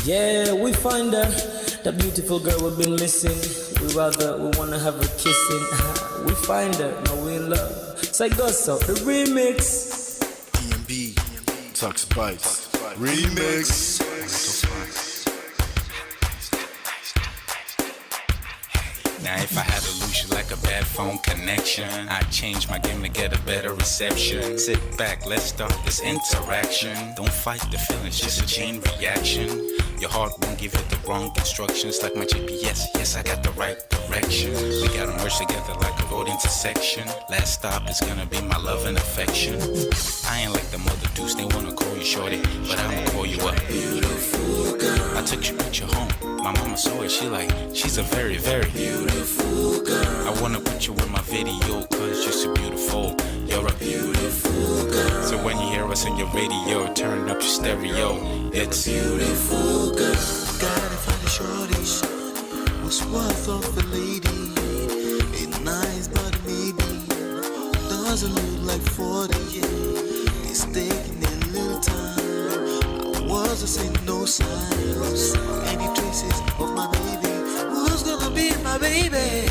Yeah, we find her, the beautiful girl we've been missing. We wanna have her kissing. We find her, now we in love. Say Gosso, the remix. DMB, Tux Bites, remix. Now if I had to lose you like a bad phone connection, I'd change my game to get a better reception. Sit back, let's start this interaction. Don't fight the feelings, just a chain reaction. Your heart won't give you the wrong instructions. Like my GPS, yes I got the right direction. We gotta merge together like a road intersection. Last stop is gonna be my love and affection. I ain't like the mother dudes, they wanna call you shorty, but I'ma call you a beautiful girl. I took your picture home, my mama saw it, she's a very, very beautiful girl. I wanna put you in my video, cause you're so beautiful. You're a beautiful girl. So when you hear us on your radio, turn up your stereo. It's beautiful girl. Gotta find a shorty, what's worth of a lady. It's nice but maybe doesn't look like 40. It's taking a little time. I wasn't seeing no signs, any traces of my baby. Who's gonna be my baby?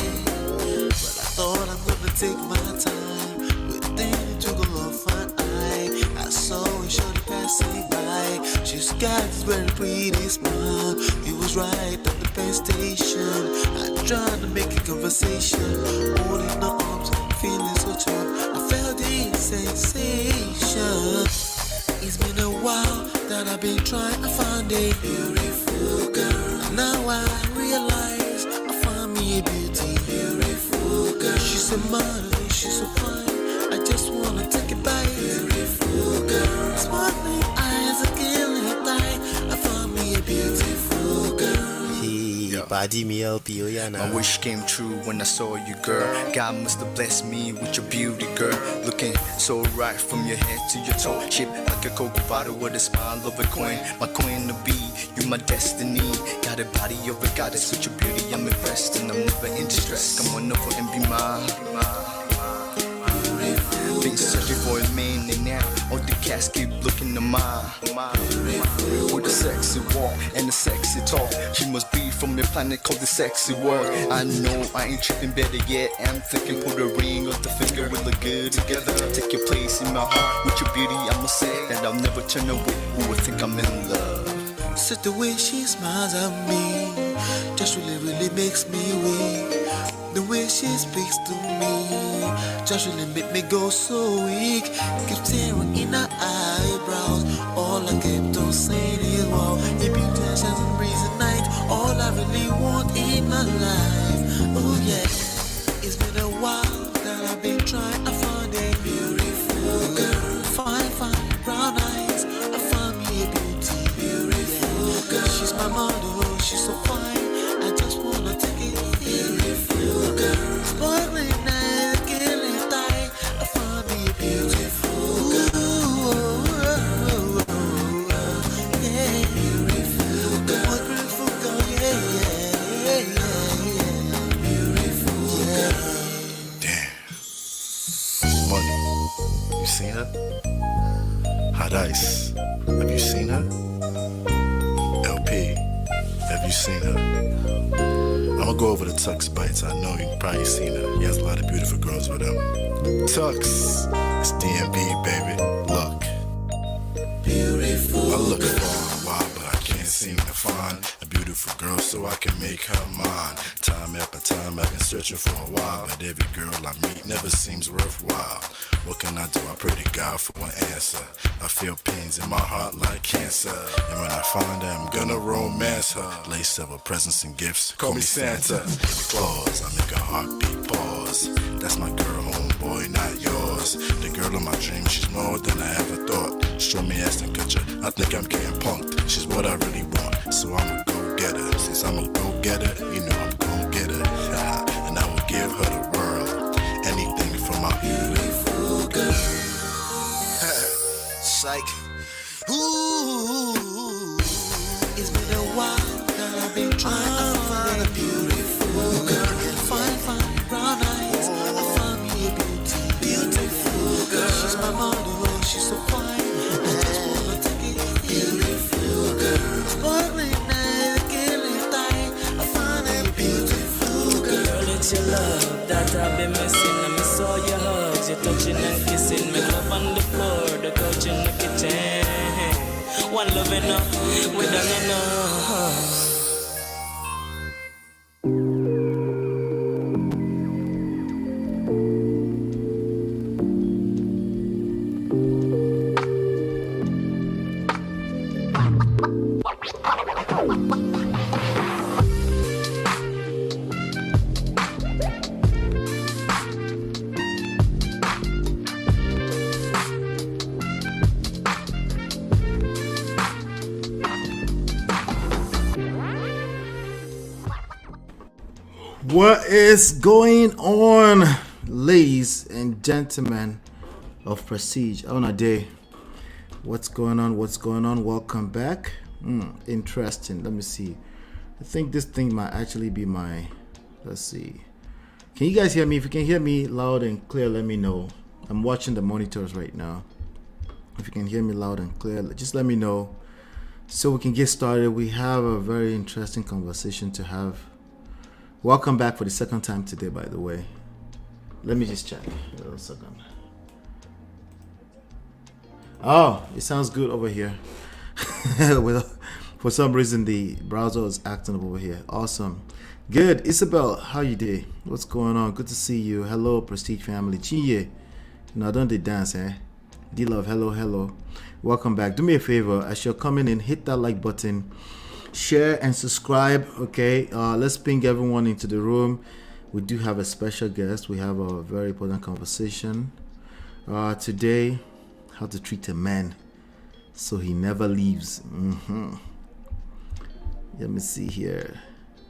But I thought I'm gonna take my time. Within took a long fine eye. I saw a shorty passing by. She's got this very pretty smile. It was right at the bus station. I tried to make a conversation, holding her arms, feeling so charmed. I felt the sensation. It's been a while that I've been trying to find a beautiful girl. Now I realize I found me a beautiful girl. She's a model, she's so fine. I just wanna take it by. Beautiful girl, sparkling eyes, a killing eye. I found me a beautiful girl. My wish came true when I saw you, girl. God must have blessed me with your beauty, girl. Looking so right from your head to your toe. Shaped like a coke bottle with a smile of a queen. My queen to be, you my destiny. Got a body of a goddess with your beauty. I'm impressed and I'm never in distress. Come on over and be mine. Been searching for a man and now all the cats keep looking to mine. With a sexy walk and a sexy talk. She must be from the planet called the sexy world. I know I ain't tripping, better yet I'm thinking put a ring on the finger. We look good together. Take your place in my heart. With your beauty I'ma say that I'll never turn away. Who would think I'm in love? Such the way she smiles at me just really makes me weak. The way she speaks to me just really make me go so weak. Keep staring in her eyebrows. All I kept on saying is wow. If you touch and breeze at night, all I really want in my life. Oh yeah, it's been a while that I've been trying to find a beautiful girl. Fine brown eyes. I found me a beautiful girl. She's my model, she's so fine. I just wanna take it. Beautiful girl, sparkling eyes, killing tight. I found me a beautiful girl. Yeah, beautiful girl, beautiful girl. Yeah. Beautiful girl. Damn. Money, you seen her? Hot Ice, have you seen her? LP, have you seen her? I'ma go over the Tux Bites. I know you've probably seen her. He has a lot of beautiful girls with him. Tux, it's DMB, baby. Look. Beautiful. I look for a while, but I can't seem to find a beautiful girl so I can make her mine. Time after time, I've been searching for a while, but every girl I meet never seems worthwhile. What can I do? I pray to God for an answer. I feel pains in my heart like cancer, and when I find her, I'm gonna romance her. Lace several presents and gifts. Call me Santa Claus. I make a heartbeat pause. That's my girl, homeboy, not yours. The girl of my dreams, she's more than I ever thought. Show me Aston Kutcher, I think I'm getting punked. She's what I really want, so I'ma go get her. Since I'm a go getter, you know I'm gon' get her. And I will give her the world, anything for my beautiful girl. Psych. Ooh, it's been a while that I've been trying to find a beautiful girl. Fine brown eyes. I found me a beautiful girl. She's my model, she's so fine. I just wanna take it. Beautiful girl, sparkling. one love enough. We done enough. What is going on, ladies and gentlemen of Prestige on a day? What's going on? What's going on? Welcome back. Interesting. Let me see. I think this thing might actually be my. Let's see. Can you guys hear me? If you can hear me loud and clear, let me know. I'm watching the monitors right now. If you can hear me loud and clear, just let me know so we can get started. We have a very interesting conversation to have. Welcome back for the second time today, by the way. Let me just check. Wait a second. Oh, it sounds good over here. For some reason, the browser is acting up over here. Awesome. Good. Isabel, how you doing? What's going on? Good to see you. Hello, Prestige family. Chiye. No, don't they dance, eh? D-Love, hello. Welcome back. Do me a favor. As you're coming in, hit that like button. Share and subscribe. Okay, let's ping everyone into the room. We do have a special guest. We have a very important conversation today. How to treat a man so he never leaves. Let me see here.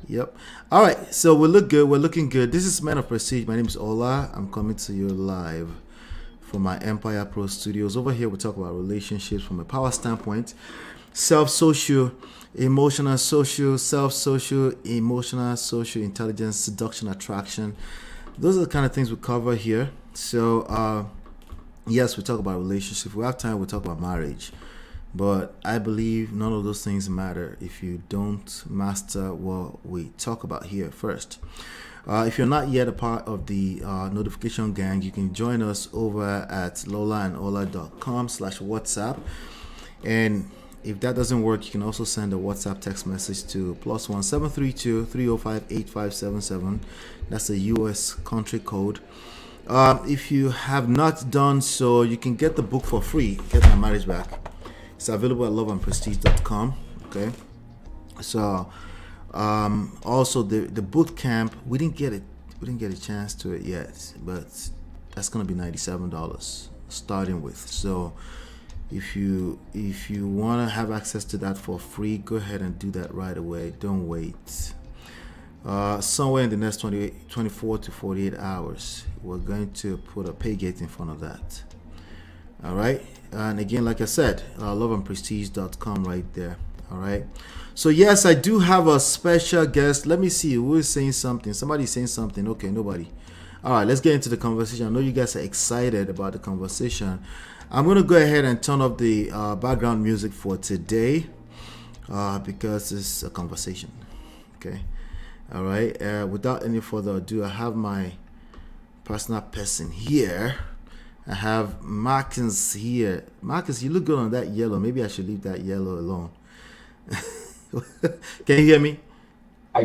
Yep. All right, so we look good. We're looking good. This is Man of Prestige. My name is Ola. I'm coming to you live from my Empire Pro Studios. Over here we talk about relationships from a power standpoint. Self-social, emotional, social, self-social, emotional, social, intelligence, seduction, attraction. Those are the kind of things we cover here. So, yes, we talk about relationships. If we have time, we talk about marriage. But I believe none of those things matter if you don't master what we talk about here first. If you're not yet a part of the notification gang, you can join us over at lolaandola.com/WhatsApp. And if that doesn't work, you can also send a WhatsApp text message to +1 732 305 8577. That's a US country code. If you have not done so, you can get the book for free, Get My Marriage Back. It's available at loveandprestige.com. Okay. So also the boot camp, we didn't get a chance to it yet, but that's gonna be $97 starting with. So if you want to have access to that for free, go ahead and do that right away. Don't wait. Somewhere in the next 24 to 48 hours, we're going to put a pay gate in front of that. All right. And again, like I said, loveandprestige.com right there. All right. So yes, I do have a special guest. Let me see who is saying something. Somebody's saying something. Okay, nobody. All right, let's get into the conversation. I know you guys are excited about the conversation. I'm going to go ahead and turn off the background music for today because it's a conversation. Okay. All right. Without any further ado, I have my personal person here. I have Marcus here. Marcus, you look good on that yellow. Maybe I should leave that yellow alone. Can you hear me?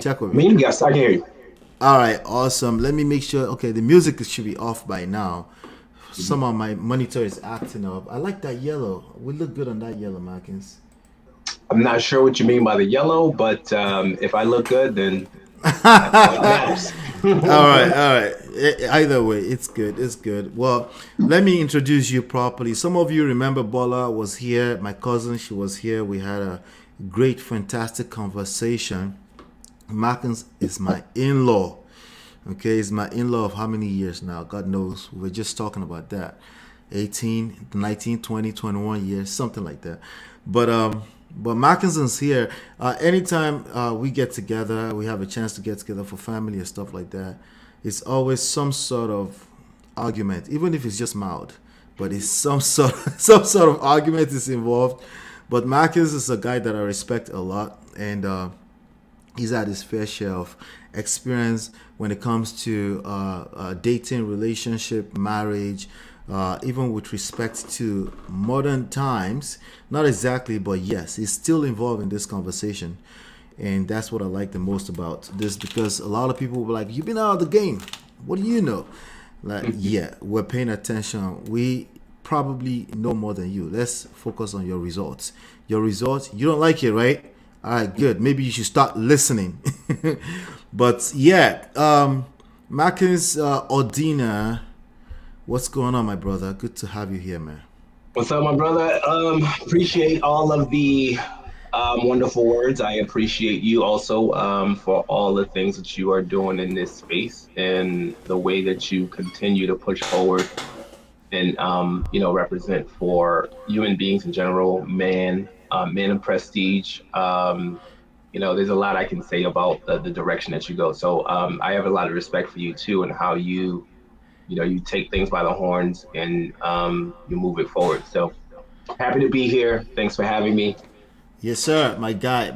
Check with me. Yes, I can hear you. All right. Awesome. Let me make sure. Okay. The music should be off by now. Some of my monitor is acting up. I like that yellow. We look good on that yellow, Markins. I'm not sure what you mean by the yellow, but if I look good, then that's what matters. all right. Either way, it's good. Well, let me introduce you properly. Some of you remember Bola was here. My cousin, she was here. We had a great, fantastic conversation. Markins is my in-law. Okay, he's my in-law of how many years now? God knows. We were just talking about that. 18, 19, 20, 21 years, something like that. But Markinson's here. Anytime we get together, we have a chance to get together for family and stuff like that, it's always some sort of argument, even if it's just mild. But it's some sort of argument is involved. But Marcus is a guy that I respect a lot, and he's had his fair share of experience when it comes to dating, relationship, marriage, even with respect to modern times. Not exactly, but yes, it's still involved in this conversation. And that's what I like the most about this, because a lot of people were like, you've been out of the game. What do you know? Like, yeah, we're paying attention. We probably know more than you. Let's focus on your results. Your results, you don't like it, right? All right, good. Maybe you should start listening. But yeah, Marcus Ordina, what's going on, my brother? Good to have you here, man. What's up, my brother? Appreciate all of the wonderful words. I appreciate you also for all the things that you are doing in this space and the way that you continue to push forward and represent for human beings in general, men in prestige. There's a lot I can say about the direction that you go. So I have a lot of respect for you too, and how you take things by the horns and you move it forward. So happy to be here. Thanks for having me. Yes, sir. My guy.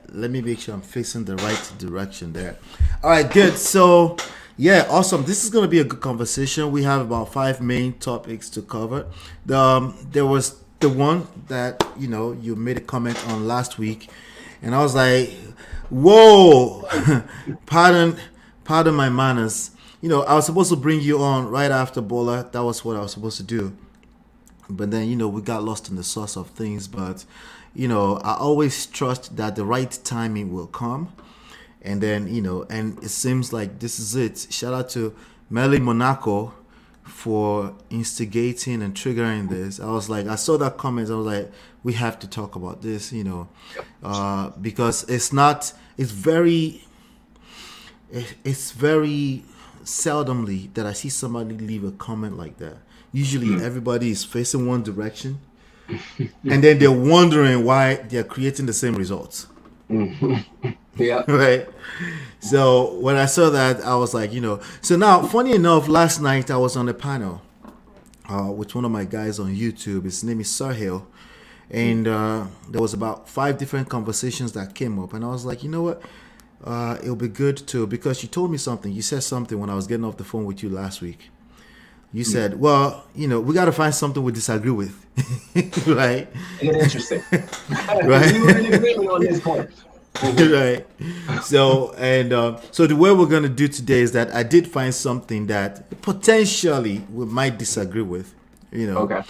Let me make sure I'm facing the right direction there. All right, good. So, yeah, awesome. This is going to be a good conversation. We have about 5 main topics to cover. There was the one that, you made a comment on last week, and I was like, whoa, pardon my manners. I was supposed to bring you on right after Bola. That was what I was supposed to do. But then, we got lost in the sauce of things. But, I always trust that the right timing will come. And then, and it seems like this is it. Shout out to Melly Monaco for instigating and triggering this. I was like, I saw that comment. I was like, we have to talk about this, because it's very seldomly that I see somebody leave a comment like that. Usually everybody is facing one direction and then they're wondering why they're creating the same results. Yeah. Right. So when I saw that, I was like, so now, funny enough, last night I was on a panel with one of my guys on YouTube. His name is Sahil. And there was about 5 different conversations that came up. And I was like, you know what? It'll be good to, because you told me something. You said something when I was getting off the phone with you last week. You said, well, we got to find something we disagree with. Right? Interesting. Right? We were in agreement on this point. Right. So, so the way we're going to do today is that I did find something that potentially we might disagree with, Okay.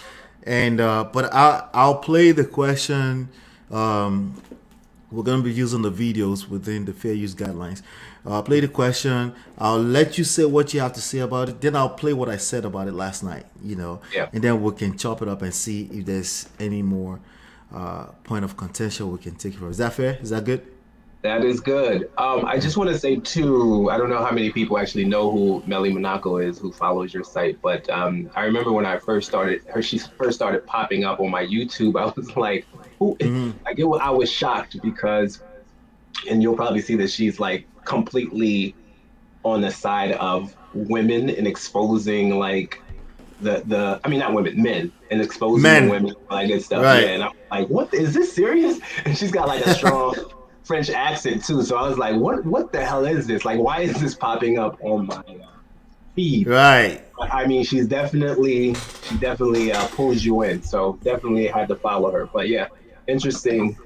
And, but I'll play the question. We're going to be using the videos within the fair use guidelines. I'll play the question. I'll let you say what you have to say about it. Then I'll play what I said about it last night, Yeah. And then we can chop it up and see if there's any more point of contention we can take it from. Is that fair? Is that good? That is good. I just want to say too, I don't know how many people actually know who Melly Monaco is, who follows your site, but I remember when I first started, she first started popping up on my YouTube. I was like, who? I was shocked because, and you'll probably see that she's like completely on the side of women and exposing like not women, men, and exposing women, like and stuff. Right. Yeah, and I'm like, what? Is this serious? And she's got like a strong French accent too. So I was like, what the hell is this? Like, why is this popping up on my feed? Right. I mean, she definitely pulls you in. So definitely had to follow her. But yeah, interesting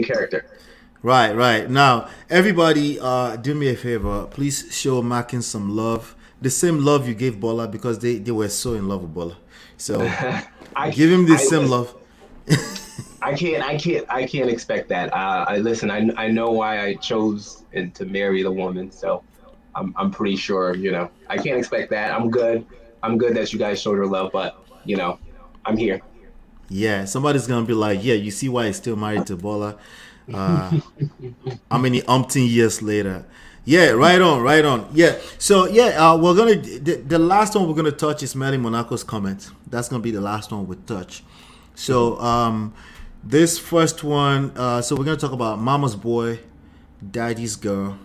character. Right. Now, everybody, do me a favor. Please show Mackin some love. The same love you gave Bola, because they were so in love with Bola. So give him the same love. I can't expect that. Listen, I know why I chose to marry the woman, so I'm pretty sure, I can't expect that. I'm good that you guys showed her love, but I'm here. Yeah, somebody's gonna be like, yeah, you see why he's still married to Bola? How many umpteen years later? Yeah, right on. Yeah. So yeah, we're gonna the last one we're gonna touch is Melly Monaco's comment. That's gonna be the last one we touch. So this first one, so we're gonna talk about mama's boy, daddy's girl,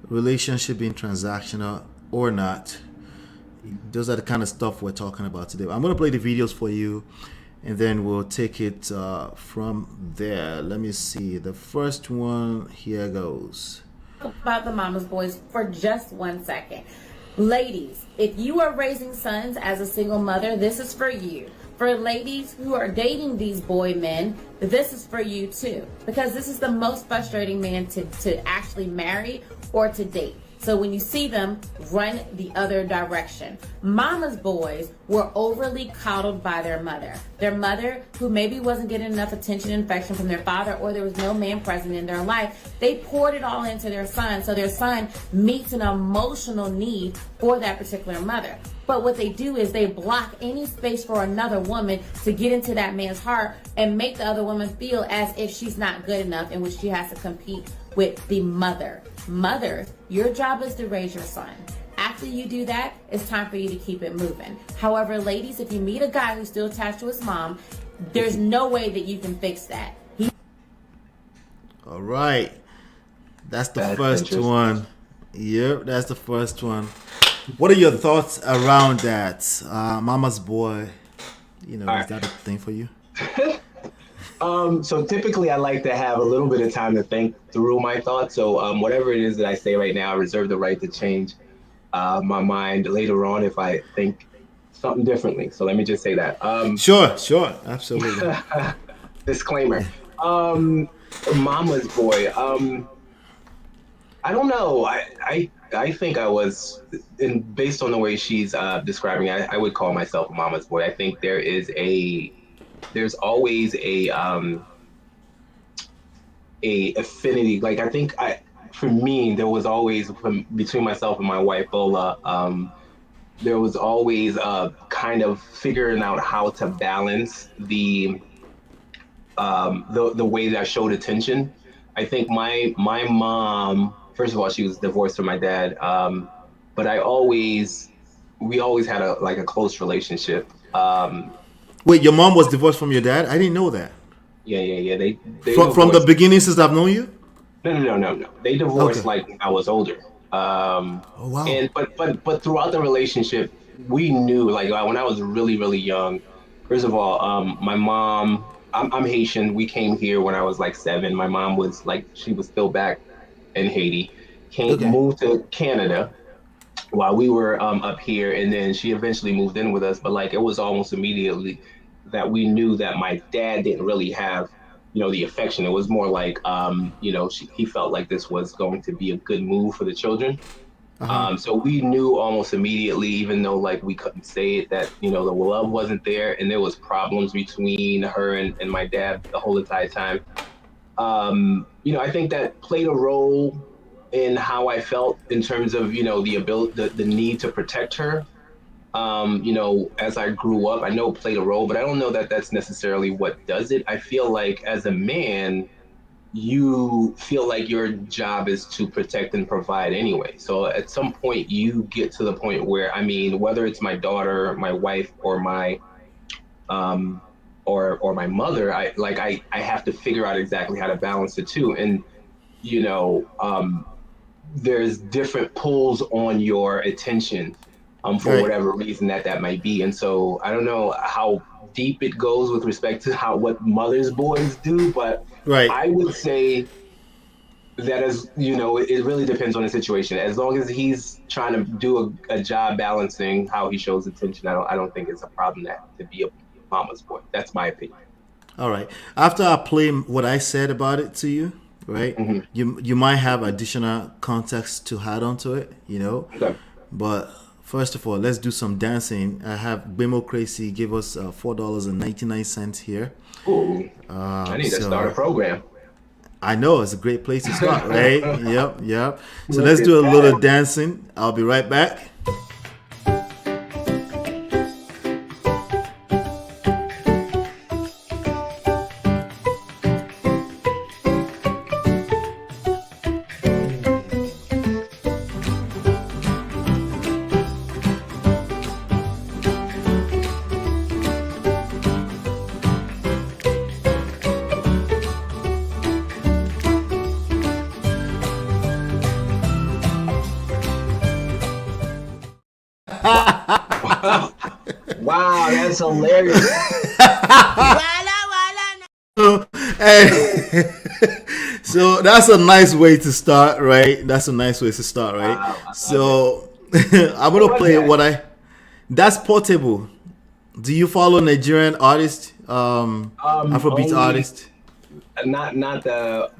relationship being transactional or not. Those are the kind of stuff we're talking about today. I'm gonna play the videos for you, and then we'll take it from there. Let me see. The first one, here goes. About the mama's boys for just 1 second. Ladies, if you are raising sons as a single mother, this is for you. For ladies who are dating these boy men, this is for you too. Because this is the most frustrating man to actually marry or to date. So when you see them, run the other direction. Mama's boys were overly coddled by their mother. Their mother, who maybe wasn't getting enough attention and affection from their father, or there was no man present in their life, they poured it all into their son. So their son meets an emotional need for that particular mother. But what they do is they block any space for another woman to get into that man's heart and make the other woman feel as if she's not good enough, in which she has to compete with the mother. Mother, your job is to raise your son. After you do that, it's time for you to keep it moving. However, ladies, if you meet a guy who's still attached to his mom, there's no way that you can fix that. All right. That's the first one. Yep, that's the first one. What are your thoughts around that? Mama's boy, is that a thing for you? So typically I like to have a little bit of time to think through my thoughts. So whatever it is that I say right now, I reserve the right to change my mind later on if I think something differently. So let me just say that. Sure. Absolutely. Disclaimer. Mama's boy. I don't know. I think I was, based on the way she's describing it, I would call myself a mama's boy. I think there's always a affinity. Like I think for me, there was always between myself and my wife Bola, there was always kind of figuring out how to balance the way that I showed attention. I think my mom, first of all, she was divorced from my dad, but we always had a close relationship. Wait, your mom was divorced from your dad? I didn't know that. Yeah. They from the beginning since I've known you? No. They divorced like when I was older. Oh wow. And but throughout the relationship, we knew, like when I was really, really young. First of all, my mom, I'm Haitian. We came here when I was like 7. My mom was she was still back in Haiti. Moved to Canada while we were up here, and then she eventually moved in with us. But it was almost immediately that we knew that my dad didn't really have, the affection. It was more like, he felt like this was going to be a good move for the children. So we knew almost immediately, even though we couldn't say it, that, the love wasn't there, and there was problems between her and my dad the whole entire time. I think that played a role in how I felt in terms of, the need to protect her. As I grew up, I know it played a role, but I don't know that that's necessarily what does it. I feel like as a man, you feel like your job is to protect and provide anyway. So at some point you get to the point where, whether it's my daughter, my wife, or my or my mother, I have to figure out exactly how to balance the two. And there's different pulls on your attention for whatever reason that might be. And so I don't know how deep it goes with respect to what mother's boys do, but I would say that it really depends on the situation. As long as he's trying to do a job balancing how he shows attention, I don't think it's a problem to be a mama's boy. That's my opinion. All right. After I play what I said about it to you, right? Mm-hmm. You might have additional context to add onto it, Okay. But first of all, let's do some dancing. I have Bimocracy give us $4.99 here. Ooh, I need to start a program. I know, it's a great place to start, right? Yep. So let's do a little dancing. I'll be right back. Wow, that's hilarious. So that's a nice way to start, right? Wow. So I'm gonna play what I. That's Portable. Do you follow Nigerian artists, Afrobeat Only artists? not the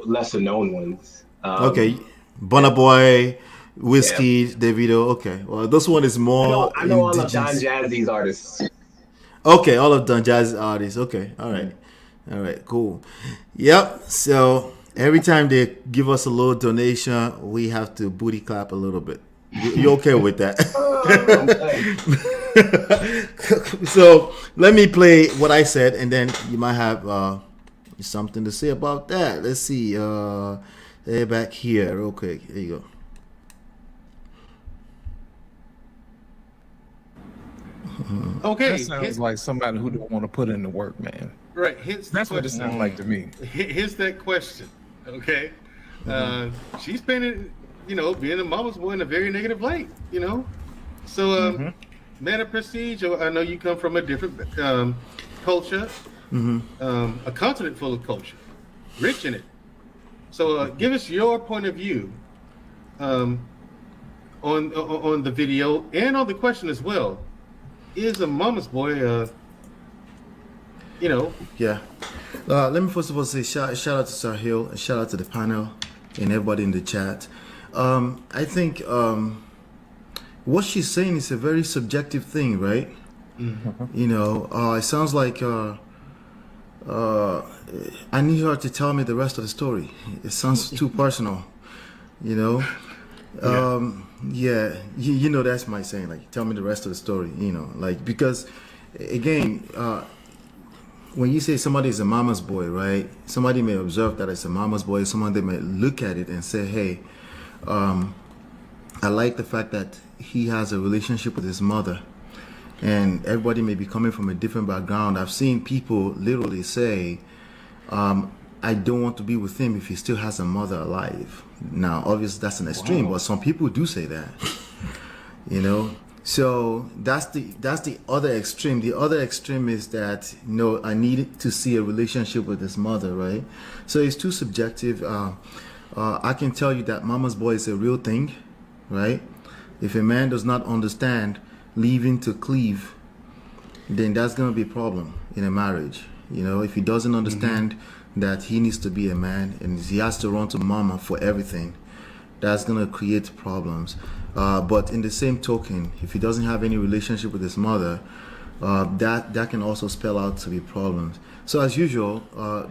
lesser known ones. Okay, Burna Boy, Yeah. Whiskey, Davido. Okay, well, this one is more I know all of Don indigenous. Jazzy's artists. Okay, all of Don Jazz artists. Okay, all right, cool. Yep. So every time they give us a little donation, we have to booty clap a little bit. You okay with that? So let me play what I said, and then you might have something to say about that. Let's see. Back here, real quick. There you go. Okay, That sounds like somebody who don't want to put in the work, man. right. Here's the That's what it question. sounds like to me. Here's that question. Okay, she's painted, being a mama's boy in a very negative light. So man of prestige. I know you come from a different culture, a continent full of culture, rich in it. So give us your point of view on the video and on the question as well. Is a mama's boy, Yeah. Let me first of all say shout out to Sahil and shout out to the panel and everybody in the chat. I think what she's saying is a very subjective thing, right? It sounds like I need her to tell me the rest of the story. It sounds too personal, you know. Yeah, that's my saying. Like, tell me the rest of the story. Because again, when you say somebody is a mama's boy, right? Somebody may observe that it's a mama's boy. Somebody may look at it and say, "Hey, I like the fact that he has a relationship with his mother." And everybody may be coming from a different background. I've seen people literally say, I don't want to be with him if he still has a mother alive. Now, obviously, that's an extreme, but some people do say that. So that's the other extreme. The other extreme is that, I need to see a relationship with his mother, right? So it's too subjective. I can tell you that mama's boy is a real thing, right? If a man does not understand leaving to cleave, then that's going to be a problem in a marriage. If he doesn't understand that he needs to be a man and he has to run to mama for everything, that's going to create problems. But in the same token, if he doesn't have any relationship with his mother, that can also spell out to be problems. So as usual,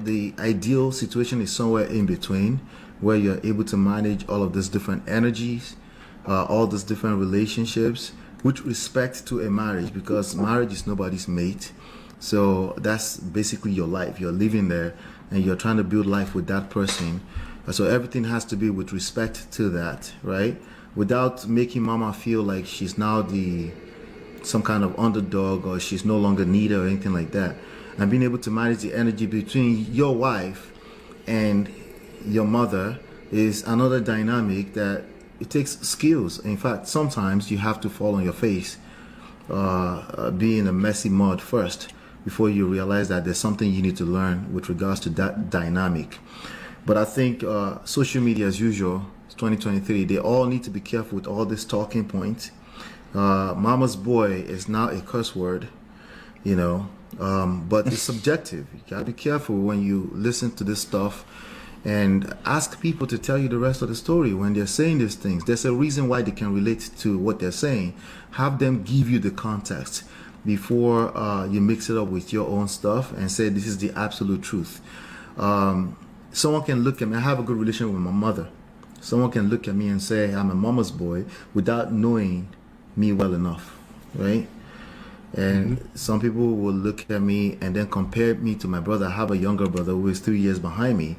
the ideal situation is somewhere in between, where you're able to manage all of these different energies, all these different relationships, with respect to a marriage, because marriage is nobody's mate. So that's basically your life. You're living there and you're trying to build life with that person. So everything has to be with respect to that, right? Without making mama feel like she's now some kind of underdog, or she's no longer needed or anything like that. And being able to manage the energy between your wife and your mother is another dynamic that it takes skills. In fact, sometimes you have to fall on your face, be in a messy mud first, before you realize that there's something you need to learn with regards to that dynamic. But I think social media, as usual, it's 2023, they all need to be careful with all these talking points. Mama's boy is now a curse word, but it's subjective. You gotta be careful when you listen to this stuff and ask people to tell you the rest of the story when they're saying these things. There's a reason why they can relate to what they're saying. Have them give you the context before you mix it up with your own stuff and say this is the absolute truth. Someone can look at me. I have a good relationship with my mother. Someone can look at me and say I'm a mama's boy without knowing me well enough, right? And some people will look at me and then compare me to my brother. I have a younger brother who is 3 years behind me.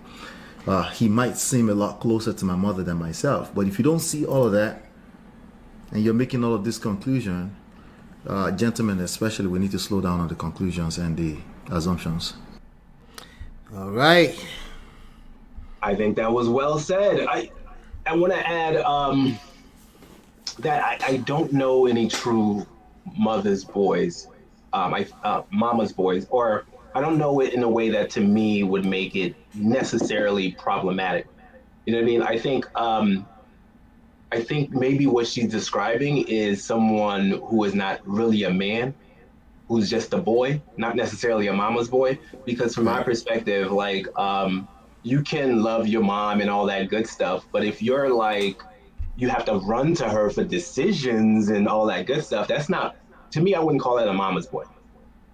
He might seem a lot closer to my mother than myself. But if you don't see all of that and you're making all of this conclusion, gentlemen especially, we need to slow down on the conclusions and the assumptions. All right. I think that was well said. I want to add that I don't know any true mama's boys, or I don't know it in a way that to me would make it necessarily problematic. You know what I mean? I I think maybe what she's describing is someone who is not really a man, who's just a boy, not necessarily a mama's boy. Because from my Right. perspective, like, you can love your mom and all that good stuff, but if you're like, you have to run to her for decisions and all that good stuff, that's not, to me, I wouldn't call that a mama's boy.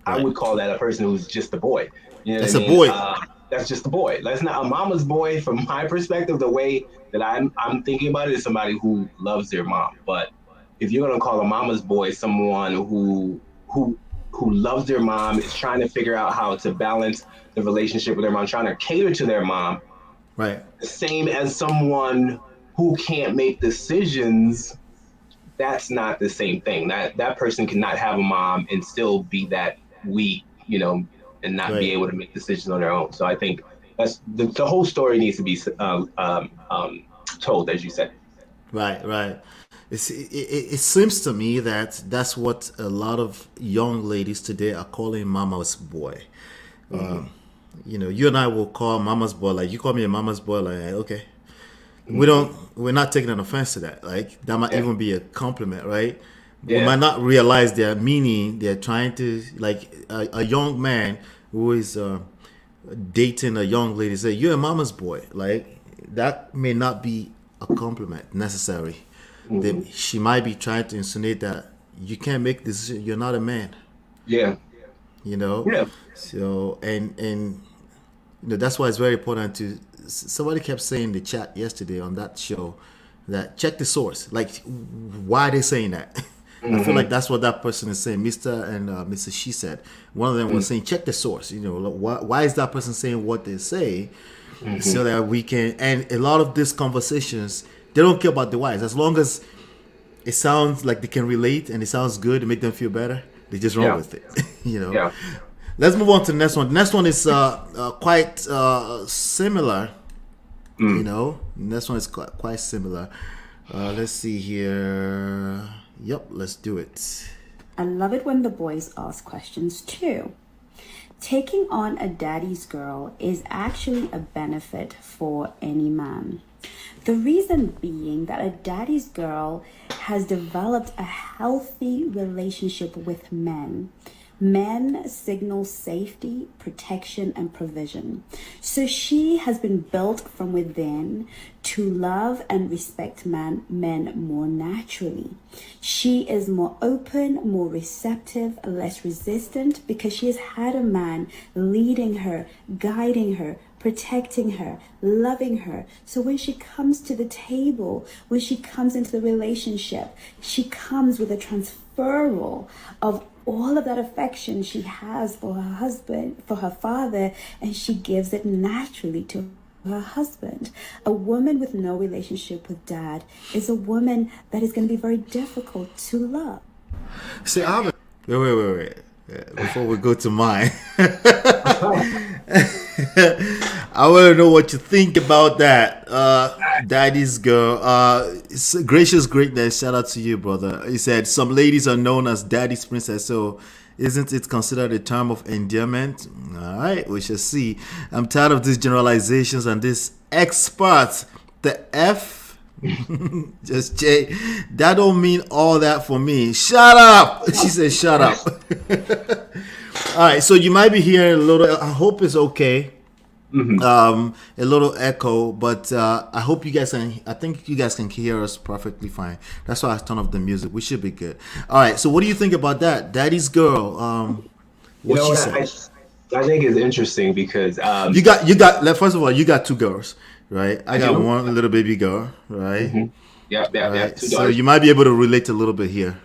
I Right. would call that a person who's just a boy. You know what That's I a mean? boy. That's just a boy. That's not a mama's boy from my perspective. The way that I'm thinking about it is somebody who loves their mom. But if you're gonna call a mama's boy someone who loves their mom, is trying to figure out how to balance the relationship with their mom, trying to cater to their mom, Right. the same as someone who can't make decisions, that's not the same thing. That person cannot have a mom and still be that weak, and not be Right. able to make decisions on their own. So I think that's the whole story needs to be told, as you said. Right. Right. It seems to me that that's what a lot of young ladies today are calling mama's boy. You and I will call mama's boy, like you call me a mama's boy, like okay. We're not taking an offense to that. Like that might even be a compliment, right? We might not realize their meaning. They're trying to, like, a young man who is dating a young lady say, "You're a mama's boy." Like that may not be a compliment necessary. She might be trying to insinuate that you can't make this. You're not a man. Yeah. You know. Yeah. So and that's why it's very important to. Somebody kept saying in the chat yesterday on that show that check the source. Like, why are they saying that? I feel like that's what that person is saying. Mr. and Mrs. She said. One of them was saying, check the source. Why is that person saying what they say? So that we can. And a lot of these conversations, they don't care about the whys. As long as it sounds like they can relate and it sounds good to make them feel better, they just run with it. Yeah. Let's move on to the next one. The next one is quite similar. The next one is quite similar. Let's see here. Yep, let's do it. I love it when the boys ask questions too. Taking on a daddy's girl is actually a benefit for any man. The reason being that a daddy's girl has developed a healthy relationship with men. Men signal safety, protection, and provision. So she has been built from within to love and respect men more naturally. She is more open, more receptive, less resistant because she has had a man leading her, guiding her, protecting her, loving her. So when she comes to the table, when she comes into the relationship, she comes with a transferal of all of that affection she has for her husband, for her father, and she gives it naturally to her husband. A woman with no relationship with dad is a woman that is going to be very difficult to love. See, wait. Before we go to mine, I want to know what you think about that. Daddy's girl. It's gracious greatness. Shout out to you, brother. He said some ladies are known as daddy's princess. So isn't it considered a term of endearment? All right, we shall see. I'm tired of these generalizations and this experts. The F. Just Jay, that don't mean all that for me. Shut up. She said shut up. All right, so you might be hearing a little, I hope it's okay, a little echo, but I hope you guys can, I think you guys can hear us perfectly fine. That's why I turned off the music. We should be good. All right, so what do you think about that? Daddy's girl, what she said? I think it's interesting because you got first of all, you got two girls, right? I got one little baby girl, right? Yeah, right. two So daughters. you might be able to relate a little bit here.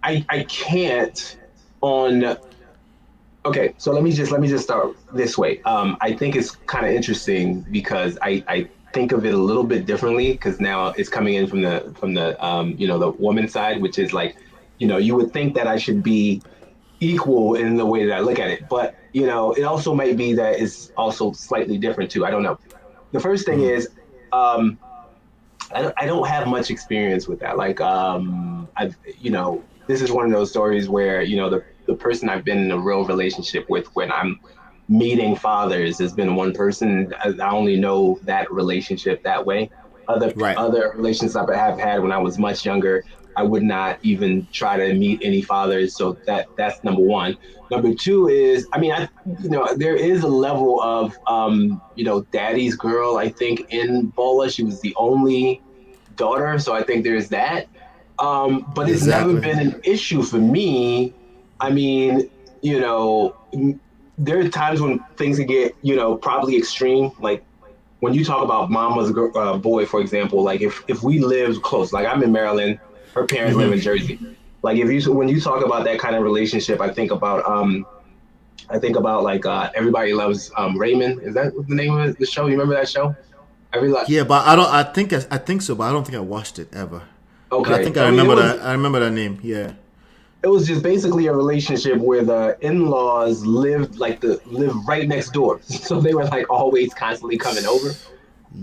I can't on. Okay, so let me just start this way. I think it's kind of interesting because I think of it a little bit differently because now it's coming in from the the woman side, which is like, you would think that I should be equal in the way that I look at it, but it also might be that it's also slightly different too. I don't know. The first thing is, I don't have much experience with that. Like, this is one of those stories where the person I've been in a real relationship with when I'm meeting fathers has been one person. I only know that relationship that way. Right. other relationships I have had when I was much younger, I would not even try to meet any fathers. So that's number one. Number two is, I mean, there is a level of, daddy's girl. I think in Bola, she was the only daughter, so I think there's that. But it's never Exactly. been an issue for me. I mean, there are times when things can get, probably extreme. Like when you talk about mama's boy, for example, like if we lived close, like I'm in Maryland, her parents live in Jersey. Like when you talk about that kind of relationship, I think about like Everybody Loves Raymond. Is that the name of the show? You remember that show? Yeah, but I don't. I think so, but I don't think I watched it ever. But I Okay. think I I mean, remember that. I remember that name. Yeah. it was just basically a relationship where the in-laws lived right next door, so they were like always constantly coming over.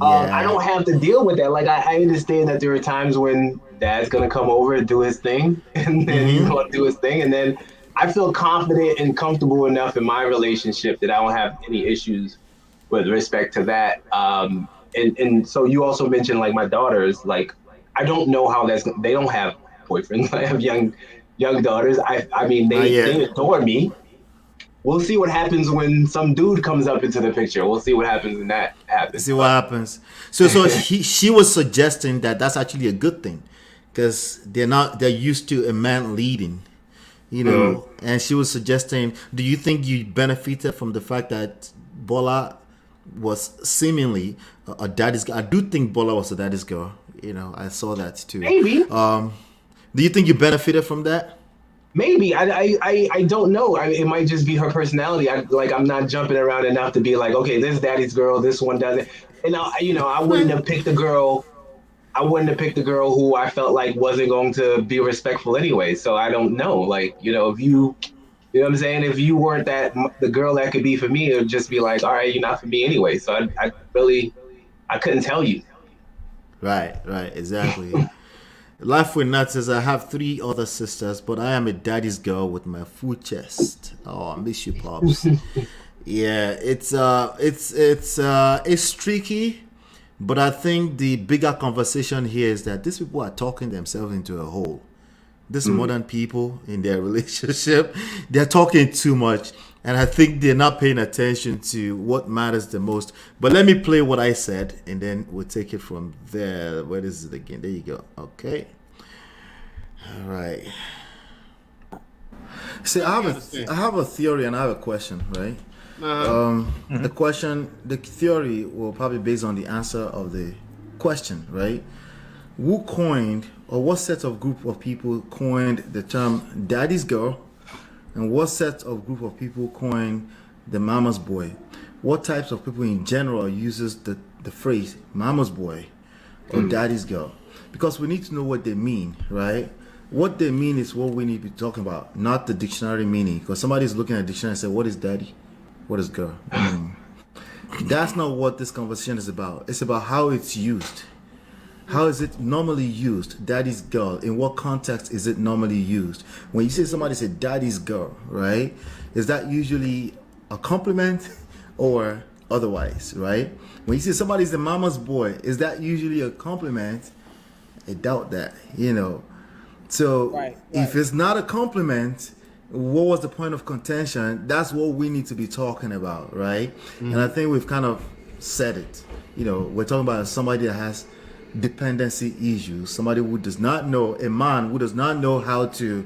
I Yeah. don't have to deal with that. Like I understand that there are times when dad's gonna come over and do his thing, and then he's gonna do his thing, and then I feel confident and comfortable enough in my relationship that I don't have any issues with respect to that. And so you also mentioned like my daughters. Like I don't know how they don't have boyfriends. I have young daughters. I mean Not they yet. adore me. We'll see what happens when some dude comes up into the picture. We'll see what happens when that happens. See what But happens. So she was suggesting that that's actually a good thing, because they're used to a man leading, and she was suggesting, do you think you benefited from the fact that Bola was seemingly a daddy's girl? I do think Bola was a daddy's girl. I saw that too. maybe. Do you think you benefited from that? Maybe I don't know. It might just be her personality. I'm not jumping around enough to be like, okay, this daddy's girl, this one doesn't. And I wouldn't have picked the girl. I wouldn't have picked the girl who I felt like wasn't going to be respectful anyway. So I don't know. Like if you know what I'm saying, if you weren't the girl that could be for me, it would just be like, all right, you're not for me anyway. So I couldn't tell you. Right, exactly. Life with Nuts says, I have 3 other sisters, but I am a daddy's girl with my full chest. Oh, I miss you, pops. Yeah, it's tricky, but I think the bigger conversation here is that these people are talking themselves into a hole. These modern people in their relationship, they're talking too much, and I think they're not paying attention to what matters the most. But let me play what I said, and then we'll take it from there. Where is it again? There you go. Okay. All right. See, I have a theory and I have a question, right? The theory will probably be based on the answer of the question, right? Who coined, or what set of group of people coined the term daddy's girl, and what set of group of people coined the mama's boy? What types of people in general uses the phrase mama's boy or daddy's girl? Because we need to know what they mean, right? What they mean is what we need to be talking about, not the dictionary meaning. Because somebody's looking at the dictionary and say, what is daddy? What is girl? That's not what this conversation is about. It's about how it's used. How is it normally used? Daddy's girl. In what context is it normally used? When you say somebody say daddy's girl, right? Is that usually a compliment or otherwise, right? When you say somebody's the mama's boy, is that usually a compliment? I doubt that, So if it's not a compliment, what was the point of contention? That's what we need to be talking about, right? And I think we've kind of said it. We're talking about somebody that has dependency issues, somebody who does not know, a man who does not know how to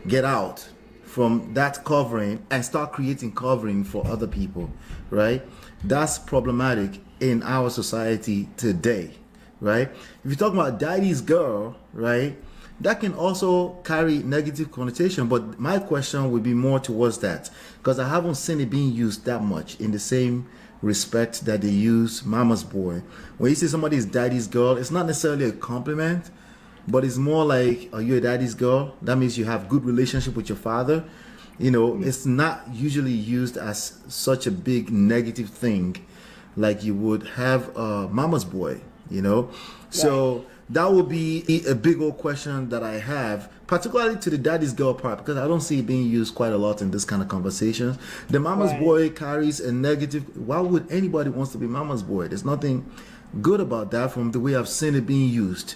get out from that covering and start creating covering for other people, right? That's problematic in our society today, right? If you're talking about daddy's girl, right, that can also carry negative connotation, but my question would be more towards that, because I haven't seen it being used that much in the same respect that they use mama's boy. When you say somebody is daddy's girl, it's not necessarily a compliment, but it's more like, are you a daddy's girl? That means you have good relationship with your father. It's not usually used as such a big negative thing like you would have a mama's boy, So that would be a big old question that I have, particularly to the daddy's girl part, because I don't see it being used quite a lot in this kind of conversations. The mama's boy carries a negative. Why would anybody wants to be mama's boy? There's nothing good about that from the way I've seen it being used.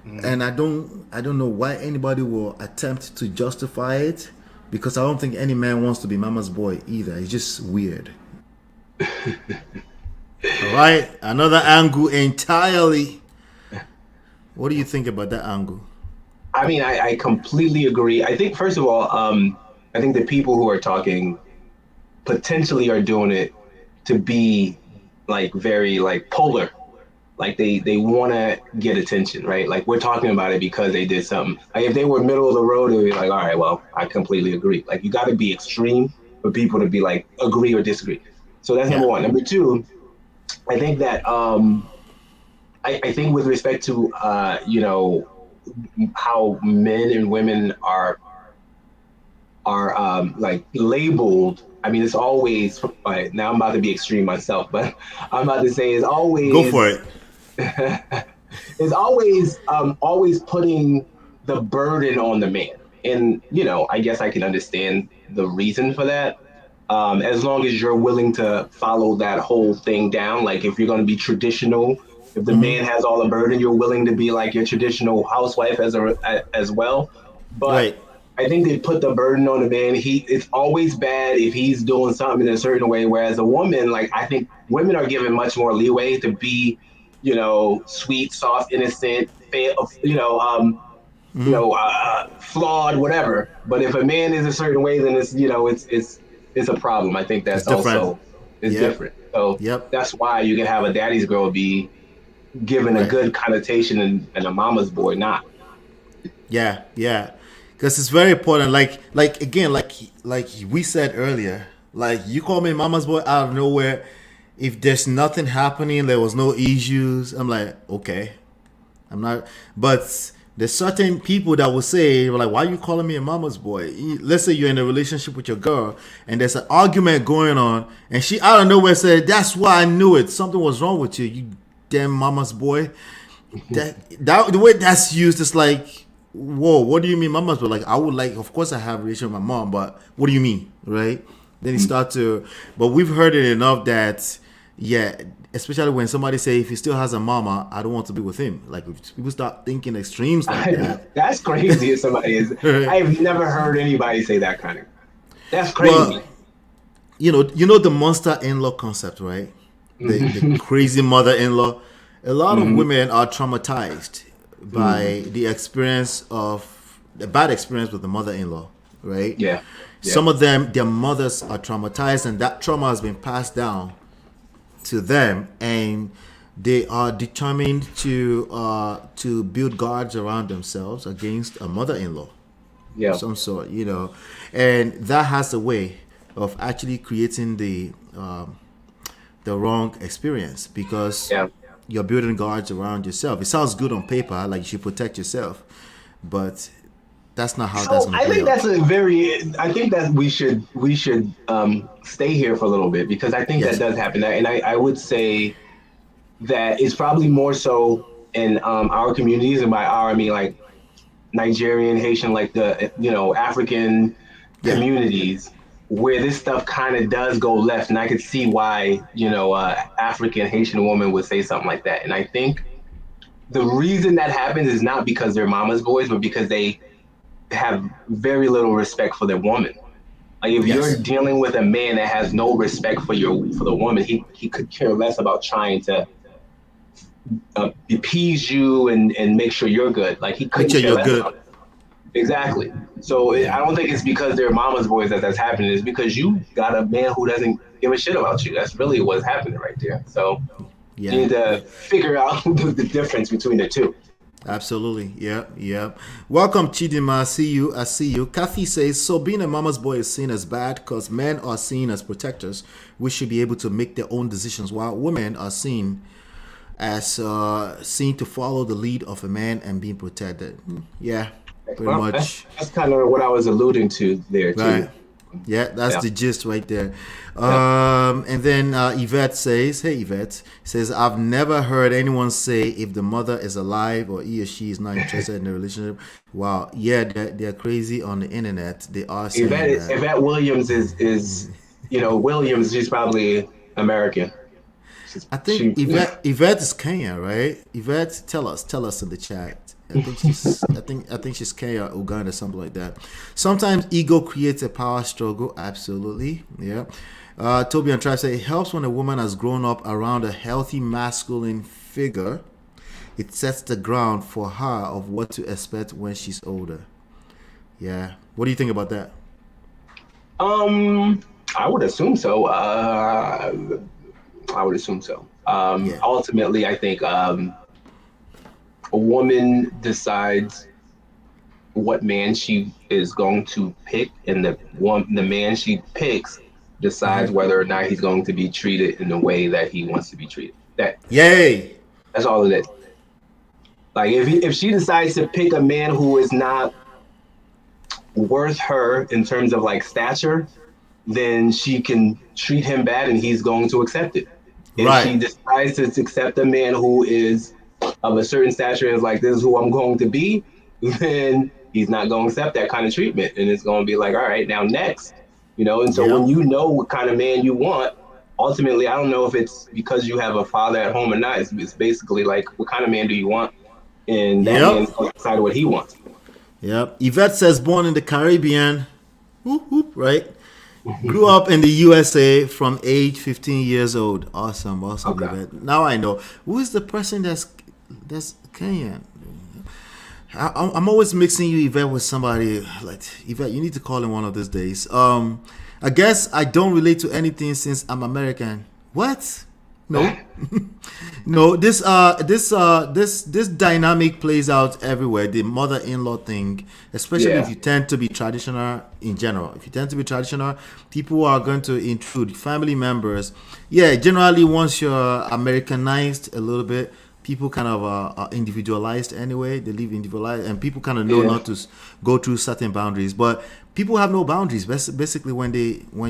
And I don't know why anybody will attempt to justify it, because I don't think any man wants to be mama's boy either. It's just weird. All right, another angle entirely. What do you think about that angle? I mean, I completely agree. I think, first of all, I think the people who are talking potentially are doing it to be like very like polar. Like they want to get attention, right? Like we're talking about it because they did something. Like if they were middle of the road, they'd be like, all right, well, I completely agree. Like you got to be extreme for people to be like agree or disagree. So that's number one. Number two, I think that I think with respect to you know, how men and women are like labeled. I mean, it's always now I'm about to be extreme myself, but I'm about to say it's always go for it. It's always putting the burden on the man, and you know, I guess I can understand the reason for that. As long as you're willing to follow that whole thing down, like if you're going to be traditional, if the man has all the burden, you're willing to be like your traditional housewife as well. But I think they put the burden on the man. It's always bad if he's doing something in a certain way. Whereas a woman, like I think women are given much more leeway to be, you know, sweet, soft, innocent, you know, flawed, whatever. But if a man is a certain way, then it's, you know, it's a problem. I think that's also different. So that's why you can have a daddy's girl be given a good connotation and a mama's boy not. Yeah, because it's very important. Like again, like we said earlier, like you call me mama's boy out of nowhere. If there's nothing happening, there was no issues, I'm like, okay, I'm not. But there's certain people that will say, like, why are you calling me a mama's boy? Let's say you're in a relationship with your girl and there's an argument going on and she out of nowhere said, that's why I knew it. Something was wrong with you, you damn mama's boy. That the way that's used is like, whoa, what do you mean mama's boy? Like, I would like, of course I have a relationship with my mom, but what do you mean, right? Then you start to, but we've heard it enough that, yeah, especially when somebody say if he still has a mama, I don't want to be with him. Like if people start thinking extremes like that. That's crazy. If somebody is, I've never heard anybody say that kind of. That's crazy. Well, you know the monster in-law concept, right? The crazy mother-in-law. A lot of women are traumatized by the experience of the bad experience with the mother-in-law, right? Yeah. Some of them, their mothers are traumatized, and that trauma has been passed down to them, and they are determined to build guards around themselves against a mother-in-law, of some sort, you know, and that has a way of actually creating the wrong experience because you're building guards around yourself. It sounds good on paper, like you should protect yourself, but that's not how that's going to play out. I think that we should stay here for a little bit because I think that does happen. And I would say that it's probably more so in our communities, and by our I mean like Nigerian, Haitian, like the, you know, African communities where this stuff kind of does go left. And I could see why, you know, African Haitian woman would say something like that. And I think the reason that happens is not because they're mama's boys, but because they have very little respect for their woman. Like if you're dealing with a man that has no respect for the woman, he could care less about trying to appease you and make sure you're good. Like he couldn't care less about it. Exactly. So I don't think it's because they're mama's boys that's happening. It's because you got a man who doesn't give a shit about you. That's really what's happening right there. So you need to figure out the difference between the two. Absolutely. Yeah. Welcome, Chidima. I see you. Kathy says, so being a mama's boy is seen as bad because men are seen as protectors. We should be able to make their own decisions, while women are seen to follow the lead of a man and being protected. Yeah, pretty much. That's kind of what I was alluding to there, too. Yeah, that's Yeah. the gist right there. And then Yvette says, "Hey Yvette says I've never heard anyone say if the mother is alive or he or she is not interested in the relationship." Wow, yeah, they're crazy on the internet. They are saying that. Yvette Williams is Williams. She's probably American. I think Yvette is Kenya, right? Yvette, tell us in the chat. I think she's Kenya, Uganda, something like that. Sometimes ego creates a power struggle. Absolutely, yeah. Toby and Tribe say it helps when a woman has grown up around a healthy masculine figure. It sets the ground for her of what to expect when she's older. Yeah. What do you think about that? I would assume so. Ultimately, I think a woman decides what man she is going to pick, and the man she picks decides whether or not he's going to be treated in the way that he wants to be treated. Yay! That's all it is. Like if she decides to pick a man who is not worth her in terms of like stature, then she can treat him bad and he's going to accept it. If she decides to accept a man who is of a certain stature and is like, this is who I'm going to be, then he's not going to accept that kind of treatment. And it's going to be like, all right, now next, And so when you know what kind of man you want, ultimately, I don't know if it's because you have a father at home or not. It's basically like, what kind of man do you want? And that man's going to decide what he wants. Yep. Yvette says, born in the Caribbean, whoop, whoop, right? Grew up in the USA from age 15 years old. Awesome, okay. Yvette. Now I know. Who is the person that's Kenyan? I'm always mixing you, Yvette, with somebody. Like, Yvette, you need to call in one of these days. I guess I don't relate to anything since I'm American. What? No. No, this dynamic plays out everywhere. The mother-in-law thing, especially if you tend to be traditional in general. If you tend to be traditional, people are going to intrude. Family members. Yeah, generally once you're Americanized a little bit, people kind of are individualized anyway. They live individualized, and people kind of know not to go through certain boundaries. But people have no boundaries. Basically, when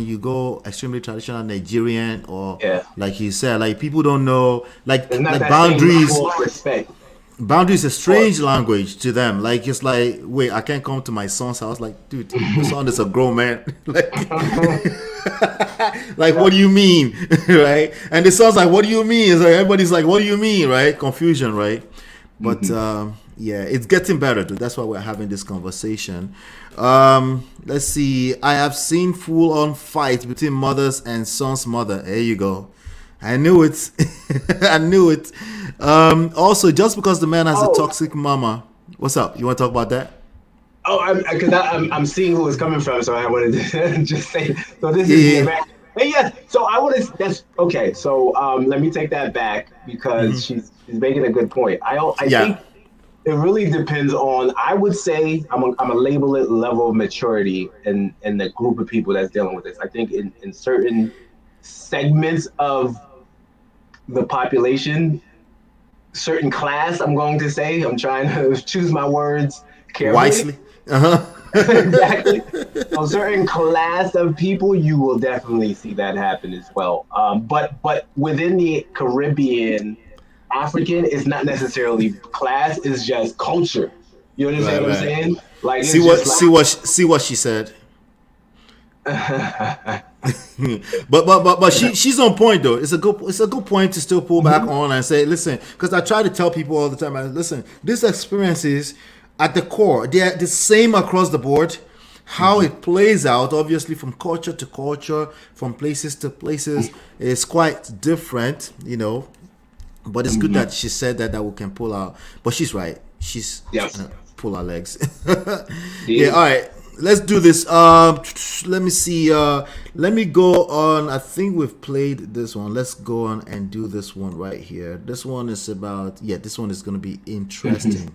you go extremely traditional Nigerian or like you said, like people don't know like boundaries. Boundaries is a strange language to them. Like it's like, wait, I can't come to my son's house. Like, dude, your son is a grown man. Like, what do you mean, right? And the son's like, what do you mean? It's like everybody's like, what do you mean, right? Confusion, right? But yeah, it's getting better, dude. That's why we're having this conversation. Let's see. I have seen full-on fights between mothers and son's mother. There you go. I knew it. I knew it. Also, just because the man has a toxic mama. What's up? You want to talk about that? Oh, I'm seeing who it's coming from, so I wanted to just say. So this is so I want to. That's okay. So let me take that back because she's making a good point. I think it really depends on. I would say I'm a label it level of maturity in the group of people that's dealing with this. I think in certain segments of the population, certain class, I'm going to say, I'm trying to choose my words carefully. Wisely. Exactly. A certain class of people, you will definitely see that happen as well. But within the Caribbean, African is not necessarily class, it's just culture. You understand what I'm saying? Like see what she said. but she's on point though. It's a good point to still pull back on and say, listen, because I try to tell people all the time, listen, these experiences at the core, they're the same across the board. How it plays out, obviously, from culture to culture, from places to places, is quite different, But it's good that she said that we can pull out. But she's right. She's pull our legs. Yeah. All right. Let's do this. Let me see. Let me go on. I think we've played this one. Let's go on and do this one right here. This one is about. Yeah, this one is going to be interesting.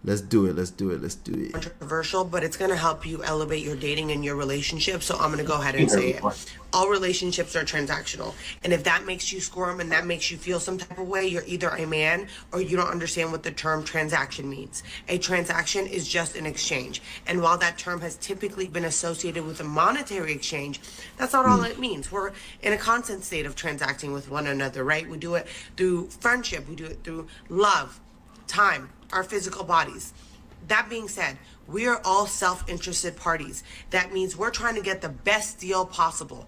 Let's do it. Let's do it. Let's do it. Controversial, but it's going to help you elevate your dating and your relationship. So I'm going to go ahead and say it. All relationships are transactional. And if that makes you squirm and that makes you feel some type of way, you're either a man or you don't understand what the term transaction means. A transaction is just an exchange. And while that term has typically been associated with a monetary exchange, that's not all it means. We're in a constant state of transacting with one another, right? We do it through friendship. We do it through love, time, our physical bodies. That being said, we are all self-interested parties. That means we're trying to get the best deal possible.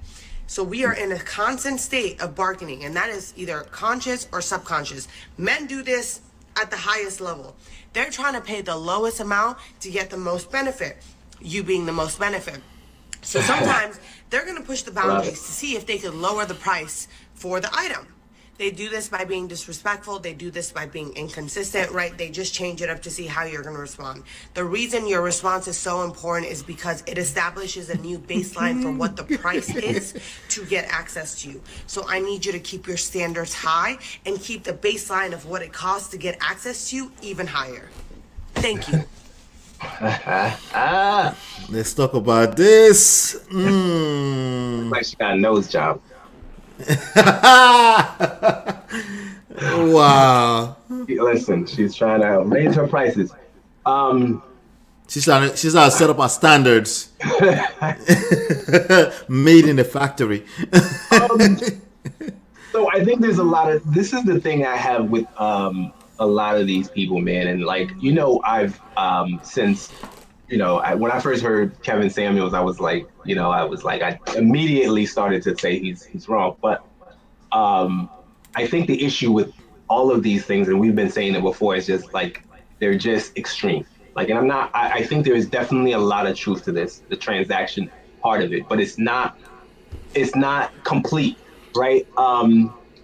So we are in a constant state of bargaining, and that is either conscious or subconscious. Men do this at the highest level. They're trying to pay the lowest amount to get the most benefit, you being the most benefit. So sometimes they're going to push the boundaries to see if they could lower the price for the item. They do this by being disrespectful. They do this by being inconsistent, right? They just change it up to see how you're going to respond. The reason your response is so important is because it establishes a new baseline for what the price is to get access to you. So I need you to keep your standards high and keep the baseline of what it costs to get access to you even higher. Thank you. Let's talk about this. Like she got a nose job. Wow. Listen, she's trying to raise her prices. She's trying to set up our standards. Made in the factory. So I think there's a lot of, this is the thing I have with a lot of these people, man. And like, you know, I've since, you know, when I first heard Kevin Samuels, I was like, I immediately started to say he's wrong. But I think the issue with all of these things, and we've been saying it before, is just like, they're just extreme. Like, and I think there is definitely a lot of truth to this, the transaction part of it, but it's not complete, right?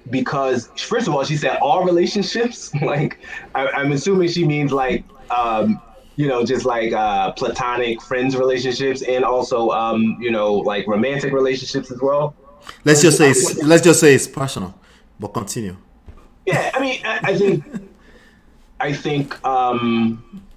Because first of all, she said all relationships, like, I'm assuming she means like, you know, just like platonic friends relationships, and also you know, like romantic relationships as well. Let's just say it's personal, but continue. Yeah, I mean, I think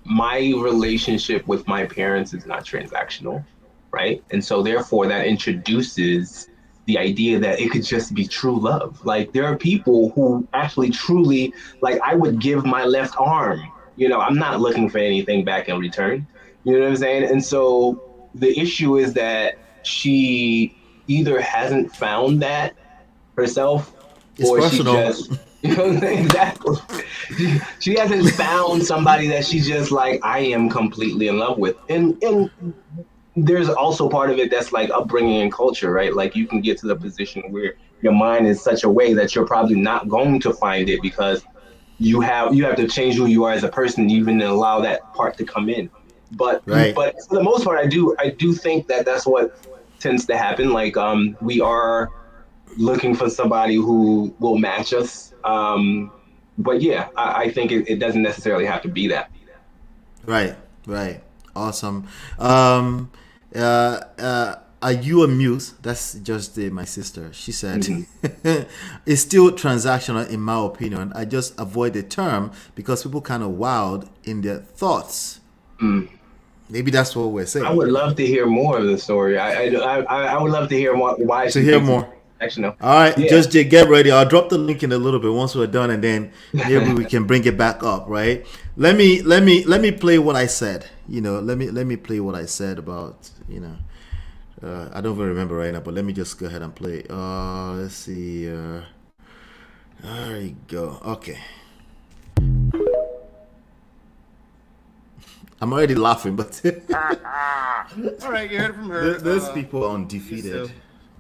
my relationship with my parents is not transactional, right? And so therefore that introduces the idea that it could just be true love. Like, there are people who actually truly, like, I would give my left arm. You know, I'm not looking for anything back in return. You know what I'm saying? And so the issue is that she either hasn't found that herself, or she just, you know what I'm saying? Exactly. She hasn't found somebody that she's just like, I am completely in love with. And there's also part of it that's like upbringing and culture, right? Like, you can get to the position where your mind is such a way that you're probably not going to find it, because you have to change who you are as a person, even to allow that part to come in. But but for the most part, I do think that that's what tends to happen. Like, we are looking for somebody who will match us. But yeah, I think it doesn't necessarily have to be that. Right. Awesome. Are you a muse? That's just my sister. She said, it's still transactional in my opinion. I just avoid the term because people kind of wild in their thoughts. Maybe that's what we're saying. I would love to hear more of the story. I would love to hear why. To hear more. Actually, no. All right, yeah. Just get ready. I'll drop the link in a little bit once we're done, and then maybe we can bring it back up. Right? Let me play what I said. You know, let me play what I said about, you know. I don't even remember right now, but let me just go ahead and play. Let's see. There you go. Okay. I'm already laughing, but all right, you heard from her. There's people undefeated.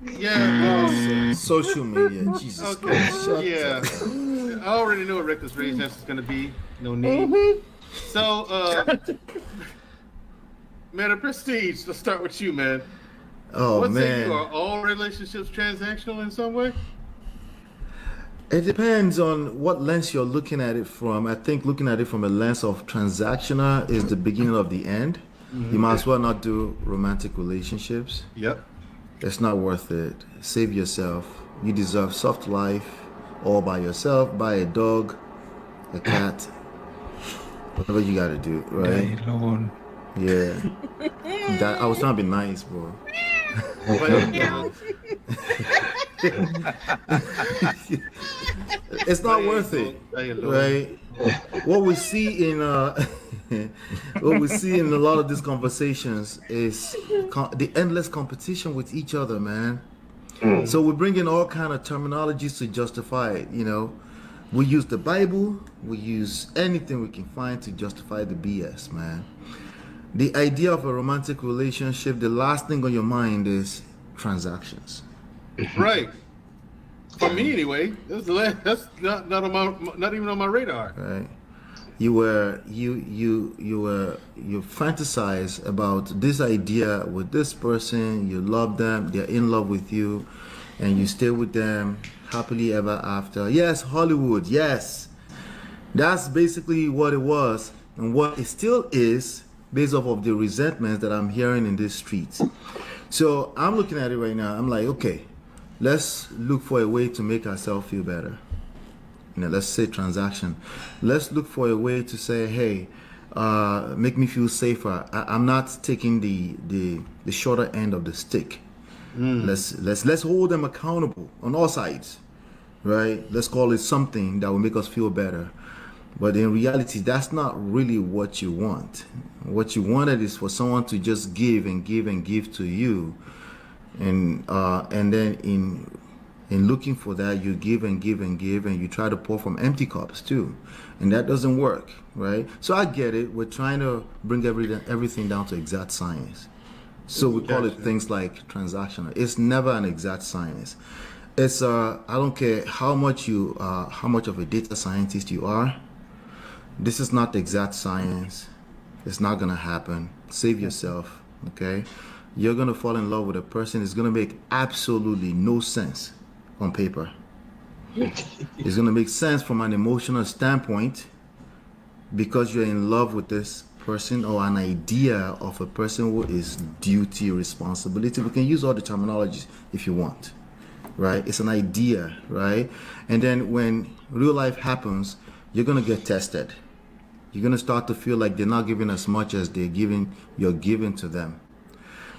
Yeah. Social media. Jesus Christ. Yeah. I already know what Reckless Rage is going to be. No need. So, man of Prestige, let's start with you, man. Oh, man. Are all relationships transactional in some way? It depends on what lens you're looking at it from. I think looking at it from a lens of transactional is the beginning of the end. You might as well not do romantic relationships. Yep. It's not worth it. Save yourself. You deserve soft life all by yourself. Buy a dog, a cat, whatever you gotta do, right? Hey, Lord. Yeah. That I was trying to be nice, bro. It's not worth it, right? What we see in what we see in a lot of these conversations is the endless competition with each other, man. So we bring in all kind of terminologies to justify it. You know, we use the Bible, we use anything we can find to justify the BS, man. The idea of a romantic relationship, the last thing on your mind is transactions. Right. For me, anyway, that's not on my, not even on my radar. Right. You fantasize about this idea with this person. You love them. They're in love with you, and you stay with them happily ever after. Yes, Hollywood. Yes, that's basically what it was, and what it still is, based off of the resentments that I'm hearing in these streets. So I'm looking at it right now. I'm like, okay, let's look for a way to make ourselves feel better. You know, let's say transaction. Let's look for a way to say, hey, make me feel safer. I'm not taking the shorter end of the stick. Let's hold them accountable on all sides, right? Let's call it something that will make us feel better. But in reality, that's not really what you want. What you wanted is for someone to just give and give and give to you, and then in looking for that, you give and give and give, and you try to pour from empty cups too, and that doesn't work, right? So I get it. We're trying to bring everything down to exact science, so we call it things like transactional. It's never an exact science. It's I don't care how much of a data scientist you are. This is not exact science. It's not gonna happen. Save yourself, okay? You're gonna fall in love with a person. It's gonna make absolutely no sense on paper. It's gonna make sense from an emotional standpoint because you're in love with this person, or an idea of a person who is duty, responsibility. We can use all the terminologies if you want, right? It's an idea, right? And then when real life happens, you're gonna get tested. You're gonna start to feel like they're not giving as much as you're giving to them.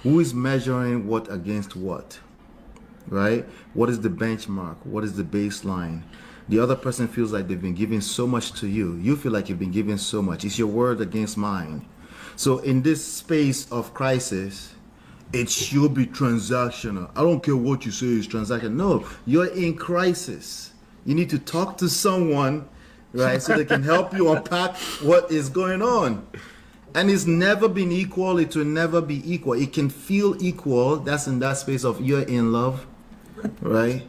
Who is measuring what against what? Right? What is the benchmark? What is the baseline? The other person feels like they've been giving so much to you. You feel like you've been giving so much. It's your word against mine. So in this space of crisis, it should be transactional. I don't care what you say is transactional. No, you're in crisis. You need to talk to someone, right? So they can help you unpack what is going on. And it's never been equal. It will never be equal. It can feel equal. That's in that space of you're in love, right?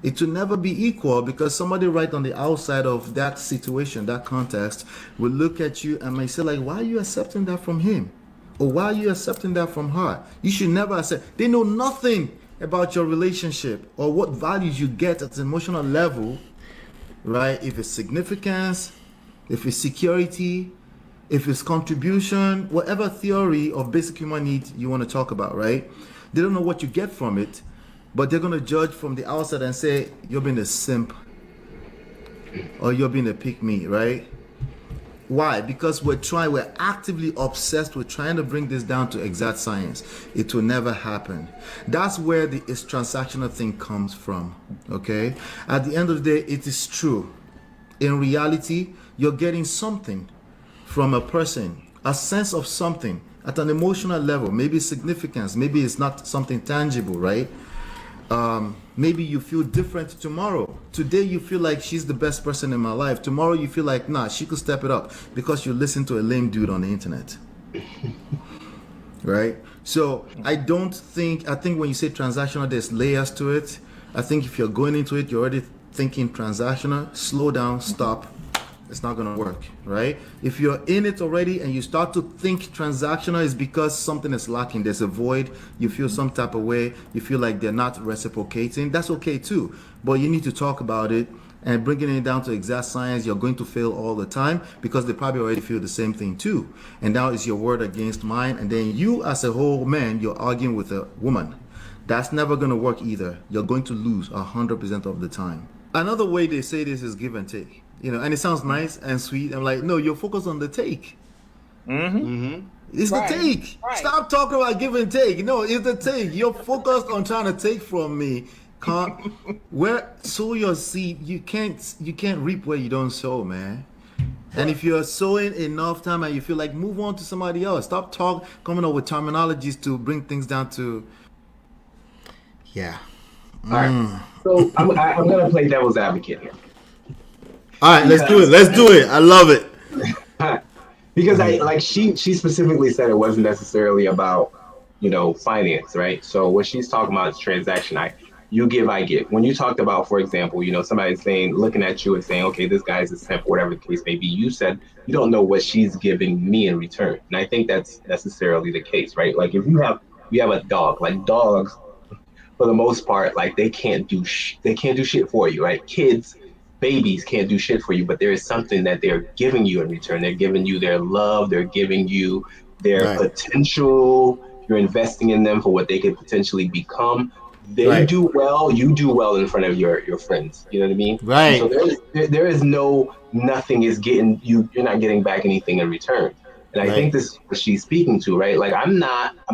It will never be equal because somebody right on the outside of that situation, that context, will look at you and may say like, why are you accepting that from him? Or why are you accepting that from her? You should never accept. They know nothing about your relationship or what values you get at an emotional level, right? If it's significance, if it's security, if it's contribution, whatever theory of basic human needs you want to talk about, right? They don't know what you get from it, but they're going to judge from the outside and say, you're being a simp or you're being a pick-me, right? Why? Because we're actively obsessed with trying to bring this down to exact science. It will never happen. That's where the is transactional thing comes from, okay? At the end of the day, it is true. In reality, you're getting something from a person, a sense of something at an emotional level, maybe significance, maybe it's not something tangible, right? Maybe you feel different tomorrow. Today you feel like she's the best person in my life. Tomorrow you feel like, nah, she could step it up because you listen to a lame dude on the internet. Right? So I think when you say transactional, there's layers to it. I think if you're going into it, you're already thinking transactional. Slow down, stop. It's not going to work, right? If you're in it already and you start to think transactional, is because something is lacking. There's a void. You feel some type of way. You feel like they're not reciprocating. That's okay too. But you need to talk about it, and bringing it down to exact science, you're going to fail all the time because they probably already feel the same thing too. And now it's your word against mine. And then you as a whole man, you're arguing with a woman. That's never going to work either. You're going to lose 100% of the time. Another way they say this is give and take. and it sounds nice and sweet. I'm like, no, you're focused on the take. Mm-hmm. It's the take. Stop talking about give and take. No, it's the take. You're focused on trying to take from me. Where sow your seed, you can't reap where you don't sow, man. And if you're sowing enough time and you feel like, move on to somebody else. Stop coming up with terminologies to bring things down to. Yeah. All right. So I'm gonna play devil's advocate here. All right, let's do it. Let's do it. I love it. Because she specifically said it wasn't necessarily about finance, right? So what she's talking about is transaction. You give, I get. When you talked about, for example, somebody's looking at you and saying, okay, this guy's a simp, whatever the case may be. You said you don't know what she's giving me in return, and I think that's necessarily the case, right? Like if you have a dog, like dogs, for the most part, like they can't do shit for you, right? Kids, babies can't do shit for you, but there is something that they're giving you in return. They're giving you their love. They're giving you their potential. You're investing in them for what they could potentially become. They do well, you do well in front of your friends. You know what I mean? Right. So there is nothing is getting you're not getting back anything in return. And I think this is what she's speaking to, right? Like I'm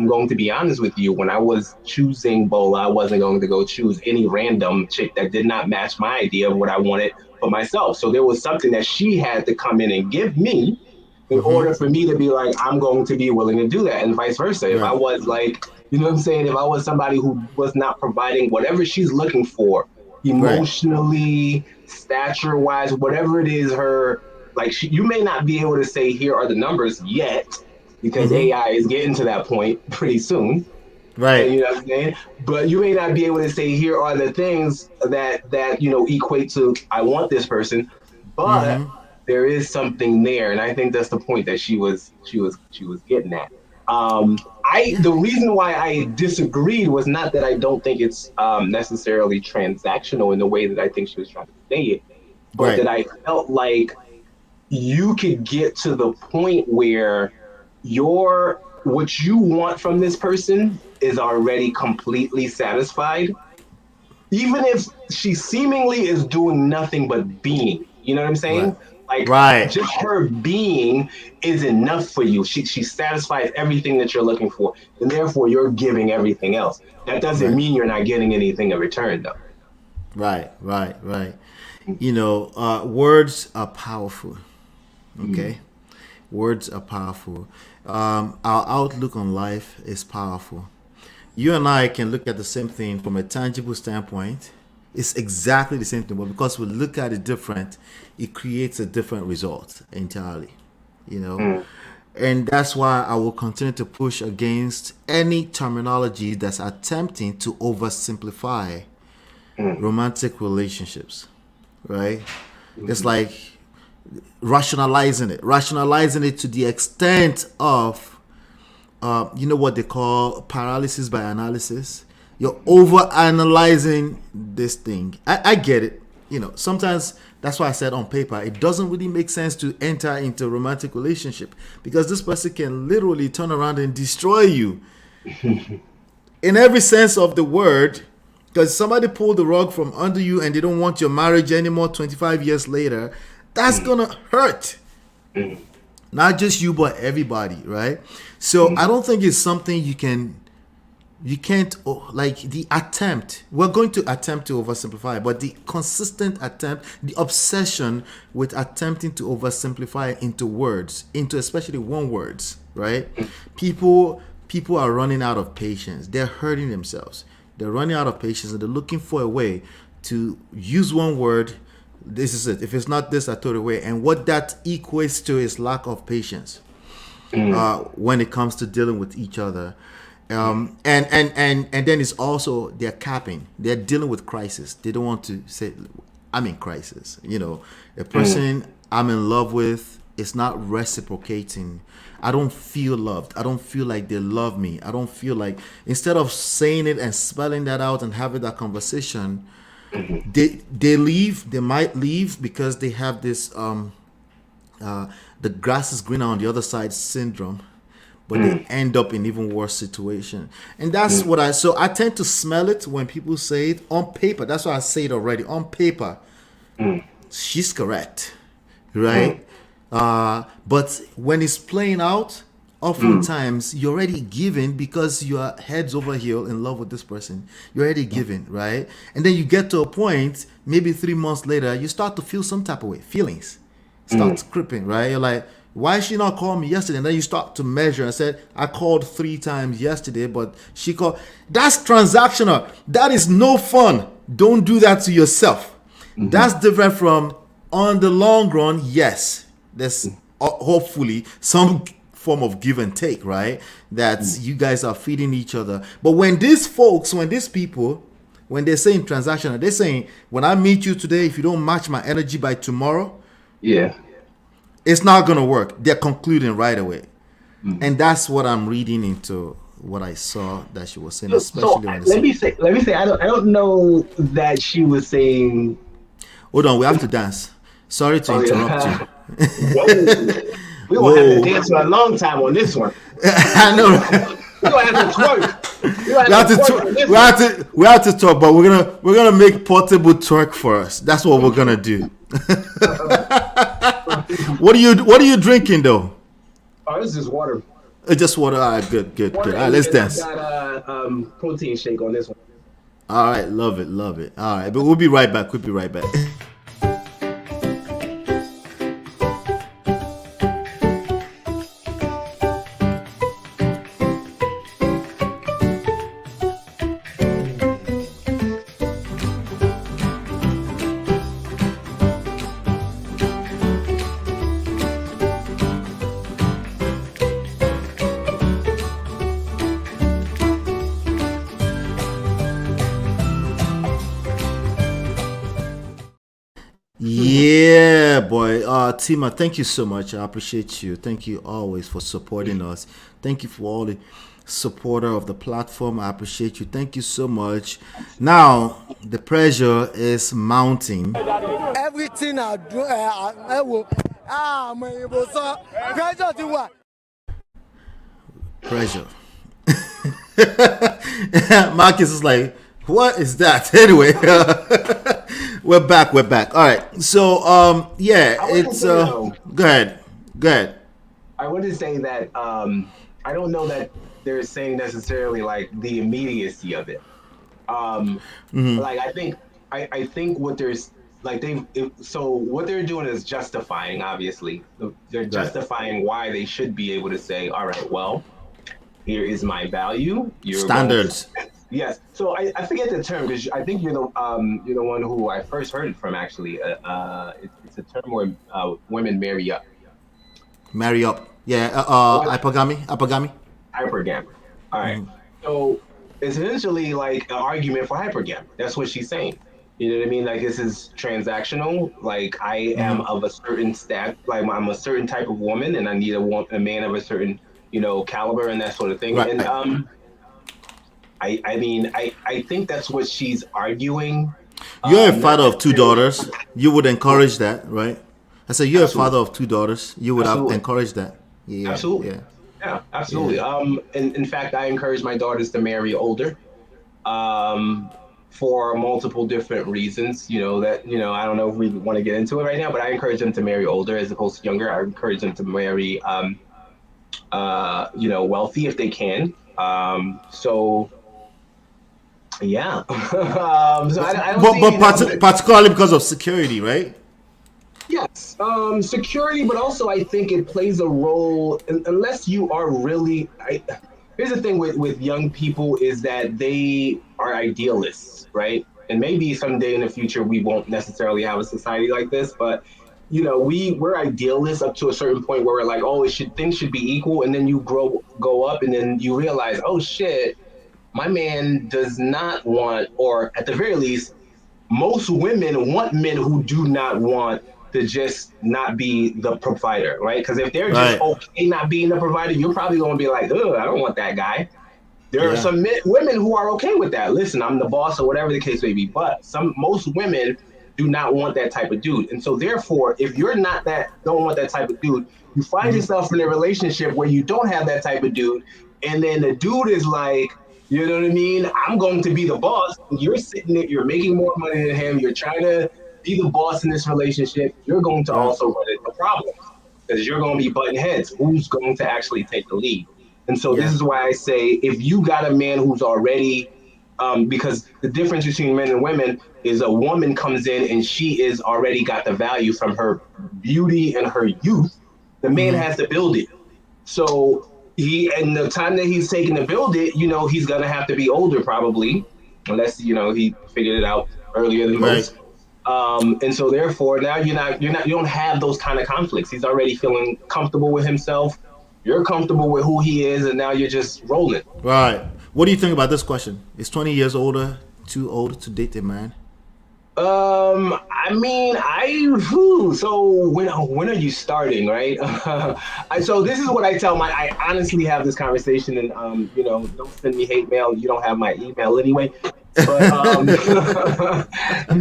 going to be honest with you. When I was choosing Bola, I wasn't going to go choose any random chick that did not match my idea of what I wanted for myself. So there was something that she had to come in and give me in order for me to be like, I'm going to be willing to do that, and vice versa. If I was like, you know what I'm saying? If I was somebody who was not providing whatever she's looking for, emotionally, stature-wise, whatever it is, you may not be able to say, here are the numbers yet, because AI is getting to that point pretty soon. Right. You know what I'm saying? But you may not be able to say, here are the things that equate to, I want this person, but there is something there. And I think that's the point that she was getting at. The reason why I disagreed was not that I don't think it's necessarily transactional in the way that I think she was trying to say it, but that I felt like you could get to the point where what you want from this person is already completely satisfied, even if she seemingly is doing nothing but being. You know what I'm saying? Just her being is enough for you. She satisfies everything that you're looking for, and therefore you're giving everything else. That doesn't mean you're not getting anything in return, though. Right. Words are powerful. Okay, words are powerful. Our outlook on life is powerful. You and I can look at the same thing from a tangible standpoint. It's exactly the same thing, but because we look at it different, it creates a different result entirely. And that's why I will continue to push against any terminology that's attempting to oversimplify romantic relationships, right? It's like rationalizing it to the extent of what they call paralysis by analysis. You're over analyzing this thing. I get it. Sometimes that's why I said on paper it doesn't really make sense to enter into a romantic relationship, because this person can literally turn around and destroy you in every sense of the word. Because somebody pulled the rug from under you and they don't want your marriage anymore 25 years later, that's gonna hurt. Not just you, but everybody, right? So I don't think it's something you can't, like the attempt. We're going to attempt to oversimplify, but the consistent attempt, the obsession with attempting to oversimplify into words, into especially one words, right? People are running out of patience. They're hurting themselves. They're running out of patience, and they're looking for a way to use one word. This is it. If it's not this, I throw it away. And what that equates to is lack of patience when it comes to dealing with each other. And then it's also they're capping. They're dealing with crisis. They don't want to say, I'm in crisis. A person I'm in love with is not reciprocating. I don't feel loved. I don't feel like they love me. I don't feel like, instead of saying it and spelling that out and having that conversation, they leave. They might leave because they have this the grass is greener on the other side syndrome, but they end up in even worse situation. And that's what I tend to smell it when people say it on paper. That's why I say it already on paper. She's correct. right? But when it's playing out, oftentimes you're already given because you are heads over heel in love with this person. You're already given, right? And then you get to a point, maybe 3 months later, you start to feel some type of way. Feelings start creeping, right? You're like, why is she not calling me yesterday? And then you start to measure and said, I called 3 times yesterday, but she called. That's transactional. That is no fun. Don't do that to yourself. That's different from on the long run. Yes, there's hopefully some form of give and take, right? That you guys are feeding each other. But when these people, when they're saying transactional, they're saying, when I meet you today, if you don't match my energy by tomorrow, it's not gonna work. They're concluding right away. And that's what I'm reading into what I saw that she was saying, especially when let me say I don't know that she was saying. Hold on, we have to dance. Sorry to interrupt you. We gonna have to dance for a long time on this one. I know. We gonna have to twerk. We have to talk, but we're gonna make portable twerk for us. That's what we're gonna do. What are you drinking though? Oh, this is water. It's just water. All right, good. All right, let's dance. I got a protein shake on this one. All right, love it. All right, but we'll be right back. Yeah, boy. Tima, thank you so much. I appreciate you. Thank you always for supporting us. Thank you for all the supporter of the platform. I appreciate you. Thank you so much. Now, the pressure is mounting. Everything I do, I will. Pressure to what? Pressure. Marcus is like, what is that? Anyway, we're back. All right. So, it's go ahead. I want to say that I don't know that they're saying necessarily like the immediacy of it. Like I think what there's like what they're doing is justifying. Obviously, they're justifying why they should be able to say, all right, well, here is my value. Standards. Yes. So I forget the term because I think you're the one who I first heard it from actually. It's a term where women marry up. Marry up. Yeah. Hypergamy. Hypergamy. All right. So it's essentially like an argument for hypergamy. That's what she's saying. You know what I mean? Like this is transactional. Like I am of a certain stat. Like I'm a certain type of woman, and I need a man of a certain caliber and that sort of thing. Right. And I think that's what she's arguing. You're a father of 2 daughters. You would encourage that, right? I said you're a father of 2 daughters. You would have encouraged that. Yeah. Absolutely. Yeah, absolutely. Yeah. In fact, I encourage my daughters to marry older, for multiple different reasons. I don't know if we want to get into it right now, but I encourage them to marry older as opposed to younger. I encourage them to marry, wealthy if they can. Yeah. Particularly because of security, right? Yes, security, but also I think it plays a role unless you are really. Here's the thing with young people is that they are idealists, right? And maybe someday in the future we won't necessarily have a society like this, but we're idealists up to a certain point where we're like, oh, things should be equal, and then you go up, and then you realize, oh shit. My man does not want, or at the very least, most women want men who do not want to just not be the provider, right? Because if they're just okay not being the provider, you're probably going to be like, ugh, I don't want that guy. There are some women who are okay with that. Listen, I'm the boss or whatever the case may be. But most women do not want that type of dude. And so therefore, if you're don't want that type of dude, you find yourself in a relationship where you don't have that type of dude. And then the dude is like, you know what I mean? I'm going to be the boss. You're sitting there, you're making more money than him. You're trying to, be the boss in this relationship, you're going to Yeah. also run into problems because you're going to be butting heads. Who's going to actually take the lead? And so this Yeah. is why I say if you got a man who's already, because the difference between men and women is a woman comes in and she is already got the value from her beauty and her youth. The man has to build it. So and the time that he's taking to build it, he's gonna have to be older probably, unless he figured it out earlier than most. And so therefore now you don't have those kind of conflicts. He's already feeling comfortable with himself. You're comfortable with who he is, and now you're just rolling. Right. What do you think about this question? Is 20 years older too old to date a man? I mean, so when are you starting, right? So this is what I tell I honestly have this conversation, and don't send me hate mail. You don't have my email anyway. But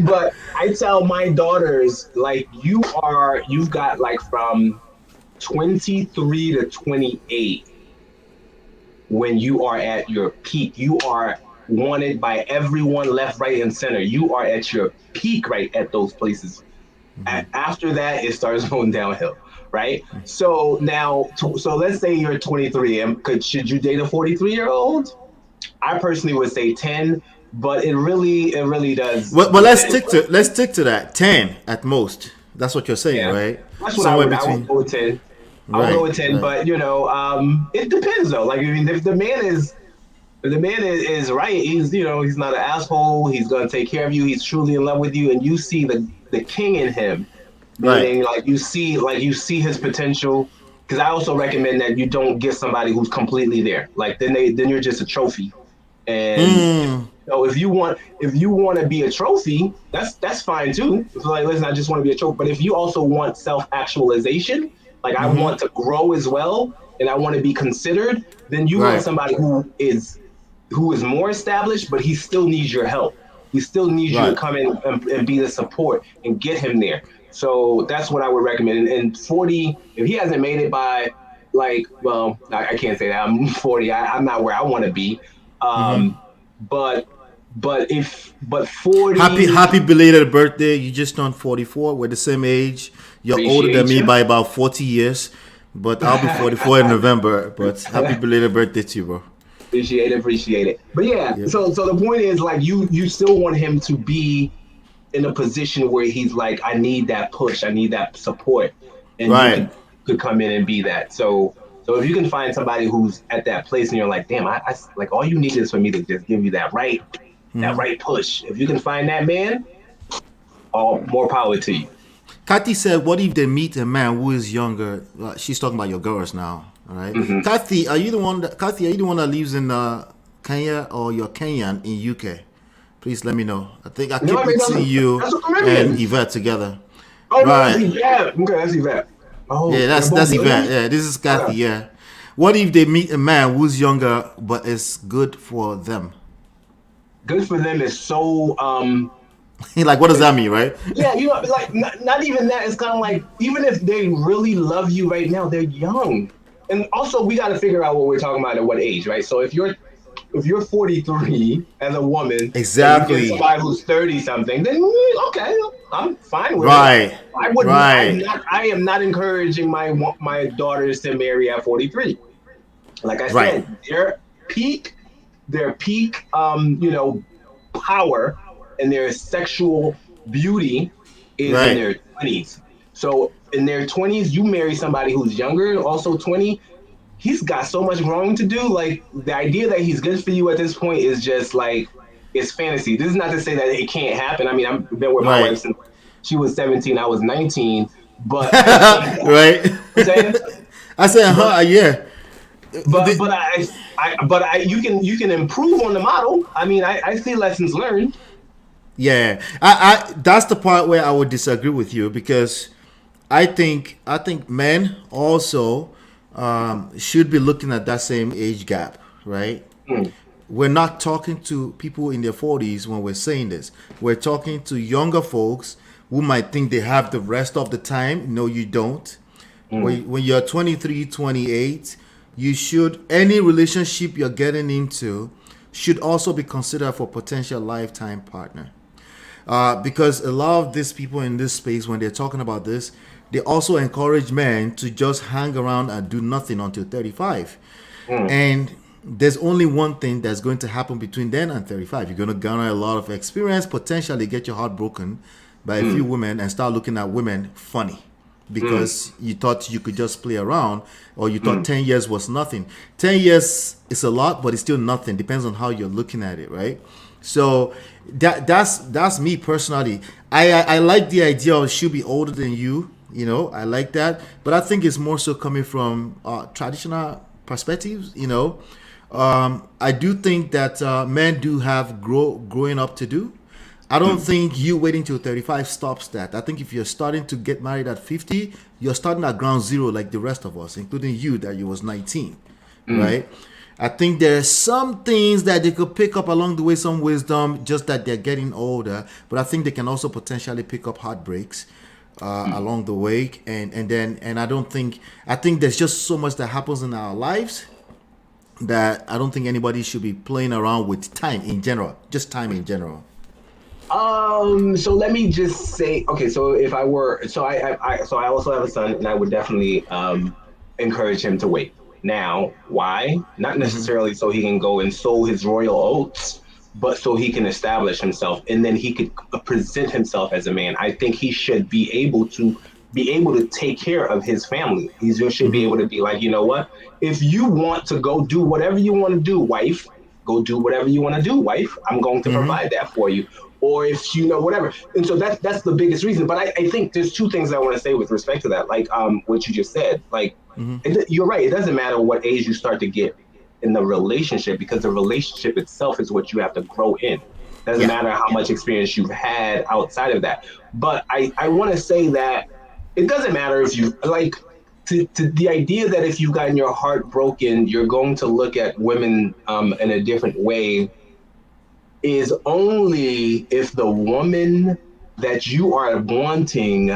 but I tell my daughters, like, you've got like from 23 to 28 when you are at your peak. You are wanted by everyone left, right, and center. You are at your peak right at those places. After that, it starts going downhill, right? So now, so let's say you're 23, and should you date a 43-year-old? I personally would say 10, but it really does. Well, let's stick to that 10 at most. That's what you're saying, right? That's what I would go with 10. I would go with 10, but it depends though. Like, I mean, if the man is right, he's he's not an asshole. He's gonna take care of you. He's truly in love with you, and you see the king in him. Meaning, like you see his potential. Because I also recommend that you don't get somebody who's completely there. Like then you're just a trophy. And so if you want to be a trophy, that's fine too. It's like, listen, I just want to be a trophy. But if you also want self-actualization, like I want to grow as well, and I want to be considered, then you want somebody who is more established, but he still needs your help. He still needs you to come in and be the support and get him there. So that's what I would recommend. And 40, if he hasn't made it by, like, well, I can't say that. I'm 40. I'm not where I want to be. But 40. Happy belated birthday. You just turned 44. We're the same age. You're older than me by about 40 years. But I'll be 44 in November. But happy belated birthday to you, bro. Appreciate it. But yeah, so the point is, like, you still want him to be in a position where he's like, I need that push, I need that support, and you could come in and be that. So if you can find somebody who's at that place, and you're like, damn, I like, all you need is for me to just give you that right push. If you can find that man, all more power to you. Kathy said, what if they meet a man who is younger? She's talking about your girls now, all right? Kathy, are you the one that lives in Kenya, or you're Kenyan in UK? Please let me know. I think I keep seeing you and Yvette together. Oh, right. No, that's Yvette. Okay, that's Yvette. Oh, yeah, that's Yvette. Yeah, this is Kathy. Yeah. What if they meet a man who's younger but is good for them? Good for them is so. Like, what does that mean, right? Yeah, like not even that. It's kind of like, even if they really love you right now, they're young, and also we got to figure out what we're talking about at what age, right? So if you're 43 as a woman, exactly, and somebody who's 30 something, then okay, I'm fine with it. I wouldn't. I am not encouraging my daughters to marry at 43. Like I said, their peak, power and their sexual beauty is in their 20s. So in their 20s, you marry somebody who's younger, also 20. He's got so much growing to do. Like, the idea that he's good for you at this point is just like, it's fantasy. This is not to say that it can't happen. I mean, I've been with my wife since she was 17, I was 19, but I said, yeah. But you can improve on the model. I mean, I see lessons learned. Yeah, I that's the part where I would disagree with you, because I think men also should be looking at that same age gap, right? We're not talking to people in their 40s when we're saying this. We're talking to younger folks who might think they have the rest of the time. No, you don't. When you're 23, 28, you should, any relationship you're getting into should also be considered for potential lifetime partner. Because a lot of these people in this space, when they're talking about this, they also encourage men to just hang around and do nothing until 35. And there's only one thing that's going to happen between then and 35. You're going to garner a lot of experience, potentially get your heart broken by a few women, and start looking at women funny because you thought you could just play around, or you thought 10 years was nothing. 10 years is a lot, but it's still nothing. Depends on how you're looking at it, right? So that's me personally. I like the idea of she'll be older than you. You know, I like that, but I think it's more so coming from traditional perspectives. You know, I do think that men do have growing up to do. I don't think you waiting till 35 stops that. I think if you're starting to get married at 50, you're starting at ground zero like the rest of us, including you that you was 19, right? I think there's some things that they could pick up along the way, some wisdom, just that they're getting older. But I think they can also potentially pick up heartbreaks along the way. And I think there's just so much that happens in our lives that I don't think anybody should be playing around with time in general, just time in general. So let me just say, okay, so if I were, so I also have a son, and I would definitely encourage him to wait. Now, why? Not necessarily so he can go and sow his royal oats, but so he can establish himself, and then he could present himself as a man. I think he should be able to take care of his family. He should be able to be like, you know what? If you want to go do whatever you want to do, wife, go do whatever you want to do, wife. I'm going to provide that for you. Or if you know whatever. And so that's the biggest reason. But I think there's two things I want to say with respect to that. Like what you just said. Like you're right. It doesn't matter what age you start to get in the relationship, because the relationship itself is what you have to grow in. Doesn't matter how much experience you've had outside of that. But I want to say that it doesn't matter if you like to the idea that if you've gotten your heart broken, you're going to look at women in a different way, is only if the woman that you are wanting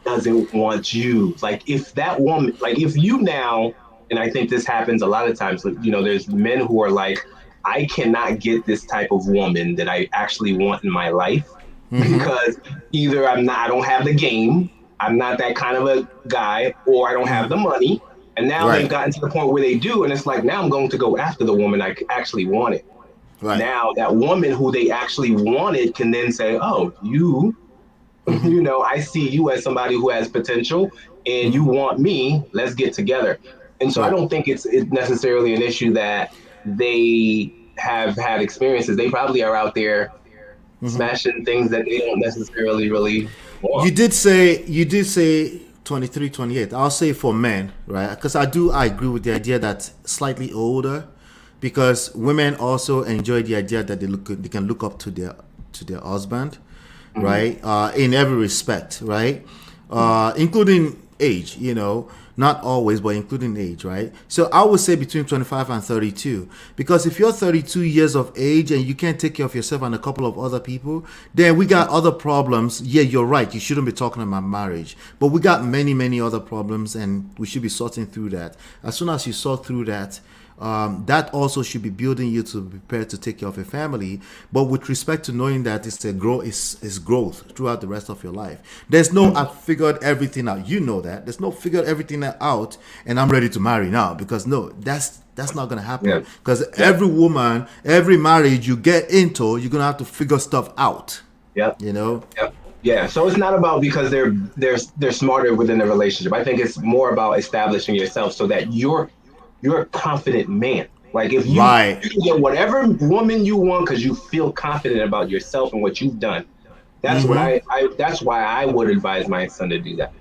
doesn't want you. Like if that woman, like if you now, and I think this happens a lot of times, you know, there's men who are like, I cannot get this type of woman that I actually want in my life because either I don't have the game, I'm not that kind of a guy, or I don't have the money. And now they've gotten to the point where they do, and it's like, now I'm going to go after the woman I actually wanted. Right. Now that woman who they actually wanted can then say, oh, you know, I see you as somebody who has potential and you want me, let's get together. And so I don't think it's necessarily an issue that they have had experiences. They probably are out there smashing things that they don't necessarily really want. You did say 23, 28. I'll say for men, right? Because I agree with the idea that slightly older, because women also enjoy the idea that they can look up to their husband, right? In every respect, right? Including age, you know, not always, but including age, right? So I would say between 25 and 32, because if you're 32 years of age and you can't take care of yourself and a couple of other people, then we got other problems. Yeah, you're right. You shouldn't be talking about marriage, but we got many, many other problems, and we should be sorting through that. As soon as you sort through that, that also should be building you to be prepared to take care of a family, but with respect to knowing that it's growth throughout the rest of your life. There's no I've figured everything out. You know that. There's no figured everything out and I'm ready to marry now, because no, that's not gonna happen. Because every woman, every marriage you get into, you're gonna have to figure stuff out. You know? Yeah, so it's not about because they're smarter within the relationship. I think it's more about establishing yourself so that you're a confident man. Like if you can get whatever woman you want because you feel confident about yourself and what you've done. That's what that's why I would advise my son to do that.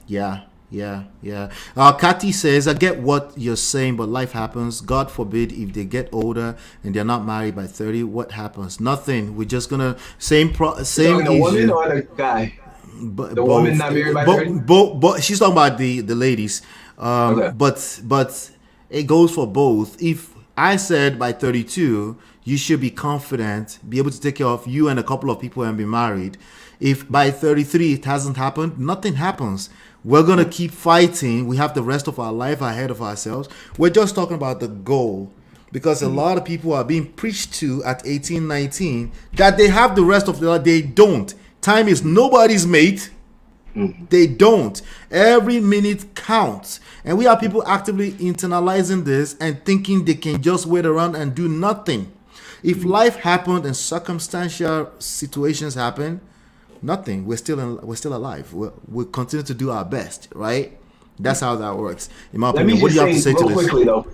Yeah. Kati says, I get what you're saying, but life happens. God forbid if they get older and they're not married by 30, what happens? Nothing. We're just gonna same the woman or the guy? The woman not married by 30? But she's talking about the ladies. But it goes for both. If I said by 32, you should be confident, be able to take care of you and a couple of people and be married. If by 33 it hasn't happened, nothing happens. We're going to keep fighting. We have the rest of our life ahead of ourselves. We're just talking about the goal because a lot of people are being preached to at 18, 19 that they have the rest of their life. They don't. Time is nobody's mate. They don't. Every minute counts. And we have people actively internalizing this and thinking they can just wait around and do nothing. If life happened and circumstantial situations happen, nothing. We're still alive. We'll continue to do our best, right? That's how that works. In my opinion, what do you have to say to this? Quickly though,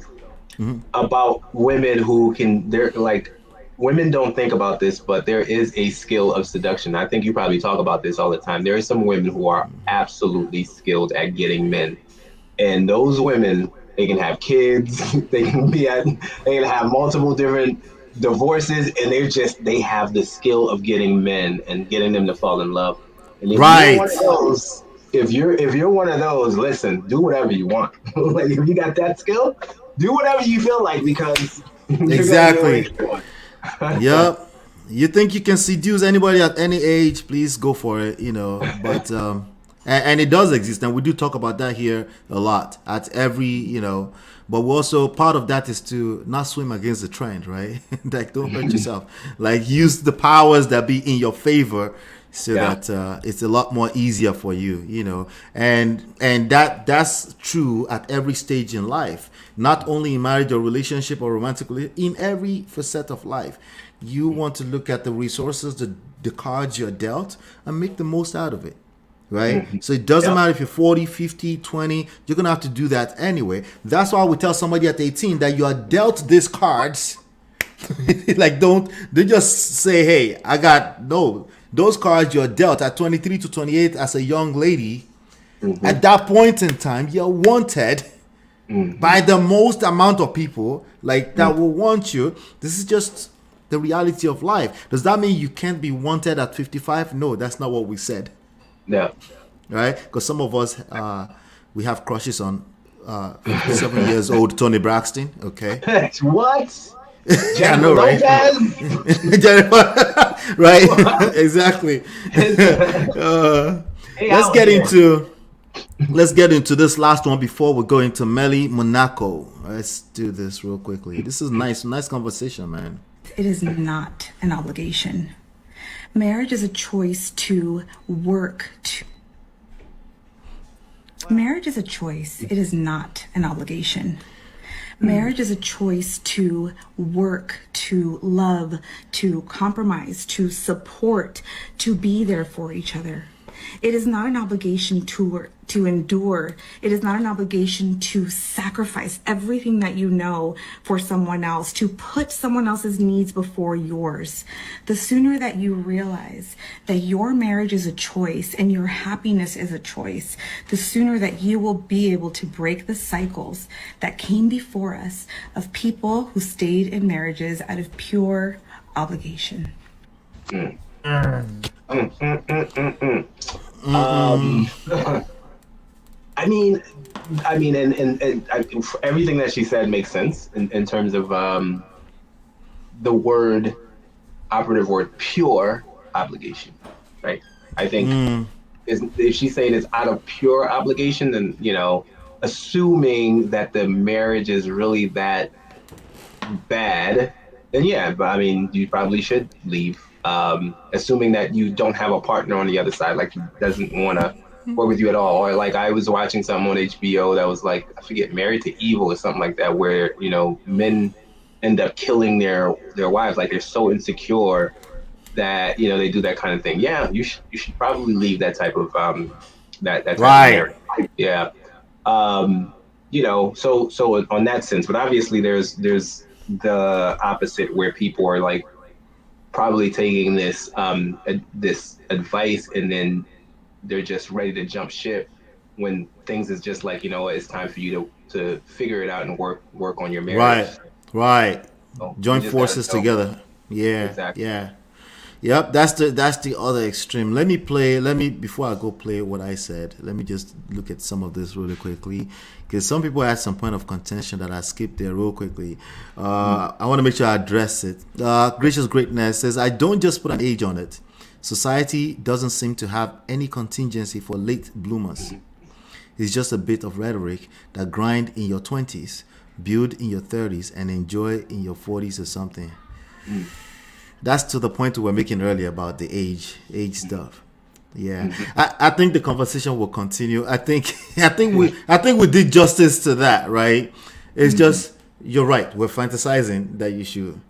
about women who can, they're like, women don't think about this, but there is a skill of seduction. I think you probably talk about this all the time. There are some women who are absolutely skilled at getting men, and those women, they can have kids, they can have multiple different divorces, and they have the skill of getting men and getting them to fall in love. And if you're one of those, if you're one of those, listen, do whatever you want. Like, if you got that skill, do whatever you feel like, because exactly. Yep. You think you can seduce anybody at any age, please go for it, but and it does exist, and we do talk about that here a lot at every, but we also, part of that is to not swim against the trend, right? Like, don't hurt yourself. Like, use the powers that be in your favor so that it's a lot more easier for you, and that's true at every stage in life, not only in marriage or relationship or romantically, in every facet of life. You want to look at the resources, the cards you're dealt, and make the most out of it, right? So it doesn't matter if you're 40, 50, 20, you're gonna have to do that anyway. That's why we tell somebody at 18 that you are dealt these cards. Like, they just say, hey, those cards you're dealt at 23 to 28 as a young lady. At that point in time, you're wanted by the most amount of people that will want you. This is just the reality of life. Does that mean you can't be wanted at 55? No, that's not what we said. Yeah. Right? Because some of us, we have crushes on 57 years old Tony Braxton. Okay. What? I know, right? Right? Exactly. Let's get into this last one before we go into Melly Monaco. Let's do this real quickly. This is nice conversation, man. It is not an obligation. Marriage is a choice to work to. Marriage is a choice. It is not an obligation. Marriage is a choice to work, to love, to compromise, to support, to be there for each other. It is not an obligation to endure. It is not an obligation to sacrifice everything that you know for someone else, to put someone else's needs before yours. The sooner that you realize that your marriage is a choice and your happiness is a choice, the sooner that you will be able to break the cycles that came before us of people who stayed in marriages out of pure obligation. I mean, and everything that she said makes sense in terms of the operative word, pure obligation, right? I think if she's saying it's out of pure obligation, then, assuming that the marriage is really that bad, then yeah, but I mean, you probably should leave. Assuming that you don't have a partner on the other side, like he doesn't want to work with you at all. Or like I was watching something on HBO that was like, I forget, Married to Evil or something like that, where, men end up killing their wives. Like, they're so insecure that, they do that kind of thing. Yeah, you should probably leave that type of, that type of marriage. Yeah. So on that sense, but obviously there's the opposite, where people are like, probably taking this this advice, and then they're just ready to jump ship when things is just like, it's time for you to figure it out and work on your marriage. Right. So join forces together. Yeah. Exactly. Yeah. Yep, that's the other extreme. Before I go play what I said, let me just look at some of this really quickly, because some people had some point of contention that I skipped there real quickly. I want to make sure I address it. Gracious Greatness says, I don't just put an age on it. Society doesn't seem to have any contingency for late bloomers. It's just a bit of rhetoric that grind in your 20s. build in your 30s, and enjoy in your 40s or something. That's to the point we were making earlier about the age stuff. Yeah, I think the conversation will continue. I think we did justice to that, right? It's just, you're right. We're fantasizing that you should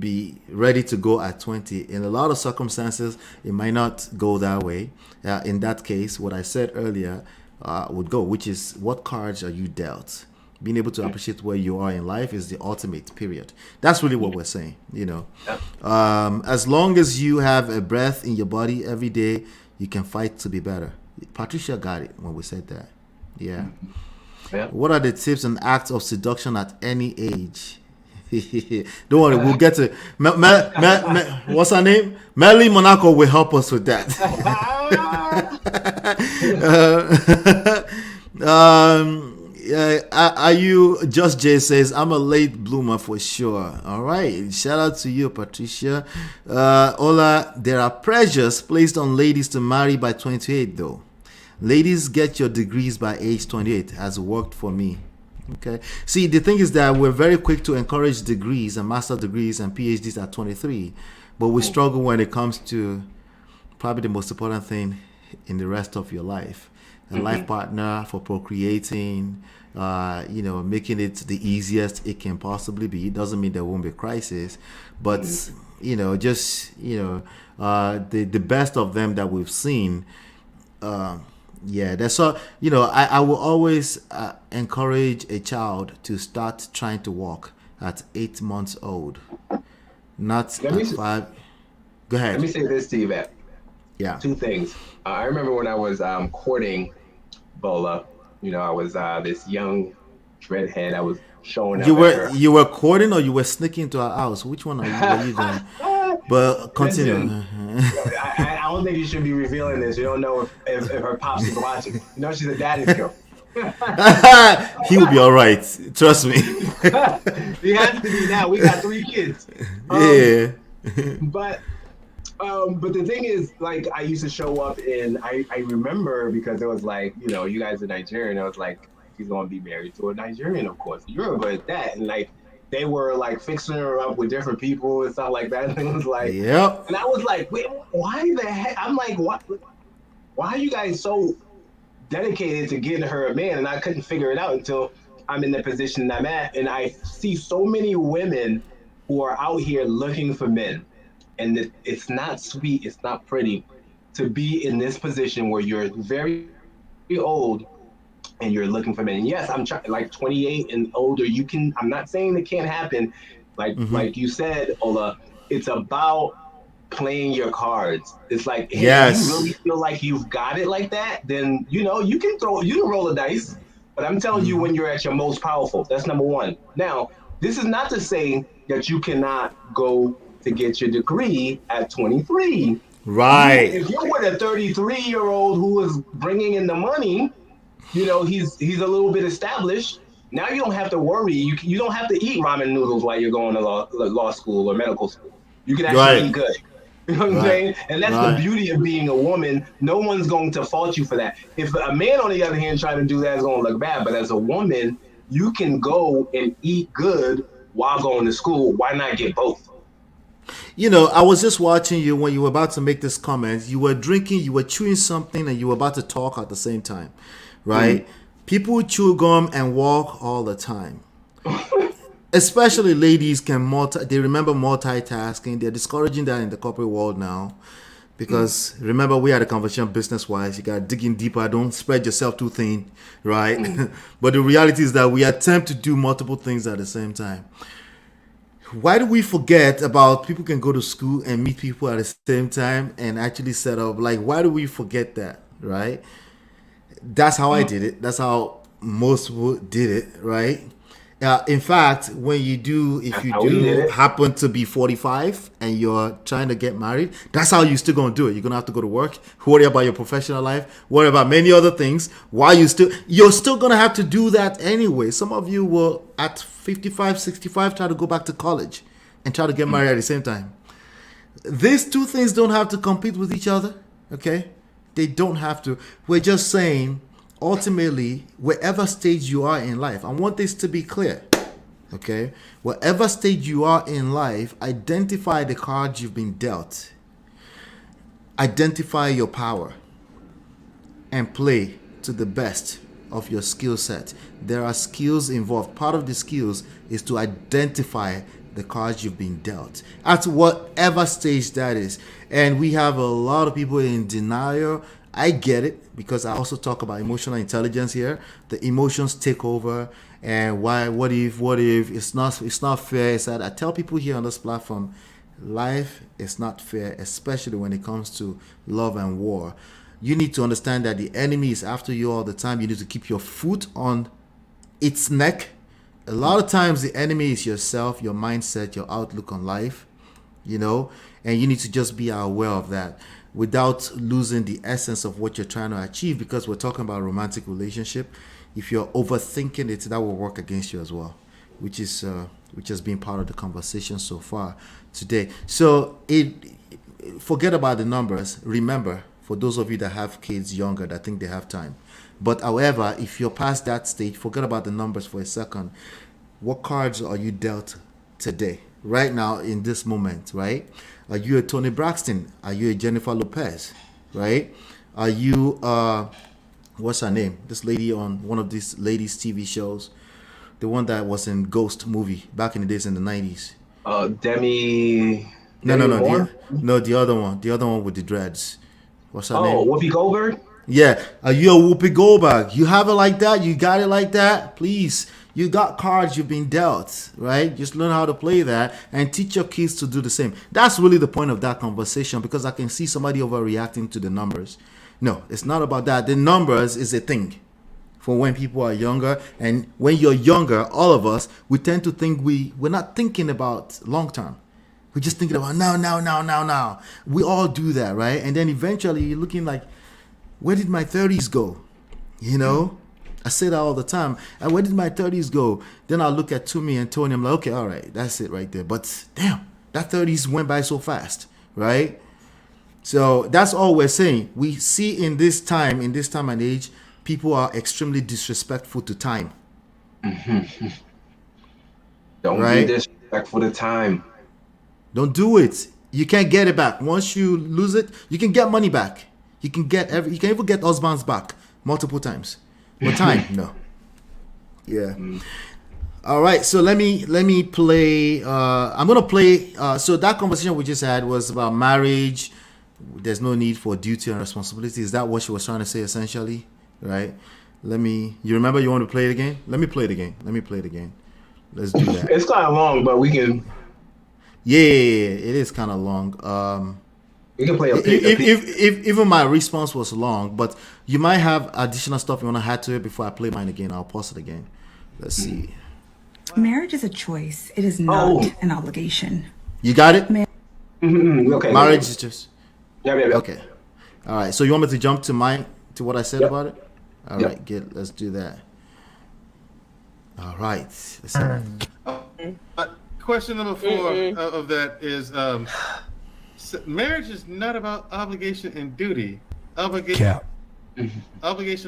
be ready to go at 20. In a lot of circumstances, it might not go that way. In that case, what I said earlier would go, which is, what cards are you dealt? Being able to appreciate where you are in life is the ultimate, period. That's really what we're saying, As long as you have a breath in your body every day, you can fight to be better. Patricia got it when we said that. Yeah. What are the tips and acts of seduction at any age? Don't worry, we'll get to what's her name? Melly Monaco will help us with that. Are you, Just Jay says, I'm a late bloomer for sure. All right, shout out to you, Patricia. Ola, there are pressures placed on ladies to marry by 28 though. Ladies, get your degrees by age 28. Has worked for me. Okay, see, the thing is that we're very quick to encourage degrees and master degrees and PhDs at 23, but we struggle when it comes to probably the most important thing in the rest of your life. A life partner for procreating, making it the easiest it can possibly be. It doesn't mean there won't be a crisis, but the best of them that we've seen, that's all. I will always encourage a child to start trying to walk at 8 months old, not at 5. Go ahead. Let me say this to you, Matt. Yeah. 2 things. I remember when I was courting Bola. I was this young redhead. I was showing up. You were courting, or you were sneaking into our house? Which one were you doing? But continue. I don't think you should be revealing this. You don't know if her pops is watching. She's a daddy's girl. He will be all right. Trust me. He has to be now. We got 3 kids. But the thing is, like, I used to show up and I remember, because it was like, you guys are Nigerian. I was like, she's going to be married to a Nigerian, of course. Yoruba at that. And like, they were like fixing her up with different people and stuff like that. And it was like, yep. And I was like, wait, why the heck? I'm like, why are you guys so dedicated to getting her a man? And I couldn't figure it out until I'm in the position I'm at. And I see so many women who are out here looking for men. And it's not sweet, it's not pretty to be in this position where you're very old and you're looking for men. And yes, I'm like 28 and older. I'm not saying it can't happen. Like you said, Ola, it's about playing your cards. It's like, hey, if you really feel like you've got it like that, then you can roll the dice. But I'm telling you, when you're at your most powerful, that's number 1. Now, this is not to say that you cannot go to get your degree at 23. Right. If you're with a 33-year-old who is bringing in the money, he's a little bit established. Now you don't have to worry. You don't have to eat ramen noodles while you're going to law school or medical school. You can actually eat good. You know what I'm saying? And that's the beauty of being a woman. No one's going to fault you for that. If a man, on the other hand, trying to do that is going to look bad. But as a woman, you can go and eat good while going to school. Why not get both? I was just watching you when you were about to make this comment. You were drinking, you were chewing something, and you were about to talk at the same time, right? People chew gum and walk all the time. Especially ladies they remember multitasking. They're discouraging that in the corporate world now. Because remember, we had a conversation business-wise. You got to dig in deeper. Don't spread yourself too thin, right? But the reality is that we attempt to do multiple things at the same time. Why do we forget about people can go to school and meet people at the same time and actually set up? Like, why do we forget that, right? That's how I did it. That's how most people did it, right? In fact, if you do happen to be 45 and you're trying to get married, that's how you're still going to do it. You're going to have to go to work, worry about your professional life, worry about many other things. You're still going to have to do that anyway. Some of you will, at 55, 65, try to go back to college and try to get married at the same time. These 2 things don't have to compete with each other, okay? They don't have to. We're just saying, ultimately, wherever stage you are in life, I want this to be clear. Okay? Whatever stage you are in life, identify the cards you've been dealt. Identify your power and play to the best of your skill set. There are skills involved. Part of the skills is to identify the cards you've been dealt at whatever stage that is. And we have a lot of people in denial. I get it, because I also talk about emotional intelligence here. The emotions take over, and why, what if it's not fair. It's that I tell people here on this platform, life is not fair, especially when it comes to love and war. You need to understand that the enemy is after you all the time. You need to keep your foot on its neck. A lot of times the enemy is yourself, your mindset, your outlook on life, you know, and you need to just be aware of that without losing the essence of what you're trying to achieve, because we're talking about a romantic relationship. If you're overthinking it, that will work against you as well, which has been part of the conversation so far today. So forget about the numbers. Remember, for those of you that have kids younger that think they have time. But however, if you're past that stage, forget about the numbers for a second. What cards are you dealt today, right now, in this moment, right? Are you a Tony Braxton? Are you a Jennifer Lopez, right? Are you, what's her name? This lady on one of these ladies' TV shows. The one that was in Ghost movie back in the days in the 90s. Demi No, Moore? the other one. The other one with the dreads. What's her name? Oh, Whoopi Goldberg? Yeah. Are you a Whoopi Goldberg? You have it like that? You got it like that? Please. You got cards you've been dealt, right? Just learn how to play that and teach your kids to do the same. That's really the point of that conversation, because I can see somebody overreacting to the numbers. No, it's not about that. The numbers is a thing for when people are younger. And when you're younger, all of us, we tend to think we're not thinking about long term. We're just thinking about now. We all do that, right? And then eventually you're looking like, where did my 30s go? You know? I say that all the time. And where did my 30s go? Then I look at Toomey and Tony. I'm like, okay, all right, that's it right there. But damn, that 30s went by so fast, right? So that's all we're saying. We see in this time and age, people are extremely disrespectful to time. Mm-hmm. Don't right? be disrespectful to time. Don't do it. You can't get it back. Once you lose it, you can get money back. You can even get husbands back multiple times. But time, no. Yeah. All right. So let me play. I'm gonna play. So that conversation we just had was about marriage. There's no need for duty and responsibility. Is that what she was trying to say essentially? Right. You remember you want to play it again? Let me play it again. Let's do that. It's kind of long, but we can. Yeah, it is kind of long. We can play if even my response was long, but you might have additional stuff you want to add to it before I play mine again. I'll pause it again. Let's see. Marriage is a choice. It is not an obligation. You got it? Okay. Marriage is just. Yeah. Okay. All right. So you want me to jump to what I said about it? All right. Good. Let's do that. All right. Question number 4 of that is marriage is not about obligation and duty. Obligation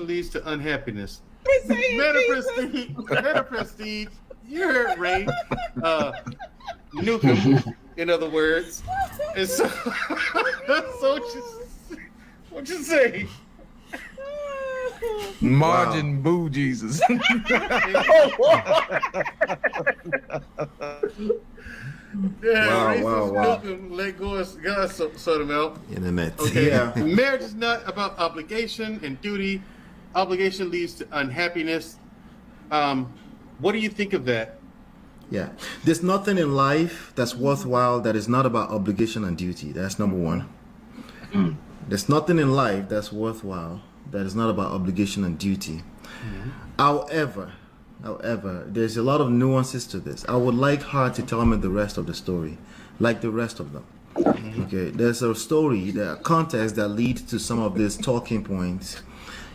leads to unhappiness. Meta prestige. You heard Ray. Newcomb, in other words. And so what you say? Margin boo Jesus. Wow. Let go of God sort him out. Internet. Okay. Yeah. Marriage is not about obligation and duty. Obligation leads to unhappiness. What do you think of that? Yeah. There's nothing in life that's worthwhile that is not about obligation and duty. That's number one. There's nothing in life that's worthwhile that is not about obligation and duty. However, there's a lot of nuances to this. I would like her to tell me the rest of the story, like the rest of them. Okay, there's a story, there are context that lead to some of these talking points.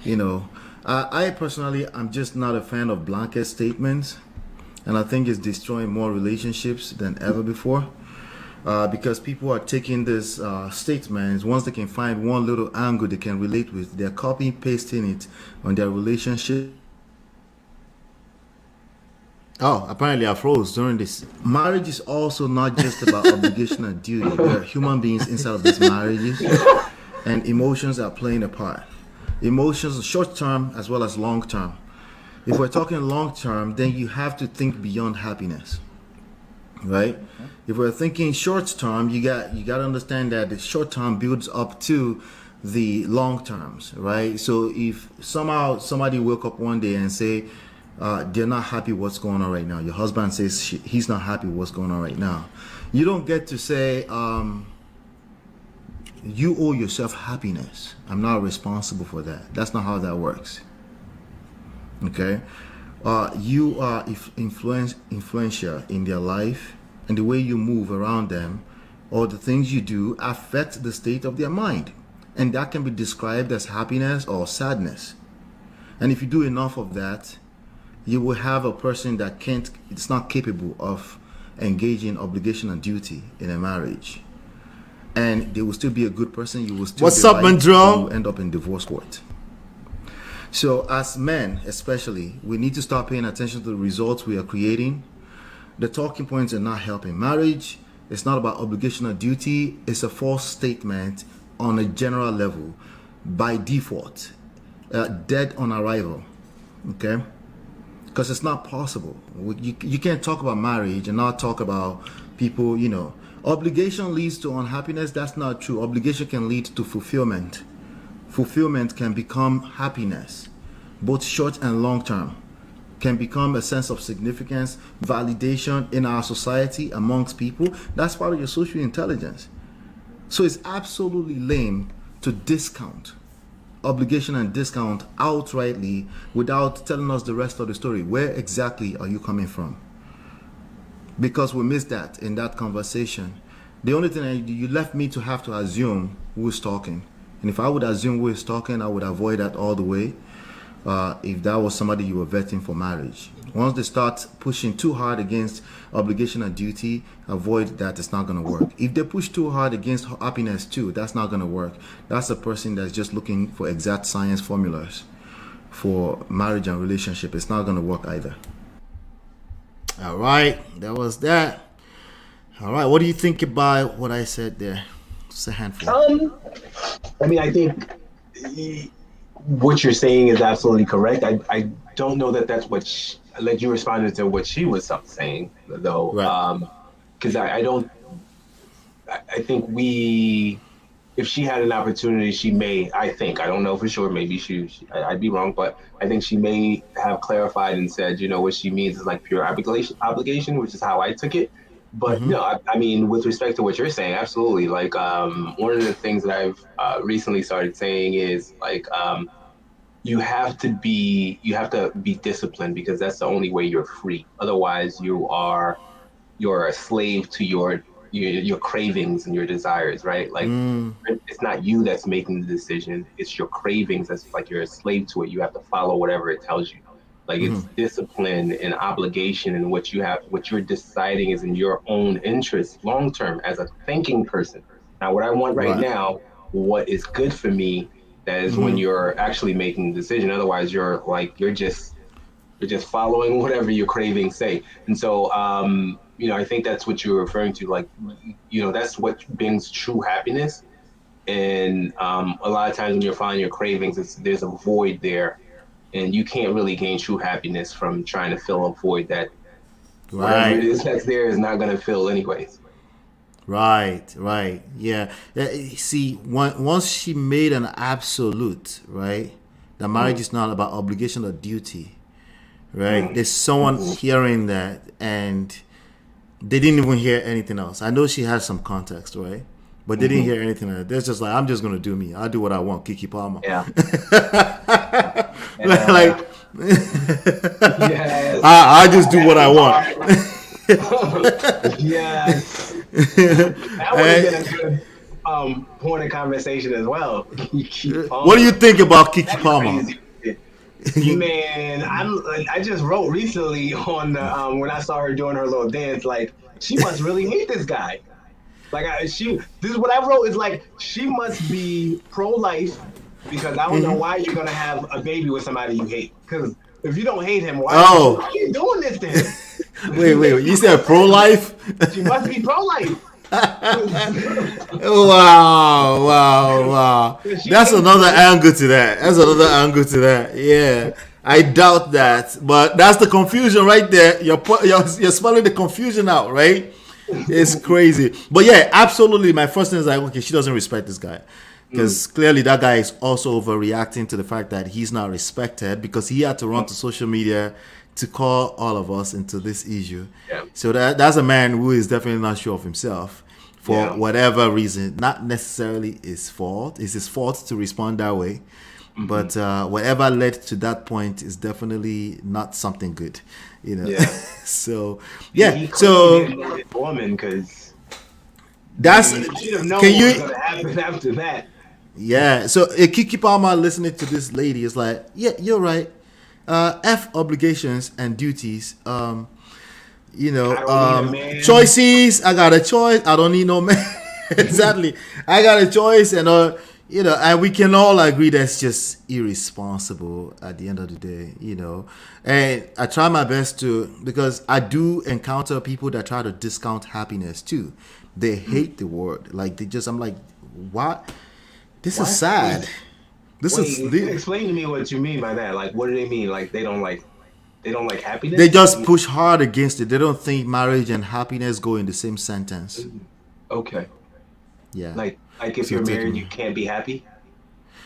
You know, I personally, I'm just not a fan of blanket statements, and I think it's destroying more relationships than ever before. Because people are taking this statements, once they can find one little angle they can relate with, they're copying pasting it on their relationship. Oh, apparently I froze during this. Marriage is also not just about obligation and duty. There are human beings inside of these marriages, and emotions are playing a part. Emotions are short term as well as long term. If we're talking long term, then you have to think beyond happiness, right? If we're thinking short term, you got to understand that the short term builds up to the long terms, right? So if somehow somebody woke up one day and say they're not happy what's going on right now, your husband says he's not happy what's going on right now, you don't get to say you owe yourself happiness. I'm not responsible for that. That's not how that works. Okay, you are influential in their life, and the way you move around them or the things you do affect the state of their mind, and that can be described as happiness or sadness. And if you do enough of that, you will have a person that it's not capable of engaging obligation and duty in a marriage, and they will still be a good person. You will still What's up, Mandro? You will end up in divorce court. So as men especially, we need to start paying attention to the results we are creating. The talking points are not helping. Marriage, it's not about obligation or duty. It's a false statement on a general level by default, dead on arrival, okay? Because it's not possible. You can't talk about marriage and not talk about people, Obligation leads to unhappiness. That's not true. Obligation can lead to fulfillment. Fulfillment can become happiness, both short and long term, can become a sense of significance, validation in our society amongst people. That's part of your social intelligence. So it's absolutely lame to discount obligation and discount outrightly without telling us the rest of the story. Where exactly are you coming from? Because we missed that in that conversation. The only thing you left me to have to assume who is talking. And if I would assume who is talking, I would avoid that all the way. If that was somebody you were vetting for marriage. Once they start pushing too hard against obligation and duty, avoid that. It's not going to work. If they push too hard against happiness too, that's not going to work. That's a person that's just looking for exact science formulas for marriage and relationship. It's not going to work either. All right, that was that. All right, what do you think about what I said there? It's a handful. I think what you're saying is absolutely correct. I don't know that that's what you responded to what she was saying though. Right. Because I think if she had an opportunity, she may, I don't know for sure, maybe I'd be wrong, but I think she may have clarified and said, what she means is like pure obligation, which is how I took it. But no, I mean, with respect to what you're saying, absolutely. Like, one of the things that I've recently started saying is like, you have to be disciplined, because that's the only way you're free. Otherwise, you're a slave to your cravings and your desires, right? Like, it's not you that's making the decision; it's your cravings. That's like you're a slave to it. You have to follow whatever it tells you. Like, it's discipline and obligation, and what you're deciding is in your own interest long term as a thinking person. Now, what I want right now, what is good for me, that is when you're actually making the decision. Otherwise, you're just following whatever your cravings say. And so, I think that's what you're referring to. Like, that's what brings true happiness. And a lot of times when you're following your cravings, there's a void there. And you can't really gain true happiness from trying to fill a void that whatever it is that's there is not going to fill anyways. Right. Yeah. See, once she made an absolute, right, that marriage is not about obligation or duty, right? There's someone hearing that and they didn't even hear anything else. I know she has some context, right? But they didn't hear anything else. They're just like, I'm just going to do me. I'll do what I want, Kiki Palmer. Yeah. Like, yes. I just do what I want. Yes. That would have been a good point of conversation as well. What do you think about Kiki Palmer? Man, I just wrote recently on the when I saw her doing her little dance, like, she must really hate this guy. Like, this is what I wrote, is like, she must be pro-life, because I don't know why you're gonna have a baby with somebody you hate. Because if you don't hate him, why are you doing this then? Wait. You said pro-life? She must be pro-life. Wow. That's another angle to that. Yeah. I doubt that, but that's the confusion right there. You're spelling the confusion out, right? It's crazy. But yeah, absolutely. My first thing is like, okay, she doesn't respect this guy. Because clearly that guy is also overreacting to the fact that he's not respected because he had to run to social media to call all of us into this issue. Yeah. So that's a man who is definitely not sure of himself for whatever reason. Not necessarily his fault. It's his fault to respond that way. But whatever led to that point is definitely not something good, you know. Yeah. So so woman, because that's can you happen after that? Yeah. So Kiki Palmer listening to this lady is like, yeah, you're right. F obligations and duties. Choices. I got a choice. I don't need no man. Exactly. I got a choice, and and we can all agree that's just irresponsible at the end of the day, And I try my best to, because I do encounter people that try to discount happiness too. They hate the word. Like I'm like, what? This is sad. Explain to me what you mean by that. Like, what do they mean? Like, they don't like happiness? They just push hard against it. They don't think marriage and happiness go in the same sentence. Okay. Yeah. Like if you're married, you can't be happy?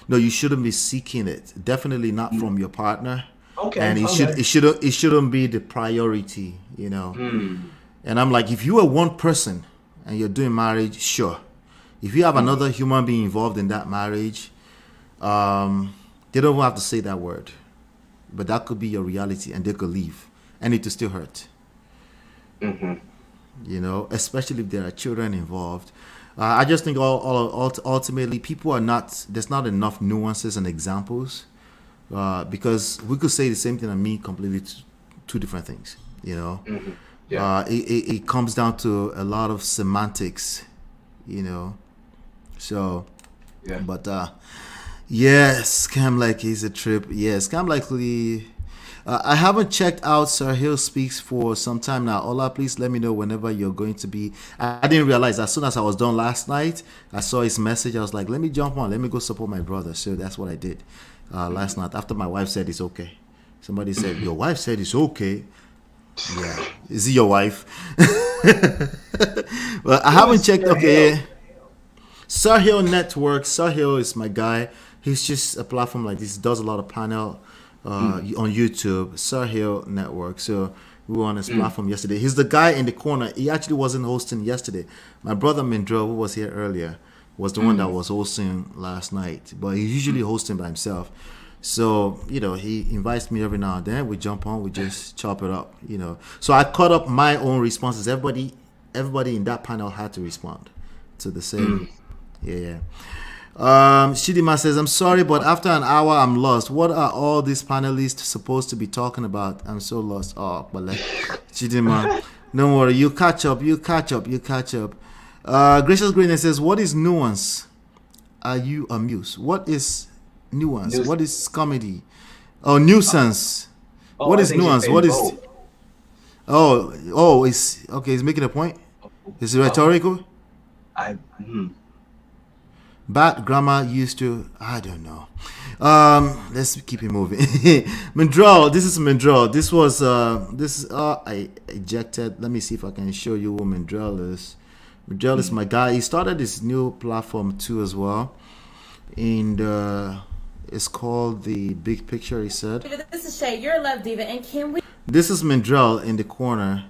No, you shouldn't be seeking it. Definitely not from your partner. Okay. And it shouldn't be the priority, And I'm like, if you are one person and you're doing marriage, sure. If you have another human being involved in that marriage, they don't have to say that word. But that could be your reality, and they could leave. And it will still hurt. Especially if there are children involved. I just think ultimately people are not, there's not enough nuances and examples because we could say the same thing and mean completely two different things, It comes down to a lot of semantics, So, yeah. But yes, Scam Like is a trip. Yeah, Scam Likely. I haven't checked out Sir Hill Speaks for some time now. Ola, please let me know whenever you're going to be. I didn't realize as soon as I was done last night, I saw his message. I was like, let me jump on. Let me go support my brother. So that's what I did last night after my wife said it's okay. Somebody said, your wife said it's okay. Yeah. Is it your wife? Well, I haven't checked. Okay. Sir Hill Network. Sir Hill is my guy. He's just a platform like this. He does a lot of panel on YouTube, Sir Hill Network. So we were on his platform yesterday. He's the guy in the corner. He actually wasn't hosting yesterday. My brother Mindro, who was here earlier, was the one that was hosting last night. But he's usually hosting by himself. So, he invites me every now and then. We jump on, we just chop it up, So I caught up my own responses. Everybody in that panel had to respond to the same. Yeah. Shidima says, I'm sorry, but after an hour, I'm lost. What are all these panelists supposed to be talking about? I'm so lost. Oh, but Shidima, don't worry. You catch up. Gracious Greatness says, what is nuance? Are you amused? What is nuance? What is comedy? Oh, nuisance. What is nuance? What is... Oh, it's... Okay, he's making a point. Is it rhetorical? Bad grammar used to, I don't know. Let's keep it moving. Mindrell, this is Mindrell. This was I ejected. Let me see if I can show you who Mindrell is. Mindrell is my guy. He started this new platform too as well, and it's called The Big Picture. He said. This is Shay. You're a love diva, and can we? This is Mindrell in the corner,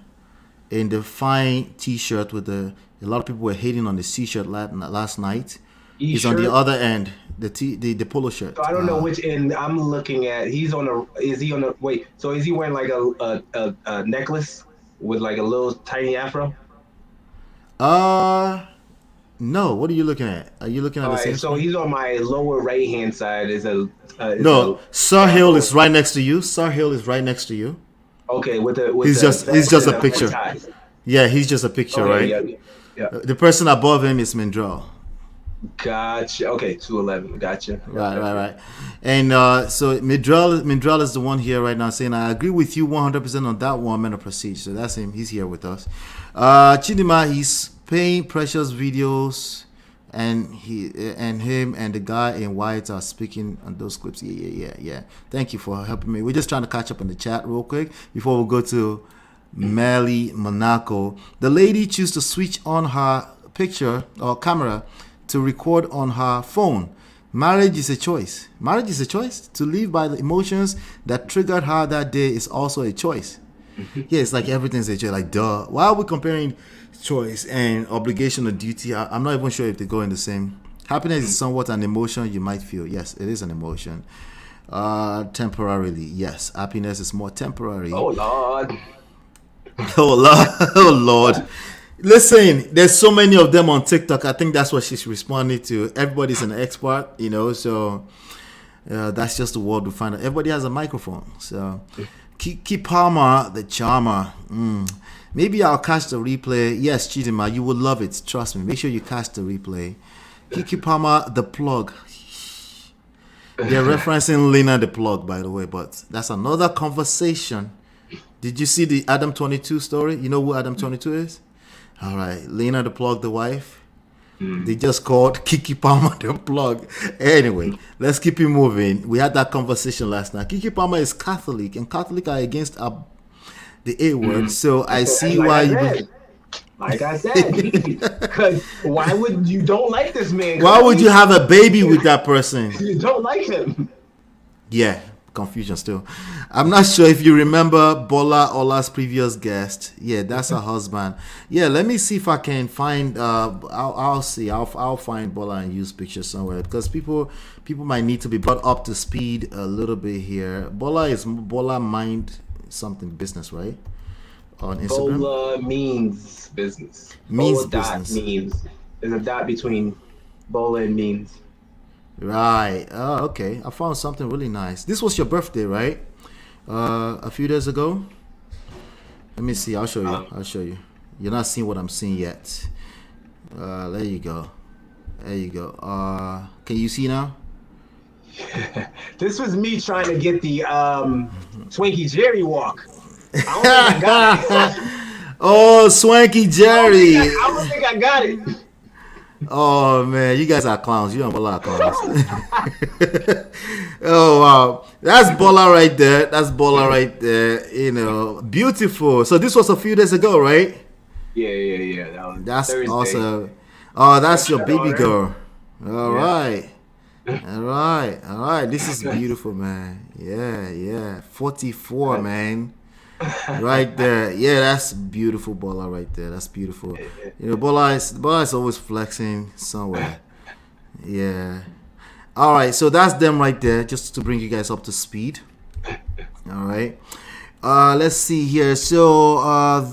in the fine T-shirt with a lot of people were hating on the T-shirt last night. He's on the other end, the polo shirt. So I don't know which end I'm looking at. Wait, so is he wearing like a necklace with like a little tiny afro? No. What are you looking at? Are you looking at the same? So he's on my lower right hand side. Sir Hill is right next to you. Sir Hill is right next to you. Okay, he's just a picture. Yeah, he's just a picture, right? Yeah. The person above him is Mindrell. Gotcha. Okay, 211. Gotcha. Right. And so Mindrell is the one here right now saying, I agree with you 100% on that one, Men of Prestige. So that's him. He's here with us. Chidima, he's paying Precious videos, and him and the guy in white are speaking on those clips. Yeah. Thank you for helping me. We're just trying to catch up in the chat real quick before we go to Melly Monaco. The lady chose to switch on her picture or camera to record on her phone. Marriage is a choice. Marriage is a choice. To live by the emotions that triggered her that day is also a choice. Yeah, it's like everything's a choice. Like, duh. Why are we comparing choice and obligation or duty? I'm not even sure if they go in the same. Happiness is somewhat an emotion you might feel. Yes, it is an emotion. Temporarily, yes. Happiness is more temporary. Oh, Lord. Oh Lord. Listen, there's so many of them on TikTok. I think that's what she's responding to. Everybody's an expert, so that's just the world we find out. Everybody has a microphone. So Kiki Palmer, the charmer. Maybe I'll catch the replay. Yes, Chidima, you will love it. Trust me. Make sure you catch the replay. Kiki Palmer, the plug. They're referencing Lena the plug, by the way, but that's another conversation. Did you see the Adam 22 story? You know who Adam 22 is? All right, Lena the plug, the wife. They just called Kiki Palmer the plug. Anyway, let's keep it moving. We had that conversation last night. Kiki Palmer is Catholic, and Catholic are against the A word. So I see why Like I said, because why would you don't like this man? Why would you have a baby with that person? You don't like him. Yeah. Confusion still. I'm not sure if you remember Bola Ola's previous guest. Yeah, that's her husband. Yeah, let me see if I can find. I'll see. I'll find Bola and use pictures somewhere because people might need to be brought up to speed a little bit here. Bola Mind something business, right? On Instagram. Bola means business. Means Bola business. Dot means. There's a dot between Bola and means. Right. Oh, okay. I found something really nice. This was your birthday, right? A few days ago. Let me see. I'll show you. You're not seeing what I'm seeing yet. There you go. Can you see now? This was me trying to get the Swanky Jerry walk. I don't think I got it. Oh, Swanky Jerry. I don't think I got it. Oh man, you guys are clowns. You don't have a lot of clowns. Oh wow, that's Bola right there. Beautiful. So this was a few days ago, right? Yeah. That's Thursday. awesome. Oh, that's your baby girl. All right. This is beautiful, man. Yeah. 44, man. Right there. Yeah, that's beautiful, Bola right there. That's beautiful. Bola is always flexing somewhere. Yeah. All right, so that's them right there, just to bring you guys up to speed. All right. Let's see here. So,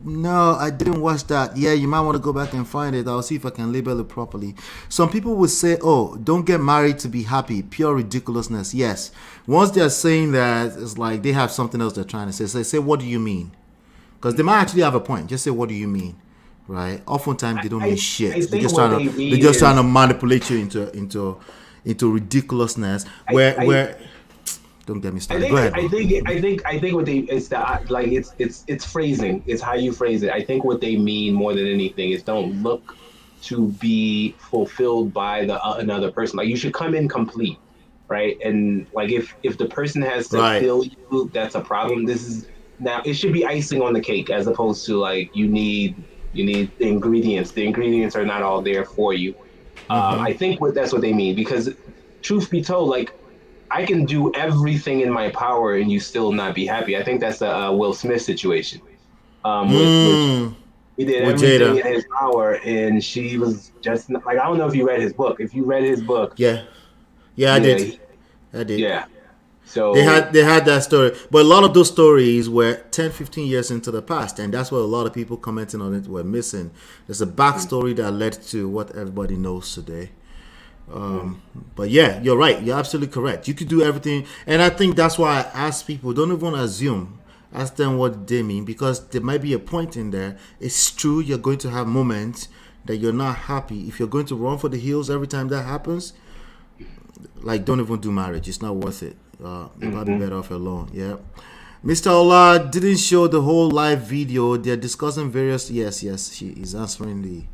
no, I didn't watch that. Yeah, you might want to go back and find it. I'll see if I can label it properly. Some people would say, oh, don't get married to be happy. Pure ridiculousness. Yes. Once they're saying that, it's like they have something else they're trying to say. So they say, what do you mean? Because they might actually have a point. Just say, what do you mean? Right? Oftentimes they don't mean shit. They're just trying to manipulate you into ridiculousness. Where don't get me started. Go ahead. I think what it's that like it's phrasing. It's how you phrase it. I think what they mean more than anything is don't look to be fulfilled by another person. Like you should come in complete, right? And like if the person has to fill you, that's a problem. Now it should be icing on the cake as opposed to like you need the ingredients. The ingredients are not all there for you. I think that's what they mean because truth be told, like. I can do everything in my power and you still not be happy. I think that's a Will Smith situation. Which he did everything in his power and she was just like, I don't know if you read his book. If you read his book. Yeah, I did. Yeah. So they had that story. But a lot of those stories were 10, 15 years into the past. And that's what a lot of people commenting on it were missing. There's a backstory that led to what everybody knows today. But yeah, you're right. You're absolutely correct. You could do everything, and I think that's why I ask people, don't even assume. Ask them what they mean because there might be a point in there. It's true you're going to have moments that you're not happy, if you're going to run for the hills every time that happens, like, don't even do marriage. It's not worth it. You're probably better off alone. Yeah. Mr. Ola didn't show the whole live video. They're discussing various. Yes, she is answering the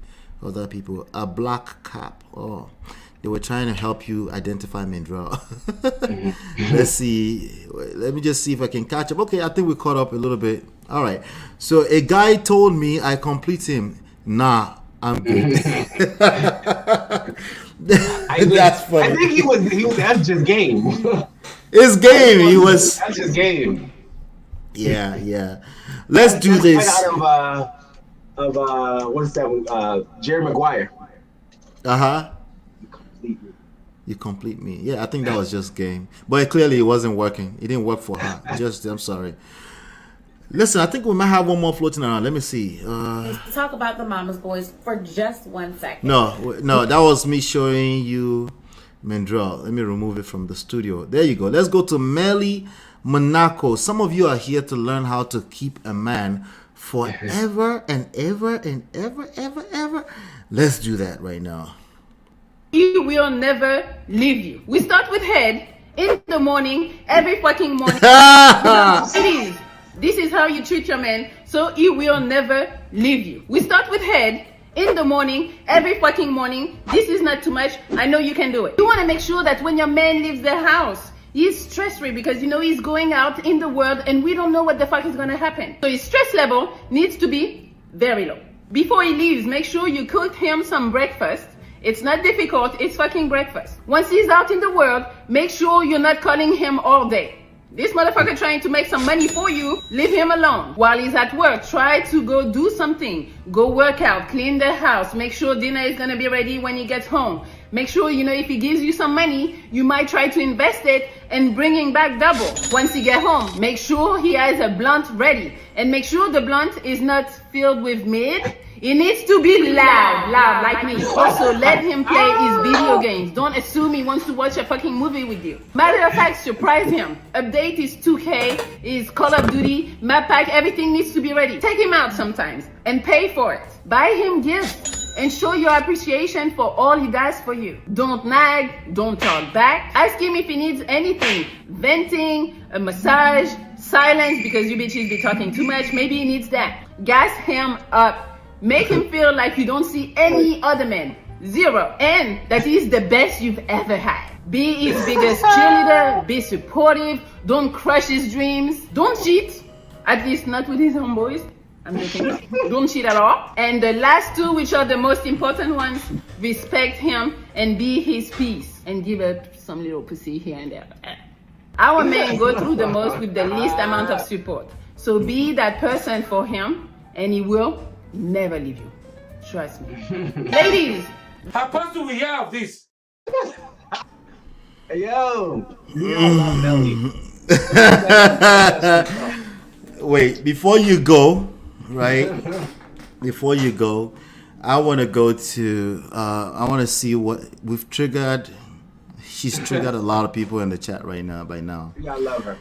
other people. A black cap. Oh, they were trying to help you identify Mindrell. Let's see. Let me just see if I can catch up. Okay, I think we caught up a little bit. All right. So a guy told me I complete him. Nah, I'm good. That's funny. I think he was. That's just game. His game. He was. That's just game. Yeah. Let's do this. Out of what's that one? Jerry Maguire. You complete me. Yeah, I think that was just game. But clearly it wasn't working. It didn't work for her. I'm sorry. Listen, I think we might have one more floating around. Let me see. Talk about the Mama's Boys for just 1 second. No, that was me showing you Mindrell. Let me remove it from the studio. There you go. Let's go to Melly Monaco. Some of you are here to learn how to keep a man forever and ever and ever. Let's do that right now. He will never leave you. We start with head in the morning, every fucking morning. Ladies, this is how you treat your man, so he will never leave you. We start with head in the morning, every fucking morning. This is not too much. I know you can do it. You want to make sure that when your man leaves the house, he's stress-free, because you know he's going out in the world and we don't know what the fuck is going to happen. So his stress level needs to be very low. Before he leaves, make sure you cook him some breakfast. It's not difficult, it's fucking breakfast. Once he's out in the world, make sure you're not calling him all day. This motherfucker trying to make some money for you, leave him alone. While he's at work, try to go do something. Go work out, clean the house, make sure dinner is gonna be ready when he gets home. Make sure, if he gives you some money, you might try to invest it and bringing back double. Once he get home, make sure he has a blunt ready. And make sure the blunt is not filled with mid. It needs to be loud like me. Also, let him play his video games. Don't assume he wants to watch a fucking movie with you. Matter of fact, surprise him. Update his 2K, his Call of Duty, map pack, everything needs to be ready. Take him out sometimes and pay for it. Buy him gifts and show your appreciation for all he does for you. Don't nag, don't talk back. Ask him if he needs anything. Venting, a massage, silence because you bitches be talking too much. Maybe he needs that. Gas him up. Make him feel like you don't see any other man. 0. And that he's the best you've ever had. Be his biggest cheerleader. Be supportive. Don't crush his dreams. Don't cheat. At least not with his homeboys. I'm joking. Don't cheat at all. And the last 2, which are the most important ones, respect him and be his peace. And give up some little pussy here and there. Our men go through the most with the least amount of support. So be that person for him and he will never leave you. Trust me. Ladies! How fast do we hear of this? Yo! Wait, before you go, right? Before you go, I want to go to, I want to see what we've triggered. She's triggered a lot of people in the chat right now, by now. I love her.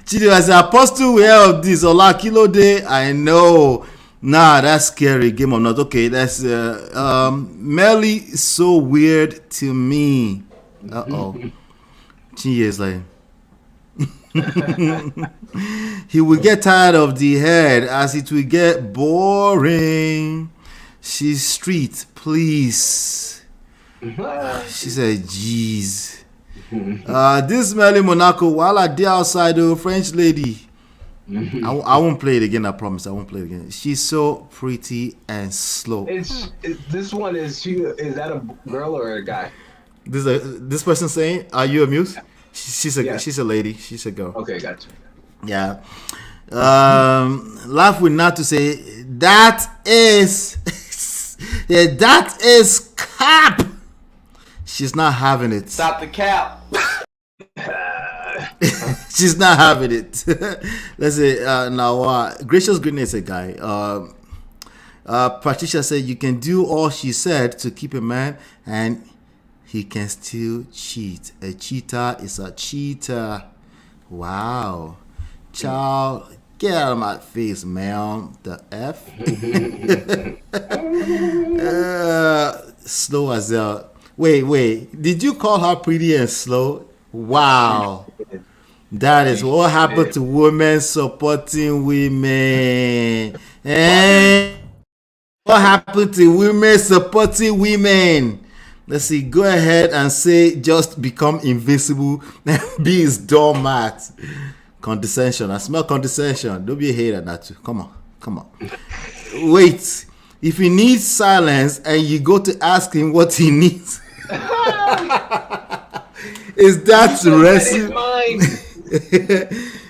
Chido, as an apostle, we have this Ola Kilo Day. I know. Nah, that's scary. Game of not okay. That's Melly is so weird to me. She is like he will get tired of the head as it will get boring. She's street, please. She said, "Jeez." This Melly Monaco, while I did outside, the French lady. I won't play it again. I promise. I won't play it again. She's so pretty and slow. This one is that a girl or a guy? This person saying, "Are you amused?" She's a lady. She's a girl. Okay, gotcha. Yeah. Laugh with not to say that is that is cap. She's not having it. Stop the cap. She's not having it. Let's say now. Gracious Goodness, a guy. Patricia said you can do all she said to keep a man, and he can still cheat. A cheater is a cheater. Wow. Child Get out of my face, man. The F. Slow as hell. Wait. Did you call her pretty and slow? Wow. That is what happened to women supporting women. What happened to women supporting women? Let's see. Go ahead and say, just become invincible and be his doormat. Condescension. I smell condescension. Don't be a hater, Natu. Come on. Wait. If he needs silence and you go to ask him what he needs, is that recipe?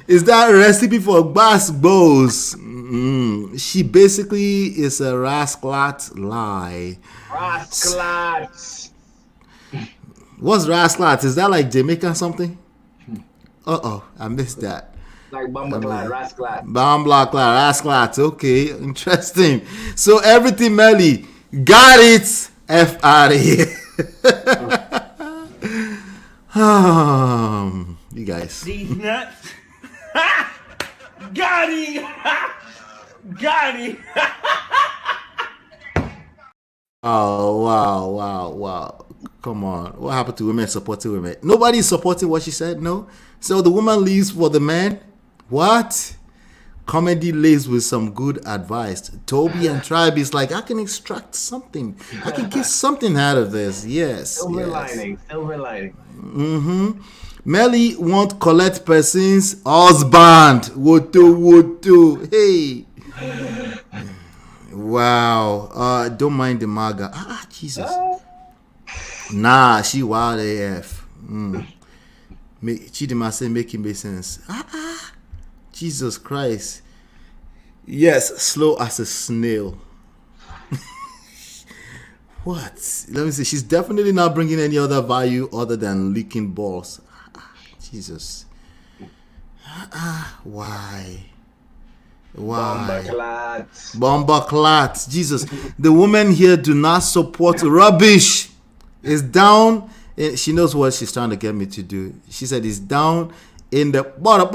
Is that recipe for basketballs? She basically is a rascalat lie. Rascalat. What's rascalat? Is that like Jamaican something? I missed that. Like Bumbleclad, rascalat. Bumbleclad, rascalat. Okay, interesting. So everything, Melly, got it. F out of here. You guys. These nuts. Got him. Got him. Oh, wow. Come on. What happened to women supporting women? Nobody's supporting what she said, no? So the woman leaves for the man? What? Comedy lays with some good advice. Toby and Tribe is like, I can extract something. I can get something out of this. Yes. Silver lining. Melly won't collect person's husband. Woto. Hey. Wow. Don't mind the maga. Jesus. Nah, she wild AF. Chidima say making make sense. Jesus Christ. Yes, slow as a snail. What? Let me see. She's definitely not bringing any other value other than licking balls. Jesus. Why? Bombaclat. Jesus. The women here do not support rubbish. It's down. She knows what she's trying to get me to do. She said it's down in the bottom.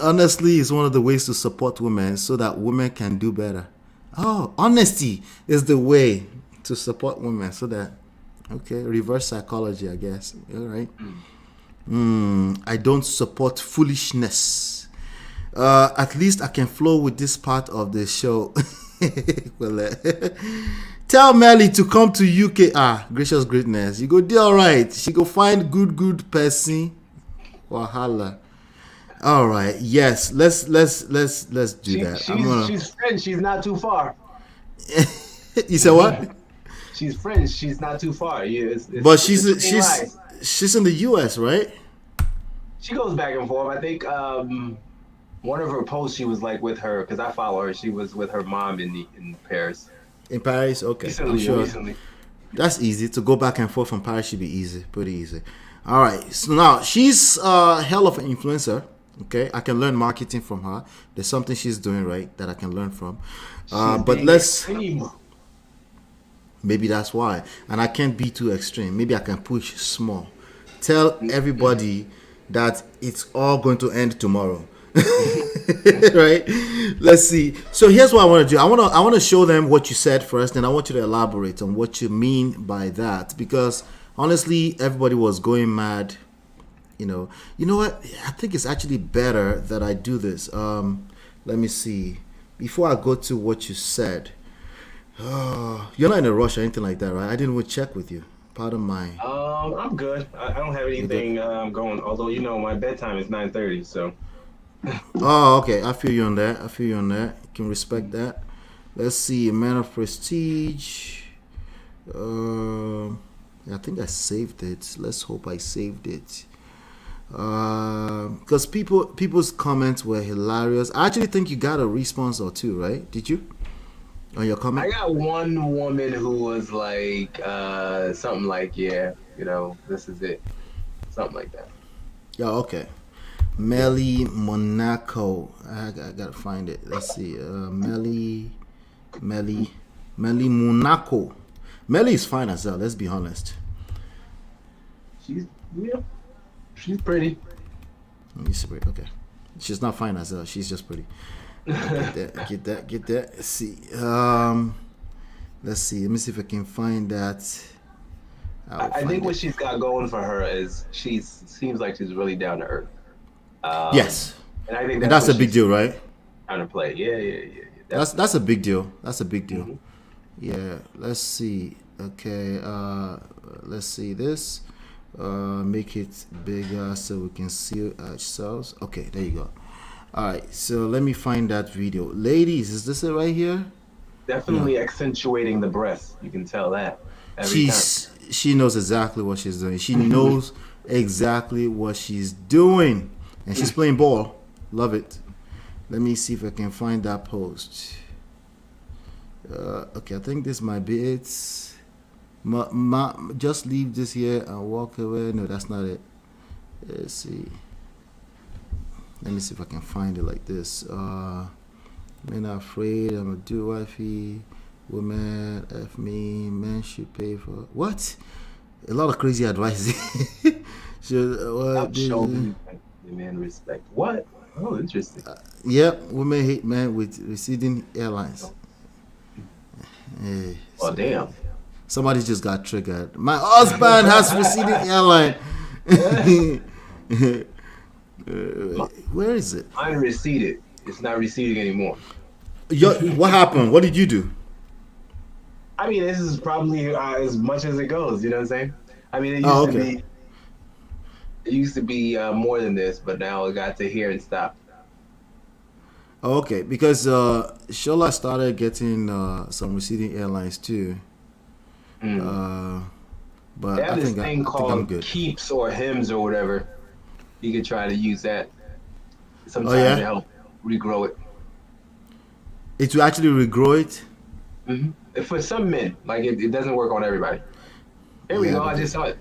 Honestly, it's one of the ways to support women so that women can do better. Honesty is the way to support women so that, reverse psychology, I guess. All right. I don't support foolishness. At least I can flow with this part of the show. Tell Melly to come to UK. Gracious greatness. You go do all right. She go find good person. Wahala. All right. Yes. Let's do that. She's French. She's not too far. You said what? She's French. She's not too far. But she's in the US, right? She goes back and forth. I think one of her posts, she was like with her, because I follow her. She was with her mom in Paris. In Paris, okay. Recently. That's easy to go back and forth from Paris. Should be easy, pretty easy. All right. So now she's a hell of an influencer. Okay, I can learn marketing from her. There's something she's doing right that I can learn from. But maybe that's why. And I can't be too extreme. Maybe I can push small. Tell everybody that it's all going to end tomorrow. Right? Let's see. So here's what I want to do. I want to show them what you said first, and I want you to elaborate on what you mean by that, because honestly, everybody was going mad. You know what? I think it's actually better that I do this. Let me see. Before I go to what you said, you're not in a rush or anything like that, right? I didn't even check with you. Pardon my. I'm good. I don't have anything going. Although my bedtime is 9:30, so. Oh, okay. I feel you on that. You can respect that. Let's see. Man of Prestige. I think I saved it. Let's hope I saved it. Because people's comments were hilarious. I actually think you got a response or two, right? Did you? On your comment? I got one woman who was like something like, this is it. Something like that. Yeah, okay. Melly Monaco. I gotta find it. Let's see. Melly Melly Monaco. Melly is fine as well. Let's be honest. She's pretty. She's pretty. Okay. She's not fine as well. She's just pretty. Get that. Let's see. Let's see. Let me see if I can find that. I think what she's got going for her is seems like she's really down to earth. Yes. And I think that's a big deal, right? Trying to play. Yeah. That's a big deal. That's a big deal. Mm-hmm. Yeah. Let's see. Okay. Let's see this. Make it bigger so we can see ourselves. Okay, there you go. All right. So let me find that video. Ladies, is this it right here? Definitely accentuating the breast. You can tell that. Every time. She knows exactly what she's doing. She knows exactly what she's doing, and she's playing ball. Love it. Let me see if I can find that post. Okay, I think this might be it. Just leave this here and walk away. No, that's not it. Let's see. Let me see if I can find it like this. Men are afraid. I'm a do wifey. Women, F me. Men should pay for what? A lot of crazy advice. Stop showing men respect. What? Oh, interesting. Yep, women hate men with receding airlines. Hey, damn. Somebody just got triggered. My husband has receding airline. Where is it? Mine receded. It's not receding anymore. What happened? What did you do? I mean, this is probably as much as it goes. You know what I'm saying? I mean, it used to be more than this, but now it got to here and stop. Oh, okay, because Shola started getting some receding airlines too. But they have I think thing called keeps or hymns or whatever. You could try to use that sometimes to help regrow it. It will actually regrow it? Mm-hmm. For some men, like it doesn't work on everybody. Here we go. I just saw it.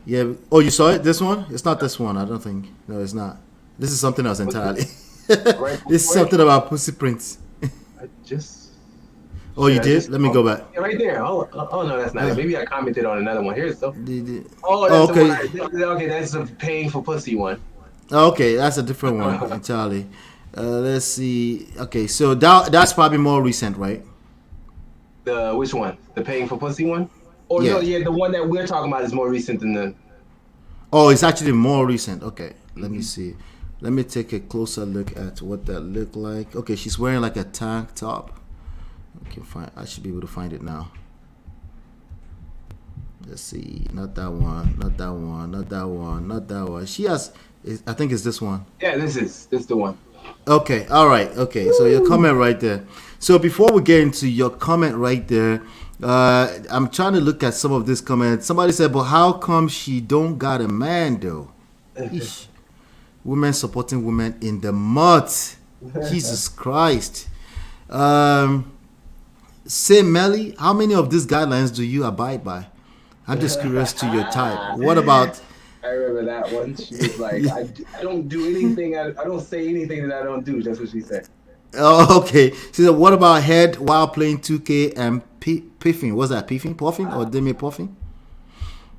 Yeah. Oh, you saw it? This one? It's not this one. I don't think. No, it's not. This is something else entirely. This is something about pussy prints. I just. Oh, you did? Let me go back. Yeah, right there. Oh no, that's not it. Maybe I commented on another one. Here's some. That's okay. The one okay, that's the paying for pussy one. Okay, that's a different one entirely. Let's see. Okay, so that's probably more recent, right? Which one? The paying for pussy one? Or no, the one that we're talking about is more recent than the. Oh, it's actually more recent. Okay, let me see. Let me take a closer look at what that looked like. Okay, she's wearing like a tank top. I should be able to find it now. Let's see. Not that one. Not that one. Not that one. Not that one. She has. I think it's this one. Yeah, this is the one. Okay. All right. Okay. So your comment right there. So before we get into your comment right there, I'm trying to look at some of this comments. Somebody said, "But how come she don't got a man though?" Eesh. Women supporting women in the mud. Jesus Christ. Say, Melly, how many of these guidelines do you abide by? I'm just curious to your type. What about? I remember that one. She was like, I don't do anything. I don't say anything that I don't do. That's what she said. Oh, okay. She said, what about head while playing 2K and piffing? What's that, piffing? Puffing or demi puffing?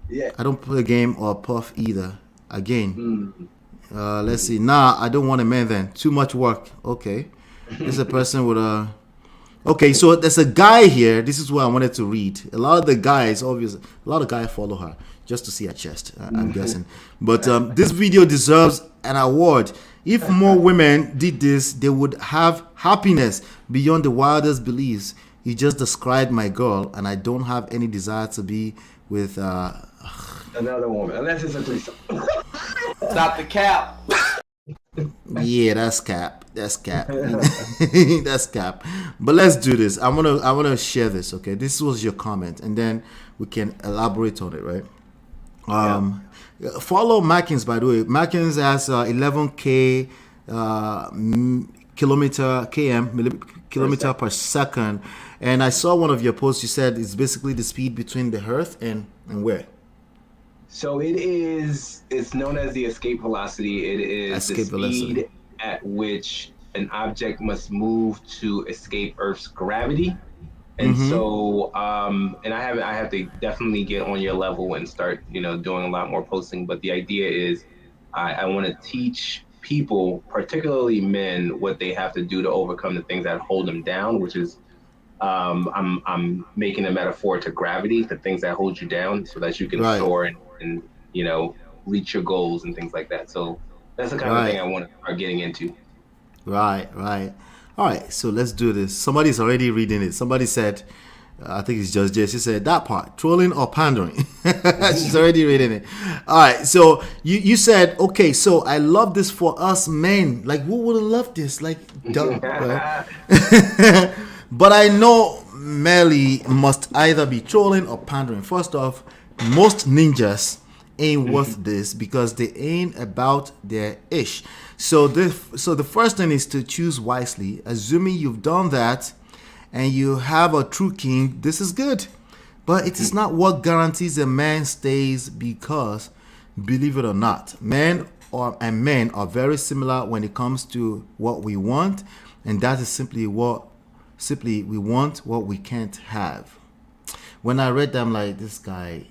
Yeah. I don't play a game or puff either. Again. Let's see. Nah, I don't want a man then. Too much work. Okay. This is a person with a... Okay, so there's a guy here. This is what I wanted to read. A lot of the guys, obviously, a lot of guys follow her just to see her chest, I'm guessing. But this video deserves an award. If more women did this, they would have happiness beyond the wildest beliefs. You just described my girl, and I don't have any desire to be with another woman, unless it's a threesome. Stop the cap. Yeah, that's cap. That's cap. That's cap. But let's do this. I wanna share this. Okay, this was your comment, and then we can elaborate on it, right? Follow Mackins, by the way. Mackins has 11k kilometer per second, and I saw one of your posts. You said it's basically the speed between the Earth and where? So it's known as the escape velocity. It is the speed at which an object must move to escape Earth's gravity. And so, and I have to definitely get on your level and start, doing a lot more posting. But the idea is, I want to teach people, particularly men, what they have to do to overcome the things that hold them down, which is, I'm making a metaphor to gravity, the things that hold you down, so that you can Right. soar and reach your goals and things like that. So that's the kind of thing Right. I want to start getting into. Right. Right. All right. So let's do this. Somebody's already reading it. Somebody said, I think it's just Jay. She said that part, trolling or pandering. She's already reading it. All right. So you said, okay, so I love this for us men. Like, who wouldn't love this? Like, duh, right? But I know Melly must either be trolling or pandering. First off, most ninjas ain't worth this because they ain't about their ish. So the first thing is to choose wisely. Assuming you've done that and you have a true king, this is good. But it is not what guarantees a man stays because, believe it or not, men are very similar when it comes to what we want, and that is simply we want what we can't have. When I read them, like, this guy,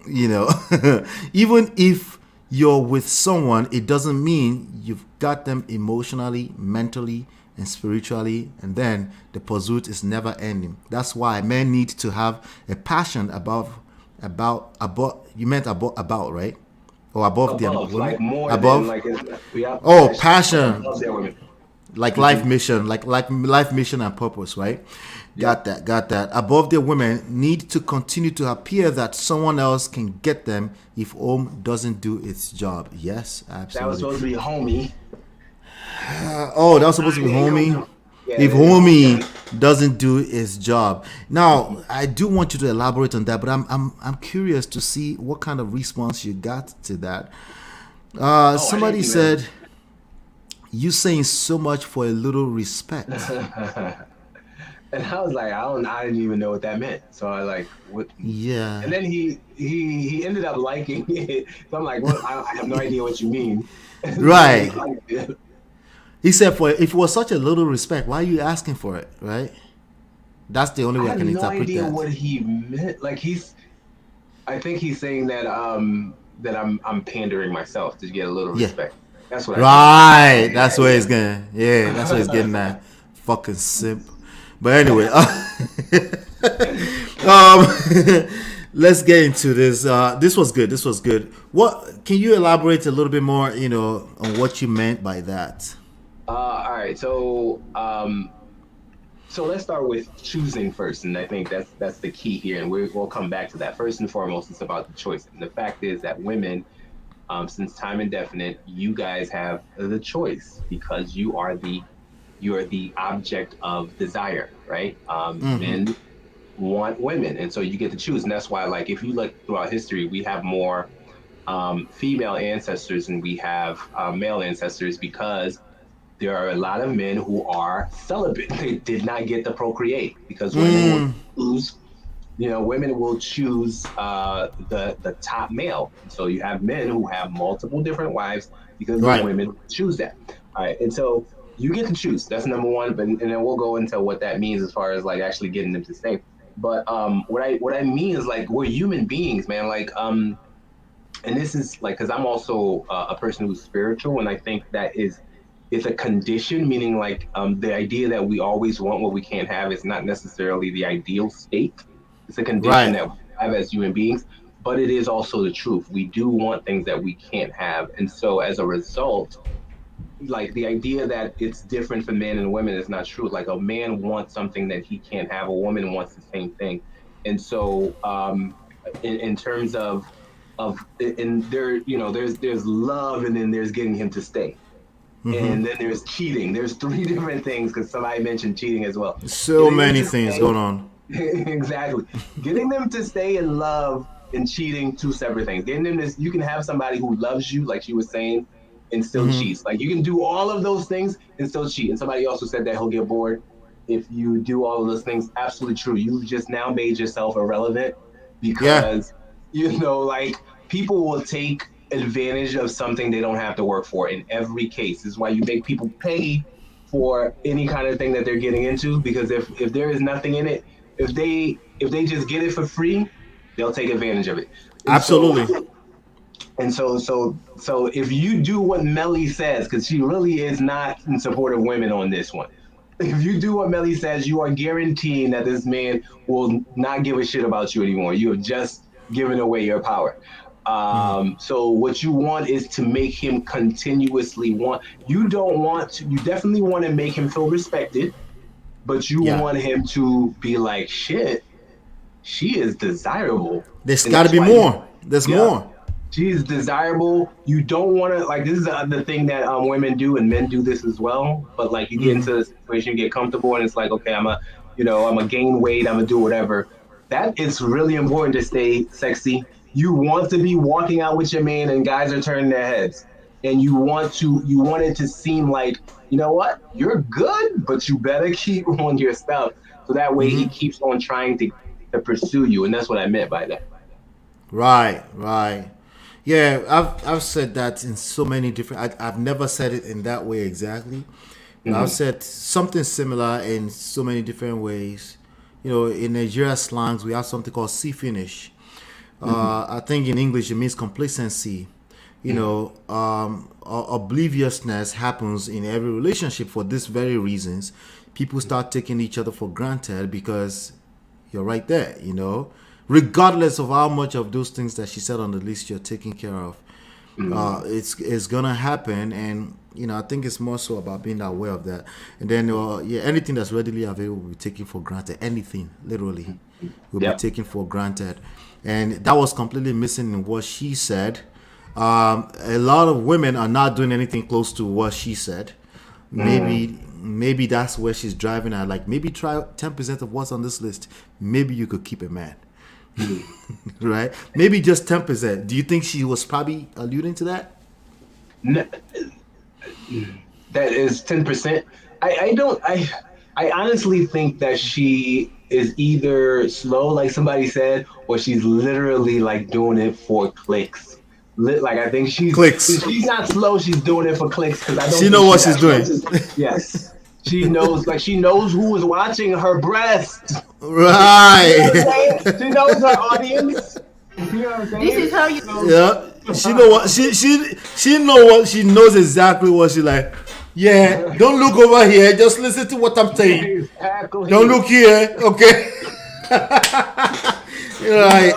even if you're with someone, it doesn't mean you've got them emotionally, mentally, and spiritually, and then the pursuit is never ending. That's why men need to have a passion about you meant about, right? Or above them, like more above than like we have passion, above their women. like life mission, like life mission and purpose, right? Got that. Above their women need to continue to appear that someone else can get them if home doesn't do its job. Yes, absolutely. That was supposed to be homie. That was supposed to be homie. If homie doesn't do his job. Now, I do want you to elaborate on that, but I'm curious to see what kind of response you got to that. Somebody said, "You saying so much for a little respect." And I was like, I didn't even know what that meant. So I like, what? Yeah. And then he ended up liking it. So I'm like, well, I have no idea what you mean. Right. He said, "For if it was such a little respect, why are you asking for it?" Right. That's the only way I can interpret that. I have no idea what he meant. Like I think he's saying that that I'm pandering myself to get a little respect. That's what. Right. That's where he's going. Yeah. That's where he's getting that fucking simp. But anyway, let's get into this. This was good. What can you elaborate a little bit more? On what you meant by that. All right. So let's start with choosing first, and I think that's the key here, and we'll come back to that. First and foremost, it's about the choice. And the fact is that women, since time indefinite, you guys have the choice because you are the object of desire, right? Men want women, and so you get to choose, and that's why, like, if you look throughout history, we have more female ancestors than we have male ancestors because there are a lot of men who are celibate. They did not get to procreate because women will choose the top male. So you have men who have multiple different wives because women choose that. All right, and so you get to choose. That's number one. And then we'll go into what that means as far as like actually getting them to stay. But what I mean is, like, we're human beings, man. Like and this is like, because I'm also a person who's spiritual, and I think that it's a condition, meaning like the idea that we always want what we can't have is not necessarily the ideal state. It's a condition that we have as human beings, but it is also the truth. We do want things that we can't have, and so as a result, like, the idea that it's different for men and women is not true. Like, a man wants something that he can't have, a woman wants the same thing. And so in terms of and there, there's love, and then there's getting him to stay. And then there's cheating. There's three different things, because somebody mentioned cheating as well. So many things going on. Exactly. Getting them to stay in love and cheating, two separate things. Getting them you can have somebody who loves you, like you were saying, and still cheats. Like, you can do all of those things and still cheat. And somebody also said that he'll get bored if you do all of those things. Absolutely true. You've just now made yourself irrelevant because, like, people will take advantage of something they don't have to work for in every case. This is why you make people pay for any kind of thing that they're getting into, because if there is nothing in it, if they just get it for free, they'll take advantage of it. And Absolutely. So if you do what Melly says, because she really is not in support of women on this one. If you do what Melly says, you are guaranteeing that this man will not give a shit about you anymore. You have just given away your power. So what you want is to make him continuously want. You definitely want to make him feel respected, but you want him to be like, shit, she is desirable. There's got to be more. There's more. She is desirable. You don't want to, like, this is the thing that women do, and men do this as well. But like, you get into the situation, you get comfortable, and it's like, okay, I'm a gain weight, I'm gonna do whatever. That is really important to stay sexy. You want to be walking out with your man, and guys are turning their heads, and you want it to seem like, you know what, you're good, but you better keep on your stuff, so that way he keeps on trying to pursue you, and that's what I meant by that. Right. Yeah, I've said that in so many different. I've never said it in that way exactly, but I've said something similar in so many different ways. You know, in Nigeria slangs, we have something called "see finish." I think in English it means complacency. You know, obliviousness happens in every relationship for these very reasons. People start taking each other for granted because you're right there. You know. Regardless of how much of those things that she said on the list you're taking care of, it's gonna happen. And you know, I think it's more so about being aware of that. And then anything that's readily available will be taken for granted. Anything literally will be taken for granted, and that was completely missing in what she said. A lot of women are not doing anything close to what she said. Maybe that's where she's driving at. Like, maybe try 10% of what's on this list. Maybe you could keep a man. Right? Maybe just 10%. Do you think she was probably alluding to that? No, that is 10%. I honestly think that she is either slow, like somebody said, or she's literally like doing it for clicks. Like, I think she's not slow. She's doing it for clicks, because I don't. She knows what she's doing. Yes. She knows who is watching her breast. Right. She knows her audience. You know what I'm saying? This is how you. Yeah. She know what she knows exactly what she like. Yeah. Don't look over here. Just listen to what I'm saying. Exactly. Don't look here. Okay. Right.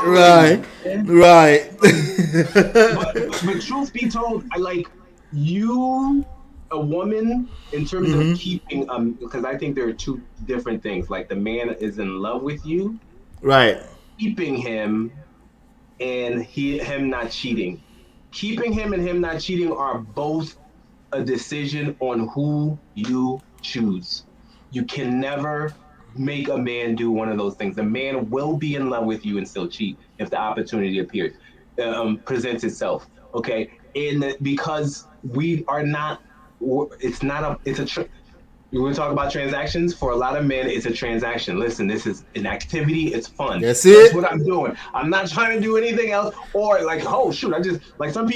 But truth be told, I like you. A woman, in terms of keeping, because I think there are two different things. Like, the man is in love with you, right? Keeping him and him not cheating. Keeping him and him not cheating are both a decision on who you choose. You can never make a man do one of those things. A man will be in love with you and still cheat if the opportunity presents itself. Okay, and because we are not. We're talk about transactions. For a lot of men, it's a transaction. Listen, this is an activity. It's fun. That's what I'm doing. I'm not trying to do anything else. Or like, oh shoot, I just, like, some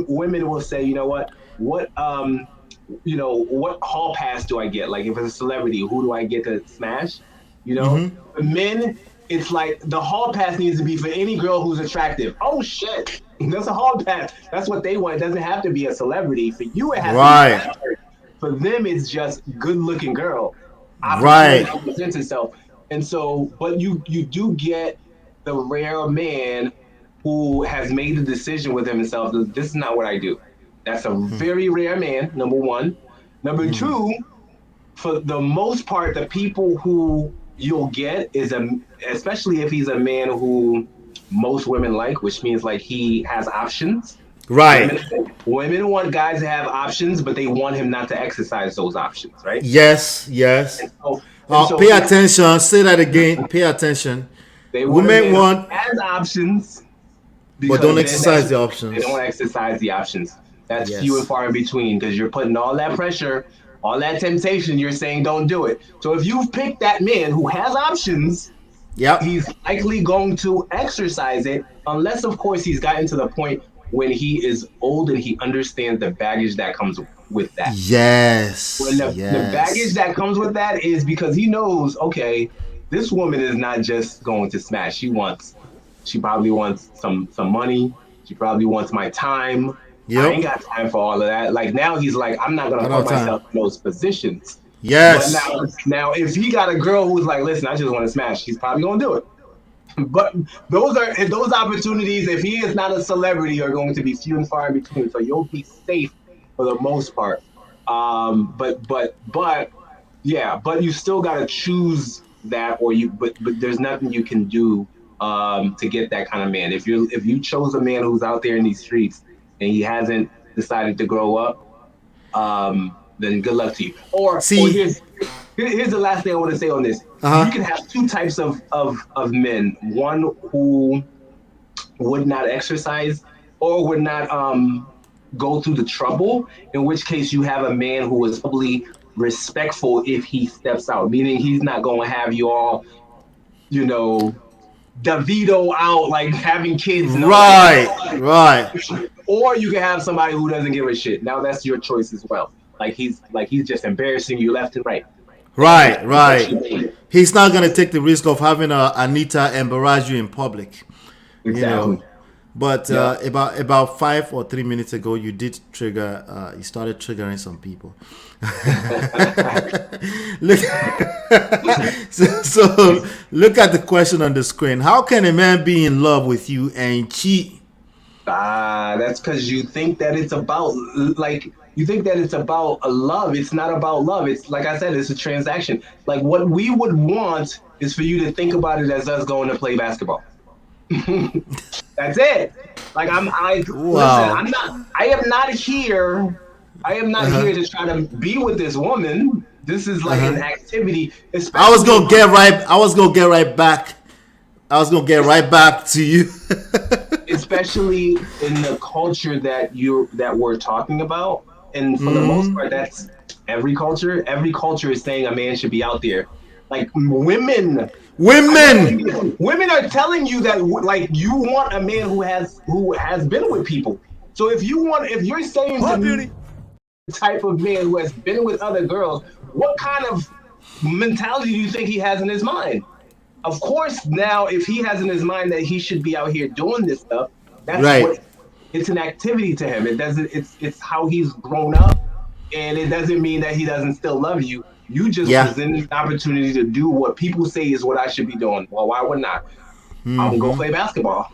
women will say, you know what hall pass do I get? Like, if it's a celebrity, who do I get to smash? You know, for men, it's like the hall pass needs to be for any girl who's attractive. Oh shit. That's a hall pass. That's what they want. It doesn't have to be a celebrity. For you, it has to be. For them, it's just good-looking girl. Right. Presents itself. And so, but you do get the rare man who has made a decision with himself. This is not what I do. That's a very rare man, number one. Number two, for the most part, the people who you'll get is especially if he's a man who most women like, which means like he has options. Right. Women want guys to have options, but they want him not to exercise those options, right? Yes. Pay attention. Say that again. Pay attention. Women want as options, but don't exercise the options. They don't exercise the options. That's few and far in between, because you're putting all that pressure, all that temptation. You're saying don't do it. So if you've picked that man who has options, he's likely going to exercise it, unless, of course, he's gotten to the point when he is old and he understands the baggage that comes with that. Yes. When the baggage that comes with that is because he knows, okay, this woman is not just going to smash. She probably wants some money. She probably wants my time. Yep. I ain't got time for all of that. Like now he's like, I'm not gonna put myself in those positions. Yes. But now if he got a girl who's like, listen, I just want to smash, he's probably gonna do it. But those opportunities, if he is not a celebrity, are going to be few and far in between. So you'll be safe for the most part. But you still gotta choose that, but there's nothing you can do to get that kind of man. If you chose a man who's out there in these streets and he hasn't decided to grow up, then good luck to you. Or here's the last thing I want to say on this. You can have two types of men. One who would not exercise or would not go through the trouble, in which case you have a man who is probably respectful if he steps out, meaning he's not going to have you all, DeVito out, like having kids. Right. Or you can have somebody who doesn't give a shit. Now that's your choice as well. Like he's just embarrassing you left and right. Right. He's not gonna take the risk of having Anita embarrass you in public. Exactly. But about 5 or 3 minutes ago, you did trigger. You started triggering some people. Look, so look at the question on the screen. How can a man be in love with you and cheat? That's because you think that it's about a love. It's not about love. It's like I said, it's a transaction. Like what we would want is for you to think about it as us going to play basketball. That's it. Like listen, I am not here to try to be with this woman. This is like an activity. I was gonna get right back to you. Especially in the culture that we're talking about. And for the most part, that's every culture. Every culture is saying a man should be out there. Like women are telling you that like you want a man who has been with people. So if you're saying to me the type of man who has been with other girls, what kind of mentality do you think he has in his mind? Of course, now if he has in his mind that he should be out here doing this stuff, that's right. It's an activity to him. It's how he's grown up, and it doesn't mean that he doesn't still love you. You just present an opportunity to do what people say is what I should be doing. Well, why wouldn't I? I'm gonna go play basketball.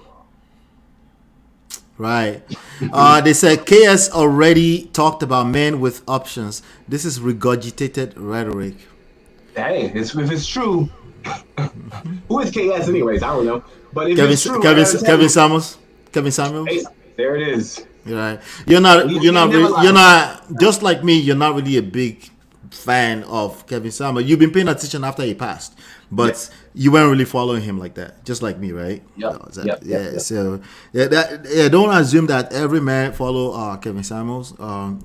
Right. They said KS already talked about men with options. This is regurgitated rhetoric. Hey, if it's true, who is KS anyways? I don't know. But if it's true, Kevin Samuels. Hey, there it is. Right. You're not just like me. You're not really a big fan of Kevin Samuels. You've been paying attention after he passed, but you weren't really following him like that, just like me, right? Yep. So don't assume that every man follow Kevin Samuels.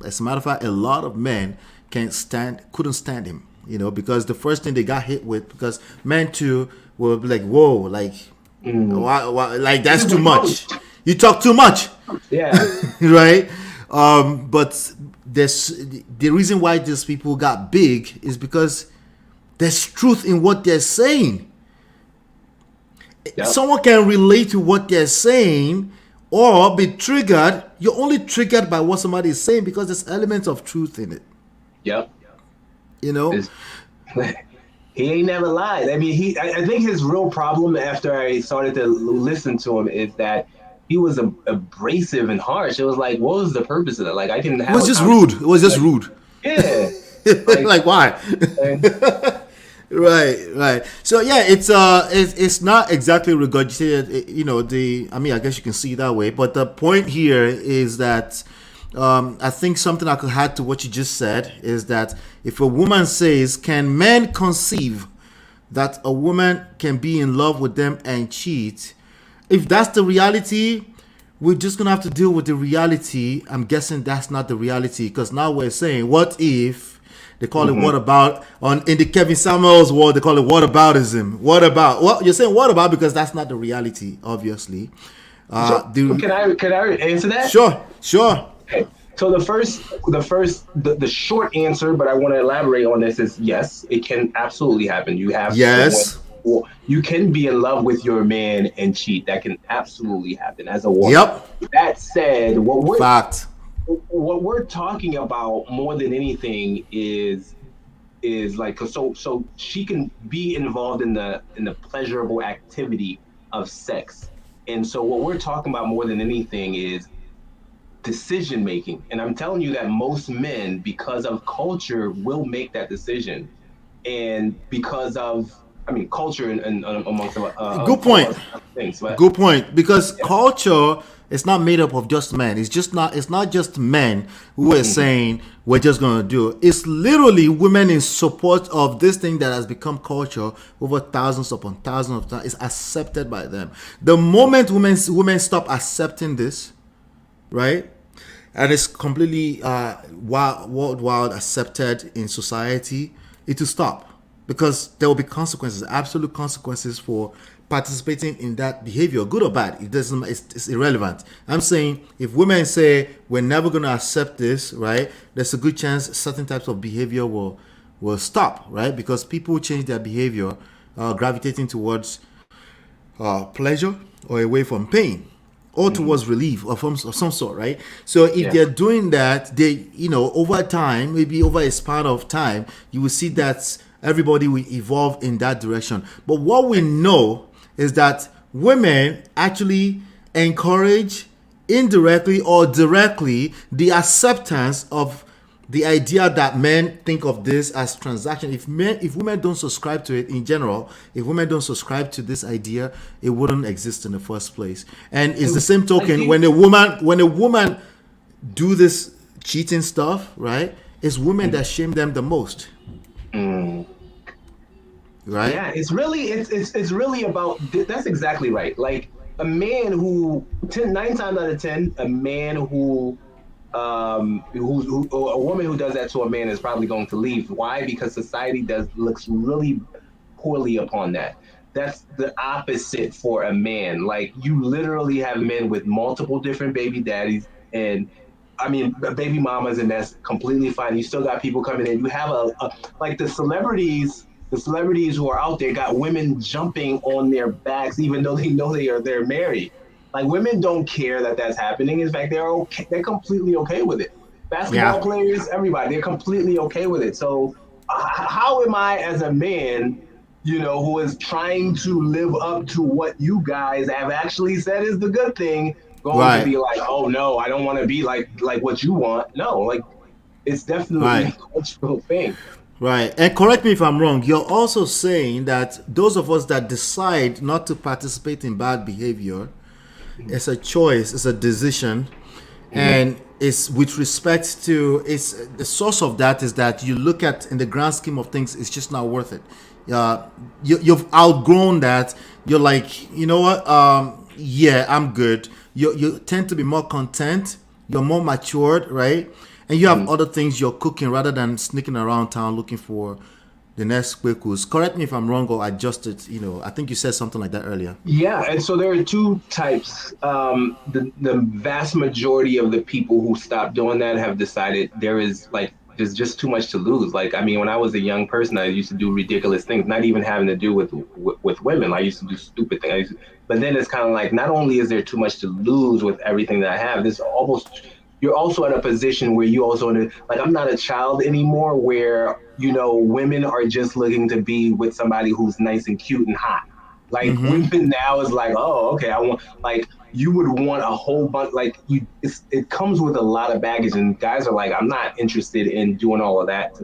As a matter of fact, a lot of men couldn't stand him, because the first thing they got hit with, because men too were like, whoa, like, why, like that's too much. You talk too much. Yeah. Right. But the reason why these people got big is because there's truth in what they're saying. Yep. Someone can relate to what they're saying or be triggered. You're only triggered by what somebody is saying because there's elements of truth in it. Yep. He ain't never lied. I mean, I think his real problem after I started to listen to him is that he was abrasive and harsh. It was like, what was the purpose of that? Like, I can have. It was just rude. It was just rude. Yeah. Like why? Right. So yeah, it's not exactly regurgitated. I guess you can see it that way. But the point here is that I think something I could add to what you just said is that if a woman says, "Can men conceive that a woman can be in love with them and cheat?" If that's the reality, we're just gonna have to deal with the reality. I'm guessing that's not the reality, because now we're saying, what if they call it what about in the Kevin Samuels world? They call it whataboutism. What about? Well, you're saying what about because that's not the reality, obviously. Can I answer that? Sure. Okay. So the short answer, but I want to elaborate on this is yes, it can absolutely happen. You have someone, Yes. you can be in love with your man and cheat. That can absolutely happen as a woman. Yep. That said, Fact. what we're talking about more than anything is like so she can be involved in the pleasurable activity of sex. And so what we're talking about more than anything is decision making. And I'm telling you that most men, because of culture, will make that decision. And because of, I mean, culture and amongst Good point. other things. But Good point. Because culture is not made up of just men. It's not just men who are saying we're just gonna do it. It's literally women in support of this thing that has become culture over thousands upon thousands of times. It's accepted by them. The moment women stop accepting this, right? And it's completely worldwide accepted in society, it will stop. Because there will be consequences, absolute consequences for participating in that behavior, good or bad. It's irrelevant. I'm saying if women say we're never going to accept this, right? There's a good chance certain types of behavior will stop, right? Because people change their behavior, gravitating towards pleasure or away from pain, or towards relief of some sort, right? So if they're doing that, they, over time, maybe over a span of time, you will see that everybody will evolve in that direction. But what we know is that women actually encourage indirectly or directly the acceptance of the idea that men think of this as transaction. If women don't subscribe to it in general, if women don't subscribe to this idea, it wouldn't exist in the first place. And it's the same token when a woman do this cheating stuff, right? It's women that shame them the most. Right? Yeah, it's really about, that's exactly right. Like a man who 9 times out of 10, a man who a woman who does that to a man is probably going to leave. Why? Because society looks really poorly upon that. That's the opposite for a man. Like you literally have men with multiple different baby daddies and baby mamas, and that's completely fine. You still got people coming in. You have like the celebrities who are out there got women jumping on their backs even though they know they're married. Like women don't care that that's happening. In fact, they're completely okay with it. Basketball players, everybody, they're completely okay with it. So how am I as a man, who is trying to live up to what you guys have actually said is the good thing, going to be like, oh no, I don't want to be like what you want. No, like it's definitely a cultural thing. Right. And correct me if I'm wrong. You're also saying that those of us that decide not to participate in bad behavior, it's a choice, it's a decision, and it's with respect to the source of that is that you look at in the grand scheme of things, it's just not worth it. You've outgrown that. You're like, you know what? I'm good. You tend to be more content. You're more matured, right? And you have other things you're cooking rather than sneaking around town looking for the next kwekus. Correct me if I'm wrong or adjust it. I think you said something like that earlier. Yeah, and so there are two types. The vast majority of the people who stop doing that have decided there's just too much to lose. Like, when I was a young person, I used to do ridiculous things, not even having to do with women. I used to do stupid things. But then it's kind of like, not only is there too much to lose with everything that I have, you're also in a position where you also, like, I'm not a child anymore where, women are just looking to be with somebody who's nice and cute and hot. Like women now is like, oh, okay, I want, like, you would want a whole bunch, like it comes with a lot of baggage, and guys are like, I'm not interested in doing all of that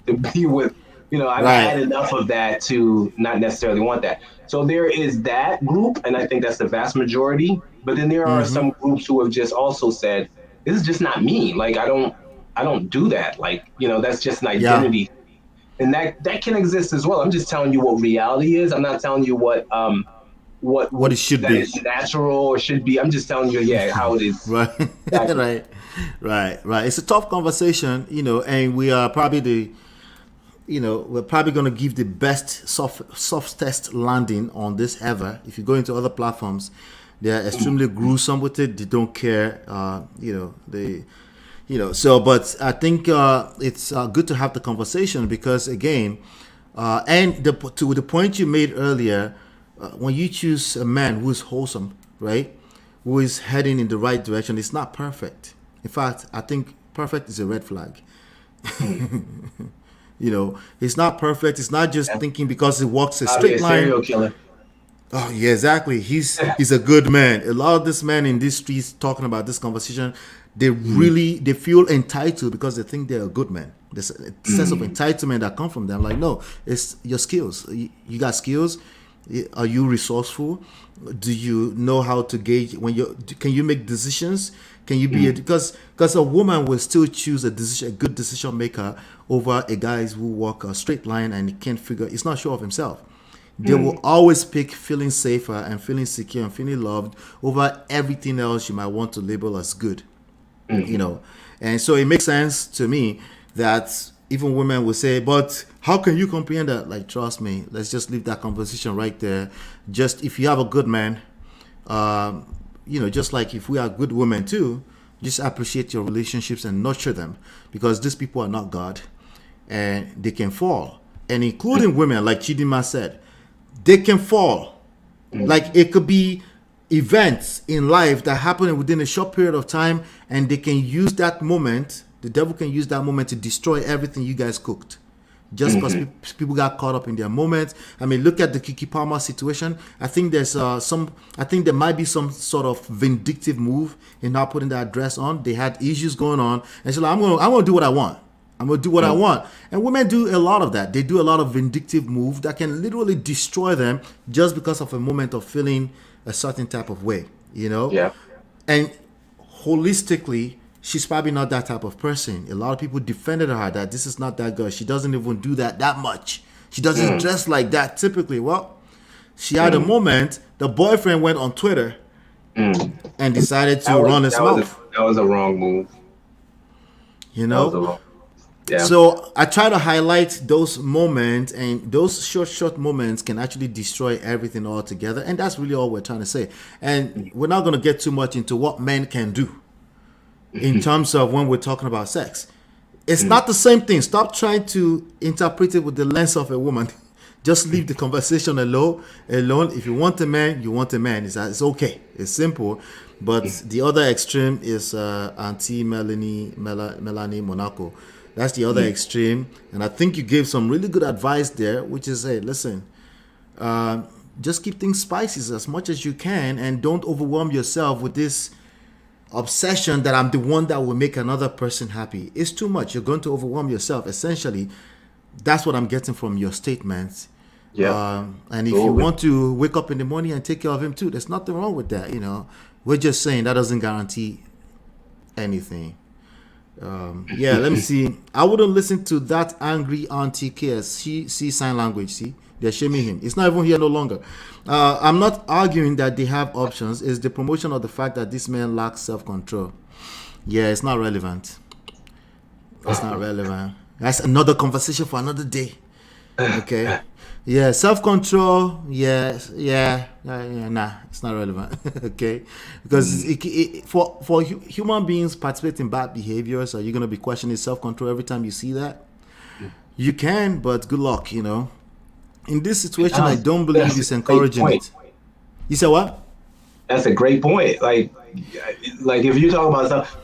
to be with, I've had enough of that to not necessarily want that. So there is that group, and I think that's the vast majority. But then there are some groups who have just also said, this is just not me. Like, I don't do that. Like, that's just an identity. Yeah. And that can exist as well. I'm just telling you what reality is. I'm not telling you what it should be. It's natural or should be. I'm just telling you, how it is. Right. Exactly. Right. It's a tough conversation, and we are probably we're probably going to give the best softest landing on this ever. If you go into other platforms, they're extremely gruesome with it. They don't care. So, but I think it's good to have the conversation because, again, to the point you made earlier, when you choose a man who is wholesome, right, who is heading in the right direction, it's not perfect. In fact, I think perfect is a red flag. It's not perfect. It's not just thinking because he walks a straight line. Serial killer. Oh yeah, exactly. He's a good man. A lot of this men in these streets talking about this conversation, they feel entitled because they think they're a good man. There's a sense of entitlement that comes from them. Like, no, it's your skills. You got skills. Are you resourceful? Do you know how to gauge can you make decisions? Can you be because a woman will still choose a good decision maker over a guy who walk a straight line and he can't figure. It's not sure of himself. They will always pick feeling safer and feeling secure and feeling loved over everything else you might want to label as good. And so it makes sense to me that even women will say, but how can you comprehend that? Like, trust me, let's just leave that conversation right there. Just if you have a good man, just like if we are good women too, just appreciate your relationships and nurture them, because these people are not God and they can fall. And including women, like Chidima said, they can fall. Like, it could be events in life that happen within a short period of time, and they can use that moment. The devil can use that moment to destroy everything you guys cooked, just because people got caught up in their moments. I mean, look at the Kiki Palmer situation. I think there's I think there might be some sort of vindictive move in not putting that dress on. They had issues going on, and she's like, I'm gonna do what I want. I'm gonna do what I want. And women do a lot of that. They do a lot of vindictive move that can literally destroy them just because of a moment of feeling a certain type of way. Yeah. And holistically, she's probably not that type of person. A lot of people defended her that this is not that girl. She doesn't even do that much. She doesn't dress like that typically. Well, she had a moment. The boyfriend went on Twitter and decided to run his mouth. That was a wrong move. Yeah. So I try to highlight those moments, and those short moments can actually destroy everything altogether. And that's really all we're trying to say. And we're not going to get too much into what men can do in terms of when we're talking about sex. It's not the same thing. Stop trying to interpret it with the lens of a woman. Just leave the conversation alone. If you want a man, you want a man. It's okay. It's simple. But the other extreme is Auntie Melly Monaco. That's the other extreme. And I think you gave some really good advice there, which is, hey, listen, just keep things spicy as much as you can, and don't overwhelm yourself with this obsession that I'm the one that will make another person happy. It's too much. You're going to overwhelm yourself. Essentially, that's what I'm getting from your statements. Yeah. And if you want to wake up in the morning and take care of him too, there's nothing wrong with that. We're just saying that doesn't guarantee anything. Let me see. I wouldn't listen to that angry auntie KS. She sees sign language. See, they're shaming him. It's not even here no longer. I'm not arguing that they have options. It's the promotion of the fact that this man lacks self-control. Yeah, it's not relevant. It's not relevant. That's another conversation for another day. Okay. Yeah, self-control. Nah, it's not relevant. Okay, because for human beings participate in bad behaviors, are you going to be questioning self-control every time you see that? You can, but good luck. In this situation, I don't believe it's encouraging it. You said what? That's a great point. Like if you talk about stuff,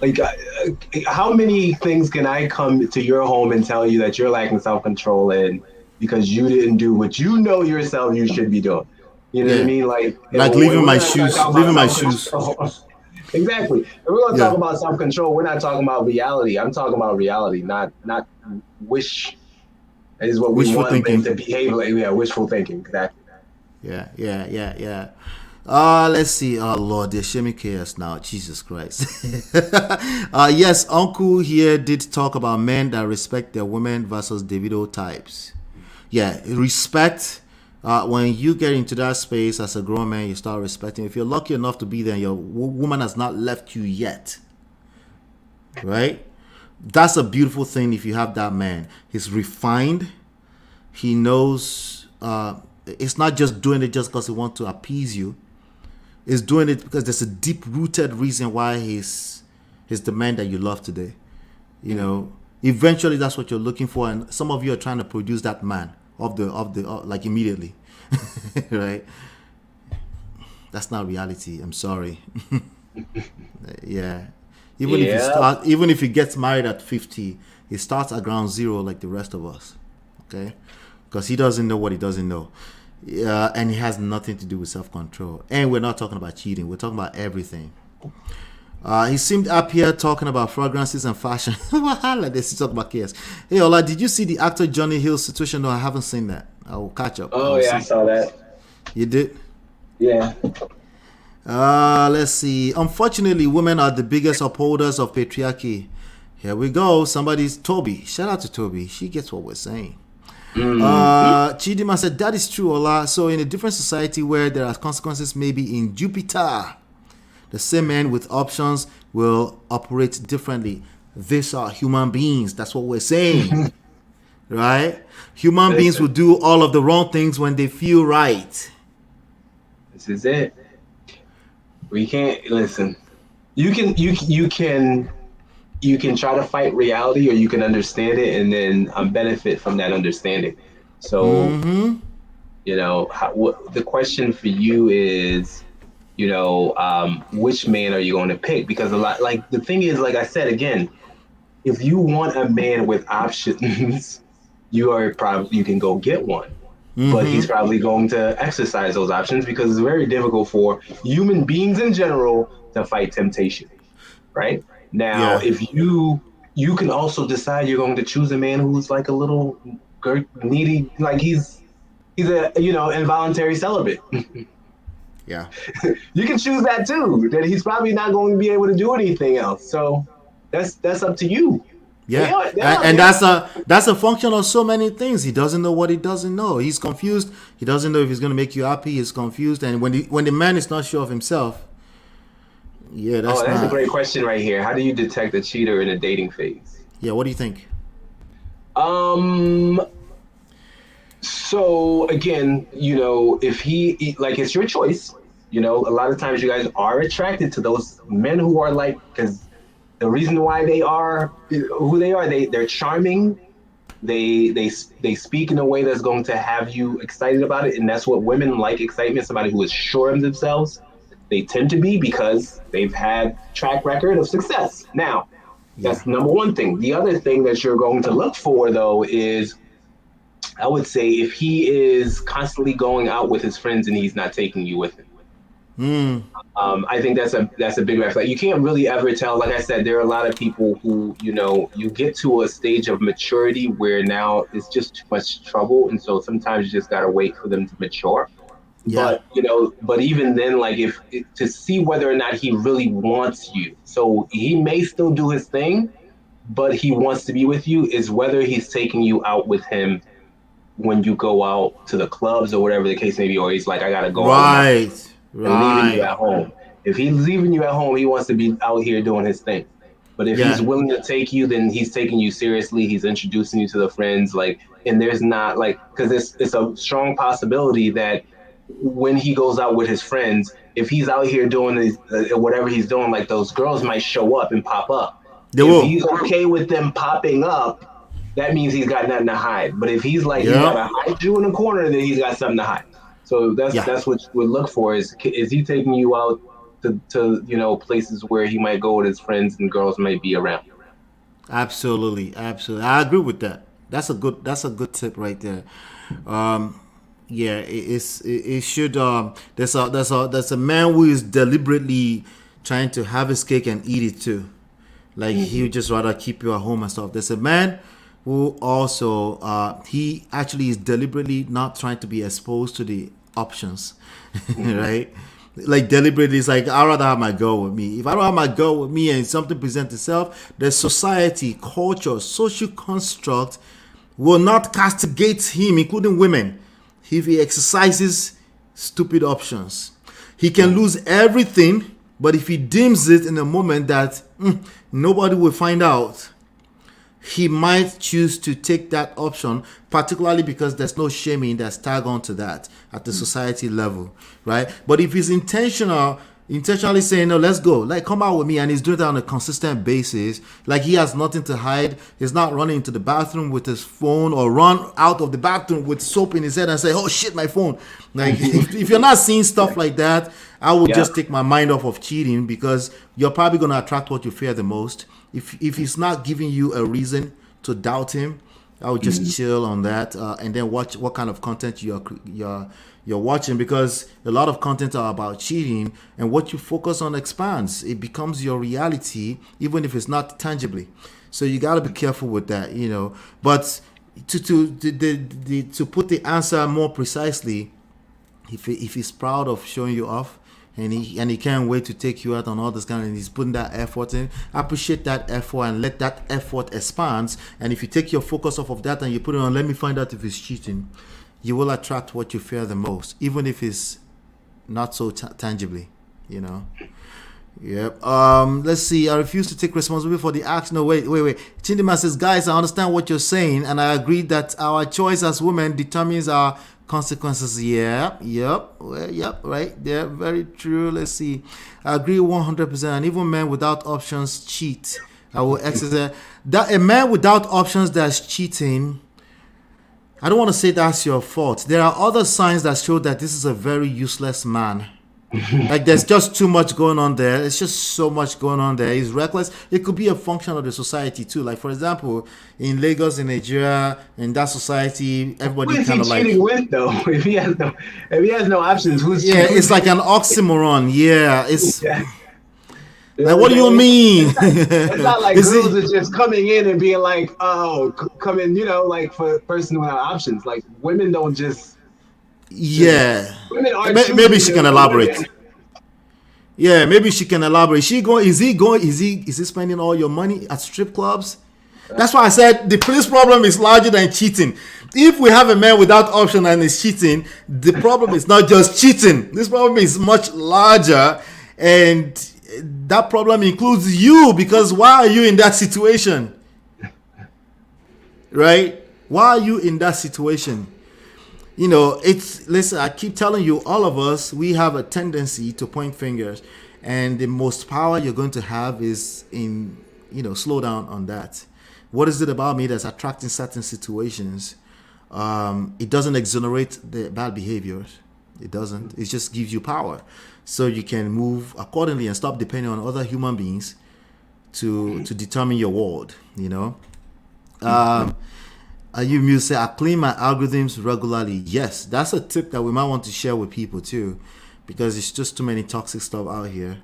how many things can I come to your home and tell you that you're lacking self-control and because you didn't do what you know yourself you should be doing. You know what I mean? Like leaving my shoes. Exactly. If we're going to talk about self-control, we're not talking about reality. I'm talking about reality, not wish. That is what we wishful want thinking. to behave like. Yeah, wishful thinking. Exactly. Yeah. Let's see. Oh Lord, they're shaming chaos now. Jesus Christ. Yes, Uncle here did talk about men that respect their women versus Davido types. Yeah, respect. When you get into that space as a grown man, you start respecting. If you're lucky enough to be there and your woman has not left you yet, right? That's a beautiful thing if you have that man. He's refined. He knows it's not just doing it just because he wants to appease you. He's doing it because there's a deep-rooted reason why he's the man that you love today. You know, eventually that's what you're looking for, and some of you are trying to produce that man like immediately, right? That's not reality. I'm sorry. Yeah. Even if he gets married at 50, he starts at ground zero like the rest of us. Okay? Because he doesn't know what he doesn't know. And it has nothing to do with self-control. And we're not talking about cheating. We're talking about everything. He seemed up here talking about fragrances and fashion. Like this, he talked about chaos. Hey, Ola, did you see the actor Johnny Hill's situation? No, I haven't seen that. I will catch up. Oh, yeah, I saw that. You did? Yeah. Let's see. Unfortunately, women are the biggest upholders of patriarchy. Here we go. Somebody's Toby. Shout out to Toby. She gets what we're saying. Chidima said, that is true, Ola. So in a different society where there are consequences, maybe in Jupiter, the same men with options will operate differently. These are human beings. That's what we're saying. Right? Human beings will do all of the wrong things when they feel right. This is it. We can't listen. You can try to fight reality, or you can understand it and then benefit from that understanding. So, you know, the question for you is, you know, which man are you going to pick? Because the thing is, like I said again, if you want a man with options, you can go get one. But he's probably going to exercise those options because it's very difficult for human beings in general to fight temptation, right? Now, if you can also decide you're going to choose a man who's like a little needy, like he's a, you know, involuntary celibate. Yeah. You can choose that too, that he's probably not going to be able to do anything else. So that's up to you. Yeah, and that's a function of so many things. He doesn't know what he doesn't know. He's confused. He doesn't know if he's going to make you happy. He's confused, and when the man is not sure of himself, that's a great question right here. How do you detect a cheater in a dating phase? Yeah, what do you think? So again, you know, if he like, it's your choice. You know, a lot of times you guys are attracted to those men who are like, because the reason why they are who they are, they're charming. They speak in a way that's going to have you excited about it, and that's what women like: excitement. Somebody who is sure of themselves. They tend to be because they've had track record of success. Now, that's number one thing. The other thing that you're going to look for, though, is, I would say, if he is constantly going out with his friends and he's not taking you with him. I think that's a big red flag. You can't really ever tell. Like I said, there are a lot of people who, you know, you get to a stage of maturity where now it's just too much trouble, and so sometimes you just gotta wait for them to mature. But you know, but even then, like to see whether or not he really wants you. So he may still do his thing, but he wants to be with you. Is whether he's taking you out with him when you go out to the clubs or whatever the case may be, or he's like, I gotta go out. And leaving you at home. If he's leaving you at home, he wants to be out here doing his thing. But if he's willing to take you, then he's taking you seriously. He's introducing you to the friends, like, and there's not like, because it's a strong possibility that when he goes out with his friends, if he's out here doing whatever he's doing, like, those girls might show up and pop up. If he's okay with them popping up, that means he's got nothing to hide. But if he's like, he's gotta hide you in the corner, then he's got something to hide. So that's what you would look for, is he taking you out to you know, places where he might go with his friends and girls might be around. Absolutely. I agree with that. That's a good tip right there. It should there's a man who is deliberately trying to have his cake and eat it too. Like he would just rather keep you at home and stuff. There's a man who also he actually is deliberately not trying to be exposed to the options, right? Like deliberately, it's like, I'd rather have my girl with me. If I don't have my girl with me and something presents itself, the society, culture, social construct will not castigate him, including women, if he exercises stupid options. He can lose everything, but if he deems it in a moment that nobody will find out, he might choose to take that option, particularly because there's no shaming that's tagged onto that at the society level, right? But if he's intentional intentionally saying, no, let's go, like, come out with me, and he's doing that on a consistent basis, like he has nothing to hide. He's not running into the bathroom with his phone, or run out of the bathroom with soap in his head and say, oh shit, my phone. Like, if you're not seeing stuff like that, I would just take my mind off of cheating, because you're probably going to attract what you fear the most. If he's not giving you a reason to doubt him, I would just chill on that, and then watch what kind of content you're watching, because a lot of content are about cheating, and what you focus on expands. It becomes your reality, even if it's not tangibly. So you got to be careful with that, you know. But to put the answer more precisely, if he's proud of showing you off, and he can't wait to take you out on all this kind of, and he's putting that effort in, appreciate that effort and let that effort expand. And if you take your focus off of that and you put it on, let me find out if he's cheating, you will attract what you fear the most, even if it's not so tangibly, you know. Yep. Let's see. I refuse to take responsibility for the action. No, wait. Chindima says, guys, I understand what you're saying, and I agree that our choice as women determines our consequences. Yep, right there. Very true. Let's see. I agree 100%. And even men without options cheat. I will exercise that. A man without options that's cheating, I don't want to say that's your fault. There are other signs that show that this is a very useless man. Like, there's just too much going on there. It's just so much going on there. He's reckless. It could be a function of the society too. Like, for example, in Lagos, in Nigeria, in that society, everybody kind of like. Who is he cheating with though? If he has no options, who's? Yeah, it's like an oxymoron. Yeah, it's. Yeah. Like, what do you mean? It's not like girls are just coming in and being like, oh, come in, you know, like for a person without options. Like, women don't just. Yeah, maybe she can elaborate. Yeah, maybe she can elaborate. Is he spending all your money at strip clubs? That's why I said this problem is larger than cheating. If we have a man without option and is cheating, the problem is not just cheating. This problem is much larger, and that problem includes you, because why are you in that situation? Right? Why are you in that situation? You know, listen, I keep telling you, all of us, we have a tendency to point fingers, and the most power you're going to have is in, you know, slow down on that. What is it about me that's attracting certain situations? It doesn't exonerate the bad behaviors. It doesn't. It just gives you power, so you can move accordingly and stop depending on other human beings to determine your world, you know. You say, I clean my algorithms regularly. Yes, that's a tip that we might want to share with people too, because it's just too many toxic stuff out here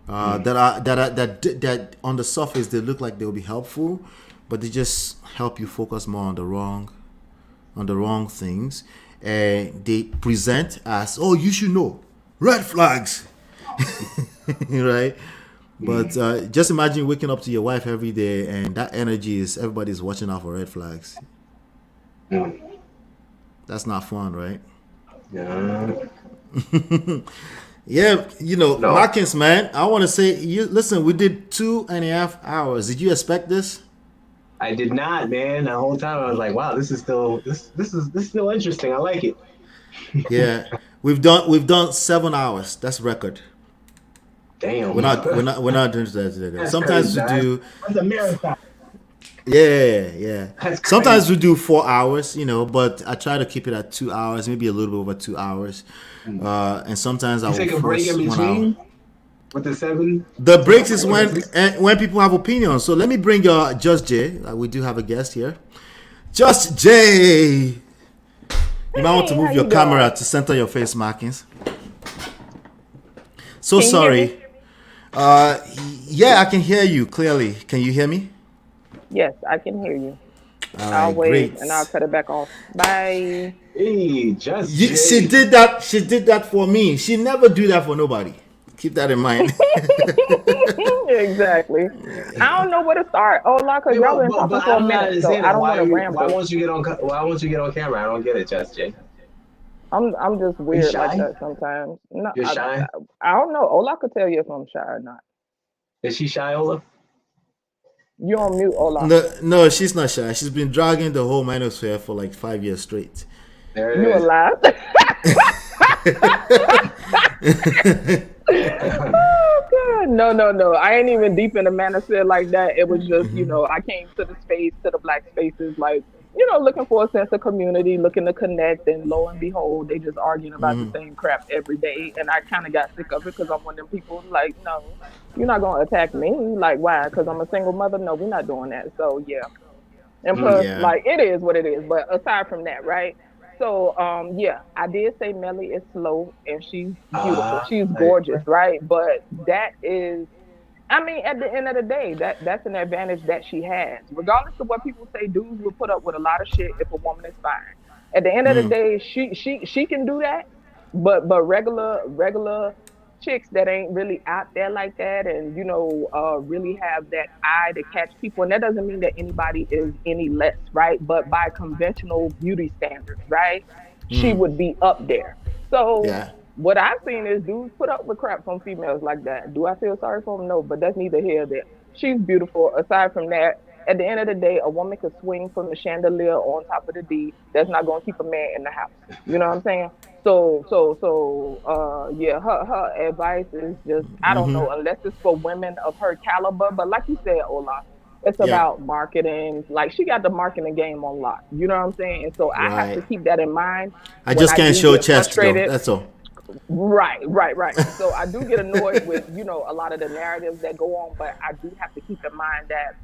that on the surface they look like they'll be helpful, but they just help you focus more on the wrong things. And they present as, oh, you should know, red flags, right? But just imagine waking up to your wife every day, and that energy is everybody's watching out for red flags. That's not fun, right? Yeah. Yeah, you know, no. Markins, man, I want to say, listen, we did 2.5 hours. Did you expect this? I did not, man. The whole time I was like, wow, this is still interesting. I like it. Yeah, we've done 7 hours. That's record. Damn. We're not doing that today. Sometimes crazy, we do. It's a marathon. Yeah. Sometimes we do 4 hours, you know, but I try to keep it at 2 hours, maybe a little bit over 2 hours. And sometimes I will take a break in between with the 7. The breaks is when people have opinions. So let me bring Just Jay. We do have a guest here. Just Jay. You might want to move your camera to center your face, Markins. So sorry. Yeah, I can hear you clearly. Can you hear me? Yes, I can hear you. I'll wait, great. And I'll cut it back off. Bye. Hey, she did that. She did that for me. She never do that for nobody. Keep that in mind. Exactly. I don't know where to start. Oh, because y'all been talking for a minute, so I don't want to ramble. Why won't you get on camera? I don't get it, Just Jay. I'm just weird like that sometimes. No, You're shy? I don't know. Ola could tell you if I'm shy or not. Is she shy, Ola? You on mute, Ola. No, she's not shy. She's been dragging the whole manosphere for like 5 years straight. There it you is. alive? Oh, God. No. I ain't even deep in the mindset like that. It was just, I came to the space, to the black spaces, like, looking for a sense of community, looking to connect, and lo and behold, they just arguing about the same crap every day. And I kind of got sick of it because I'm one of them people like, no, you're not going to attack me. Like, why? Because I'm a single mother? No, we're not doing that. So, yeah. And plus, like, it is what it is. But aside from that, right? So, yeah, I did say Melly is slow and she's beautiful. She's gorgeous, right? But that is, I mean, at the end of the day, that's an advantage that she has. Regardless of what people say, dudes will put up with a lot of shit if a woman is fine. At the end of the day, she can do that, but regular chicks that ain't really out there like that, and really have that eye to catch people. And that doesn't mean that anybody is any less, right? But by conventional beauty standards, right, she would be up there. So. Yeah. What I've seen is dudes put up with crap from females like that. Do I feel sorry for them? No, but that's neither here nor there. She's beautiful. Aside from that, at the end of the day, a woman could swing from the chandelier on top of the D. That's not going to keep a man in the house. You know what I'm saying? Yeah, her advice is just, I don't know, unless it's for women of her caliber. But like you said, Ola, it's about marketing. Like, she got the marketing game on lock. You know what I'm saying? And so I have to keep that in mind. I just can't show chest, though. That's all. Right. So I do get annoyed with, a lot of the narratives that go on, but I do have to keep in mind that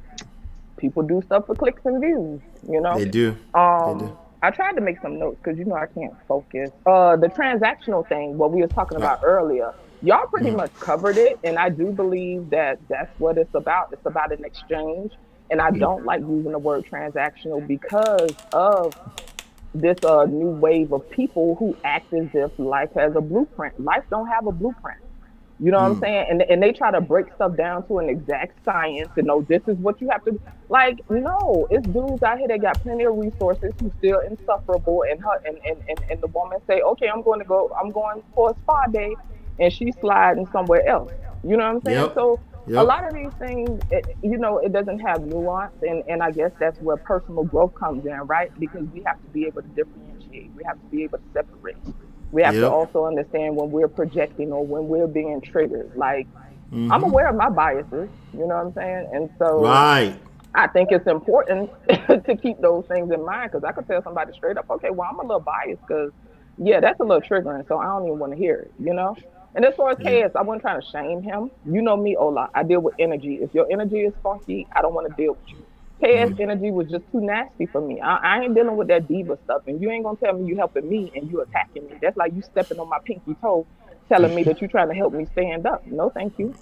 people do stuff for clicks and views, They do. I tried to make some notes because, I can't focus. The transactional thing, what we were talking about earlier, y'all pretty much covered it. And I do believe that that's what it's about. It's about an exchange. And I don't like using the word transactional because of this new wave of people who act as if life has a blueprint. Life don't have a blueprint. You know what I'm saying? And they try to break stuff down to an exact science and know this is what you have to, like, no, it's dudes out here that got plenty of resources who still insufferable, and the woman say, okay, I'm going for a spa day, and she's sliding somewhere else. You know what I'm saying? So a lot of these things, it doesn't have nuance, and I guess that's where personal growth comes in, right? Because we have to be able to differentiate. We have to be able to separate. We have to also understand when we're projecting or when we're being triggered. Like, I'm aware of my biases, you know what I'm saying? And so I think it's important to keep those things in mind, because I could tell somebody straight up, okay, well, I'm a little biased because, that's a little triggering, so I don't even want to hear it, And as far as Chaos, I wasn't trying to shame him. You know me, Ola. I deal with energy. If your energy is funky, I don't want to deal with you. Chaos energy was just too nasty for me. I ain't dealing with that diva stuff. And you ain't going to tell me you helping me and you attacking me. That's like you stepping on my pinky toe, telling me that you're trying to help me stand up. No, thank you.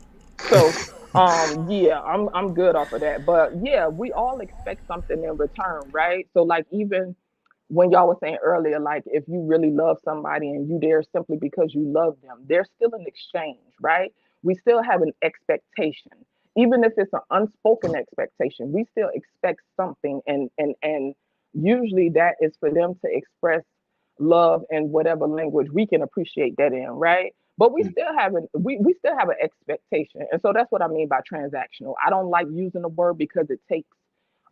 So, I'm good off of that. But, we all expect something in return, right? So, like, even when y'all were saying earlier, like, if you really love somebody and you there simply because you love them, there's still an exchange, right? We still have an expectation. Even if it's an unspoken expectation, we still expect something. And usually that is for them to express love in whatever language we can appreciate that in, right? But we still have we still have an expectation. And so that's what I mean by transactional. I don't like using the word because it takes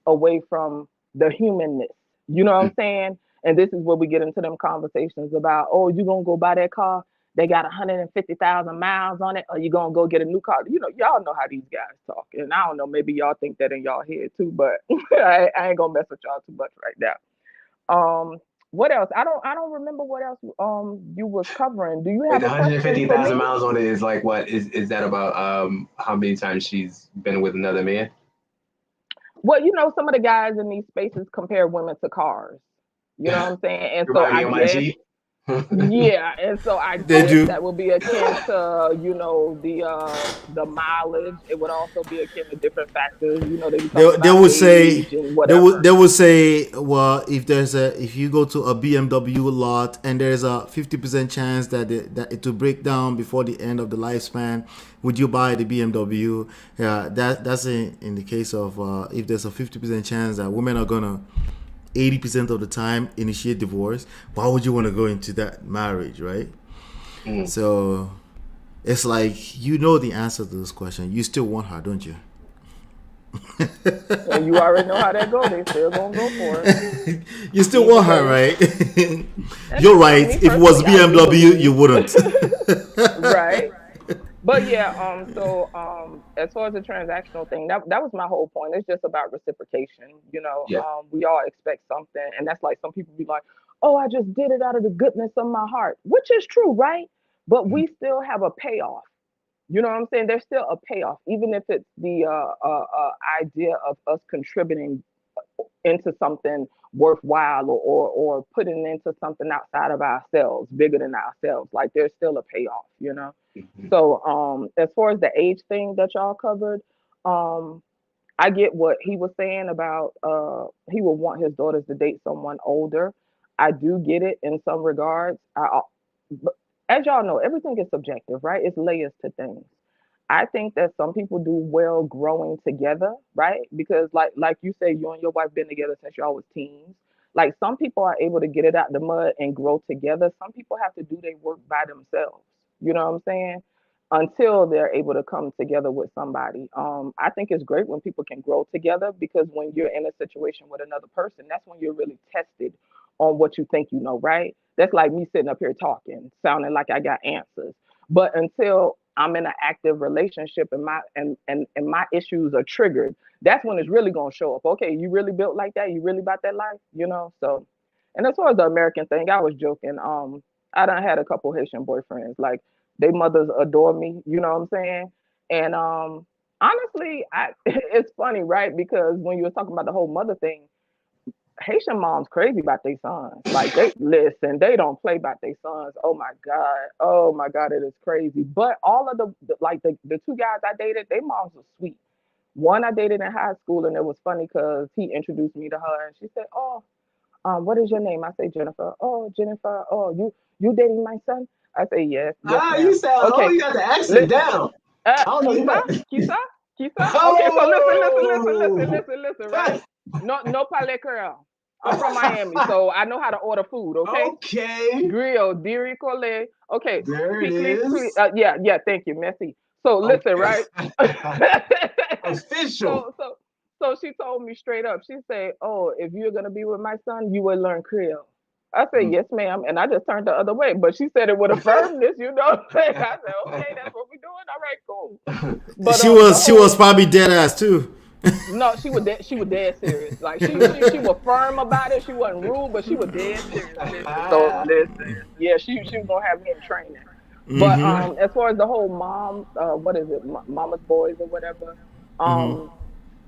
away from the humanness. You know what I'm saying? And this is where we get into them conversations about, oh, you gonna go buy that car? They got 150,000 miles on it, or you gonna go get a new car? Y'all know how these guys talk, and I don't know, maybe y'all think that in y'all head too, but I ain't gonna mess with y'all too much right now. What else? I don't remember what else you was covering. Do you have 150,000 miles on it is like what? Is that about how many times she's been with another man? Well, some of the guys in these spaces compare women to cars. You know what I'm saying? And so I guess, and so I guess that would be akin to, the mileage. It would also be akin to different factors. They would say they would say, well, if you go to a BMW lot and there's a 50% chance that it will break down before the end of the lifespan, would you buy the BMW? Yeah, that's in the case of if there's a 50% chance that women are gonna 80% of the time initiate divorce, why would you want to go into that marriage, right? So it's like, the answer to this question. You still want her, don't you? And you already know how that goes. They still gonna go for it. You still want her, right? You're right. If it was BMW, you wouldn't. Right. But yeah, as far as the transactional thing, that was my whole point. It's just about reciprocation. Yeah. We all expect something, and that's like some people be like, "Oh, I just did it out of the goodness of my heart," which is true, right? But we still have a payoff. You know what I'm saying? There's still a payoff, even if it's the idea of us contributing into something worthwhile, or putting into something outside of ourselves, bigger than ourselves. Like there's still a payoff. So as far as the age thing that y'all covered, I get what he was saying about he would want his daughters to date someone older. I do get it in some regards. But as y'all know, everything is subjective, right? It's layers to things. I think that some people do well growing together, right? Because like you say, you and your wife been together since y'all was teens. Like some people are able to get it out the mud and grow together. Some people have to do their work by themselves. You know what I'm saying? Until they're able to come together with somebody. I think it's great when people can grow together, because when you're in a situation with another person, that's when you're really tested on what you think you know, right? That's like me sitting up here talking, sounding like I got answers. But until I'm in an active relationship and my issues are triggered, that's when it's really gonna show up. Okay, you really built like that? You really about that life? So, and as far as the American thing, I was joking. I done had a couple Haitian boyfriends. Like, they mothers adore me, you know what I'm saying? And honestly, it's funny, right? Because when you were talking about the whole mother thing, Haitian moms crazy about their sons. Like, they listen, they don't play about their sons. Oh my God, it is crazy. But all of the two guys I dated, their moms were sweet. One I dated in high school, and it was funny because he introduced me to her, and she said, "Oh, what is your name?" I say, "Jennifer." "Oh, Jennifer. Oh, you dating my son?" I say, "Yes, yes, ma'am." You sound, Okay, you got the accent down. I don't know Kisa, you Kisa, Kisa. Okay, so listen, right? No parler creole. I'm from Miami, so I know how to order food. Okay. Okay. Grill, diri cole. Okay. There it Quickly, is. yeah. Thank you, Messi. So listen, right? Official. So she told me straight up. She said, "Oh, if you're gonna be with my son, you will learn Creole." I said, "Yes, ma'am," and I just turned the other way. But she said it with a firmness, you know what I'm saying? I said, "Okay, that's what we're doing. All right, cool." But she was probably dead ass too. No, she was dead. She was dead serious. Like she was firm about it. She wasn't rude, but she was dead serious. Listen, yeah, she was gonna have me in training. But as far as the whole mom, what is it, mama's boys or whatever,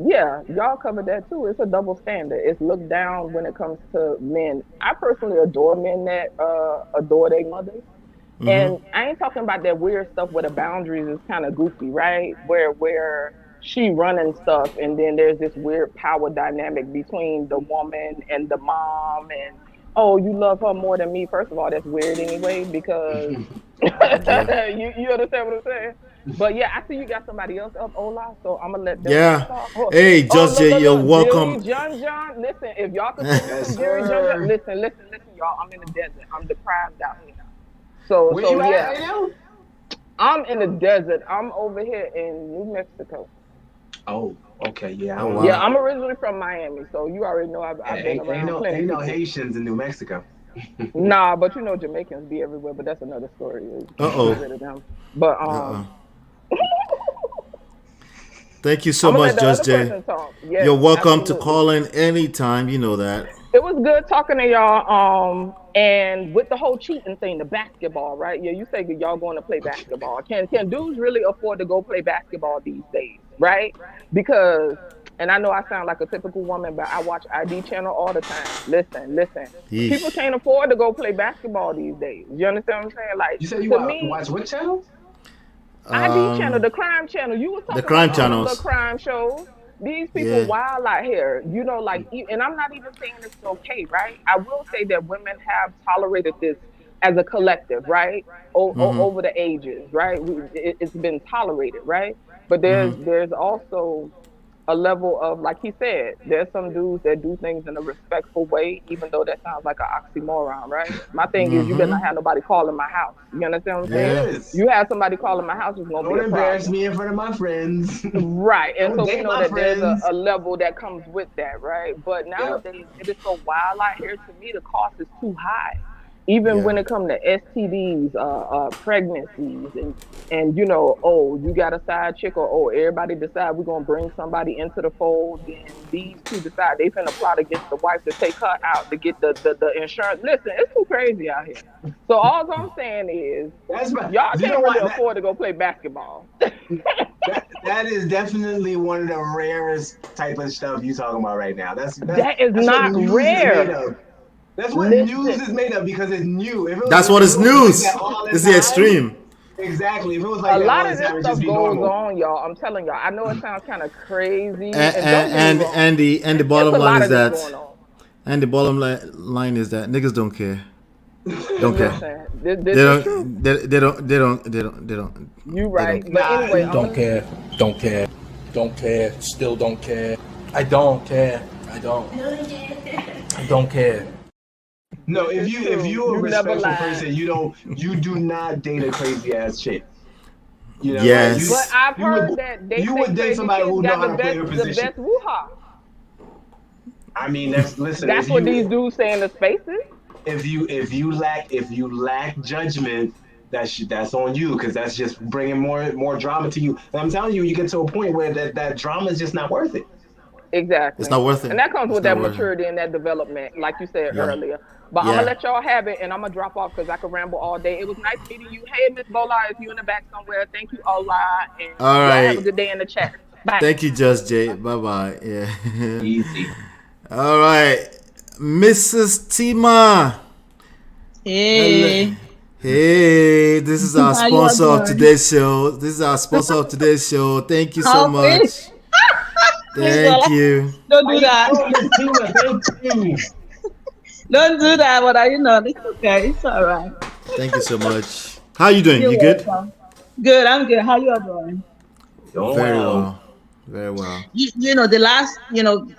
yeah, y'all covered that too. It's a double standard. It's looked down when it comes to men. I personally adore men that adore their mothers. And I ain't talking about that weird stuff where the boundaries is kind of goofy, right? Where she running stuff, and then there's this weird power dynamic between the woman and the mom, and oh, you love her more than me. First of all, that's weird anyway, because you understand what I'm saying? But yeah, I see you got somebody else up, Ola, so I'm gonna let them talk. Hey, Just J, you're welcome. Jerry John, listen, if y'all can send me some Jerry John, listen, y'all. I'm in the desert. I'm deprived out here. So yeah, I'm in the desert. I'm over here in New Mexico. Oh, okay, yeah. Oh, wow. Yeah, I'm originally from Miami, so you already know I've been around. Ain't no Haitians in New Mexico. Nah, but you know Jamaicans be everywhere, but that's another story. But thank you so much, Just Jay. Yes, you're welcome absolutely. to call in anytime. You know that. It was good talking to y'all. And with the whole cheating thing, the basketball, right? Yeah, you say y'all going to play basketball. Can dudes really afford to go play basketball these days, right? Because, and I know I sound like a typical woman, but I watch ID channel all the time. Listen. Yeesh. People can't afford to go play basketball these days. You understand what I'm saying? Like, you said you watch what channel? ID channel, the crime channel. You were talking about the crime shows. These people wild out here, you know, like, and I'm not even saying it's okay, right? I will say that women have tolerated this as a collective, right? Over the ages, right? It's been tolerated, right? But there's also a level of, like he said, there's some dudes that do things in a respectful way, even though that sounds like an oxymoron, right? My thing is, you better not have nobody calling my house. You understand what I'm saying? Yes. You have somebody calling my house, it's gonna be a problem. Don't embarrass me in front of my friends. Right, and so we know that there's a level that comes with that, right? But nowadays, it is so wild out here. To me, the cost is too high. Even when it comes to STDs, pregnancies, and you know, oh, you got a side chick, or oh, everybody decide we're gonna bring somebody into the fold. Then these two decide they finna plot against the wife to take her out to get the insurance. Listen, it's too crazy out here. So all I'm saying is, y'all can't really afford to go play basketball. That is definitely one of the rarest type of stuff you talking about right now. That's not rare. That's what news is made of, because it's new. That's what is news. It's the extreme. Exactly. If it was like a that lot all of the this time, stuff just goes normal. on, y'all. I'm telling y'all. I know it sounds kind of crazy. And the bottom line is that, and the bottom line is that niggas don't care. Don't care. They don't. You right. But anyway, don't care. Don't care. Don't care. Still don't care. I don't care. I don't. I don't care. No, if you're a respectful person, you do not date a crazy ass chick. You know, yes. But I've heard that they would date somebody who know how to play her the position. best woo-ha. I mean, that's what these dudes say in the spaces. If you lack judgment, that's on you, because that's just bringing more drama to you. And I'm telling you, you get to a point where that drama is just not worth it. Exactly. It's not worth it. And that comes with that maturity and that development, like you said earlier. But I'm gonna let y'all have it, and I'm gonna drop off because I could ramble all day. It was nice meeting you. Hey, Miss Bola, if you in the back somewhere, thank you a lot. And all right. Have a good day in the chat. Bye. Thank you, Just Jay. Bye. Yeah. Easy. All right, Mrs. Tima. Hey. Hey, this is our sponsor of today's show. Thank you so much. Thank you. Don't do that. Don't do that, but it's okay. It's all right. Thank you so much. How you doing? You good? Good, I'm good. How you all doing? Very well. Very well. The last,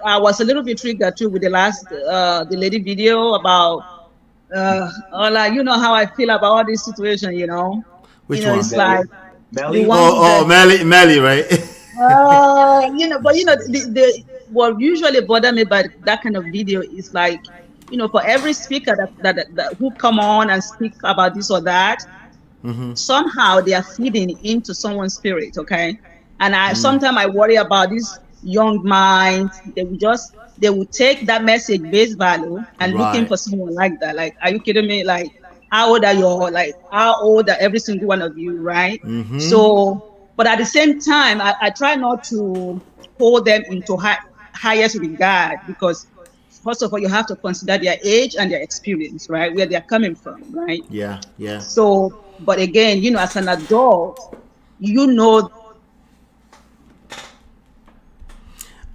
I was a little bit triggered too with the last, the lady video about, how I feel about all this situation, Which one? It's like Melly? Melly, right? What usually bother me about that kind of video is like, for every speaker that who come on and speak about this or that, somehow they are feeding into someone's spirit, okay? And sometimes I worry about these young minds. They will take that message base value and looking for someone like that. Like, are you kidding me? Like, how old are you? Like, how old are every single one of you, right? So, but at the same time, I try not to hold them into highest regard, because first of all, you have to consider their age and their experience, right? Where they're coming from, right? Yeah. So, but again, as an adult,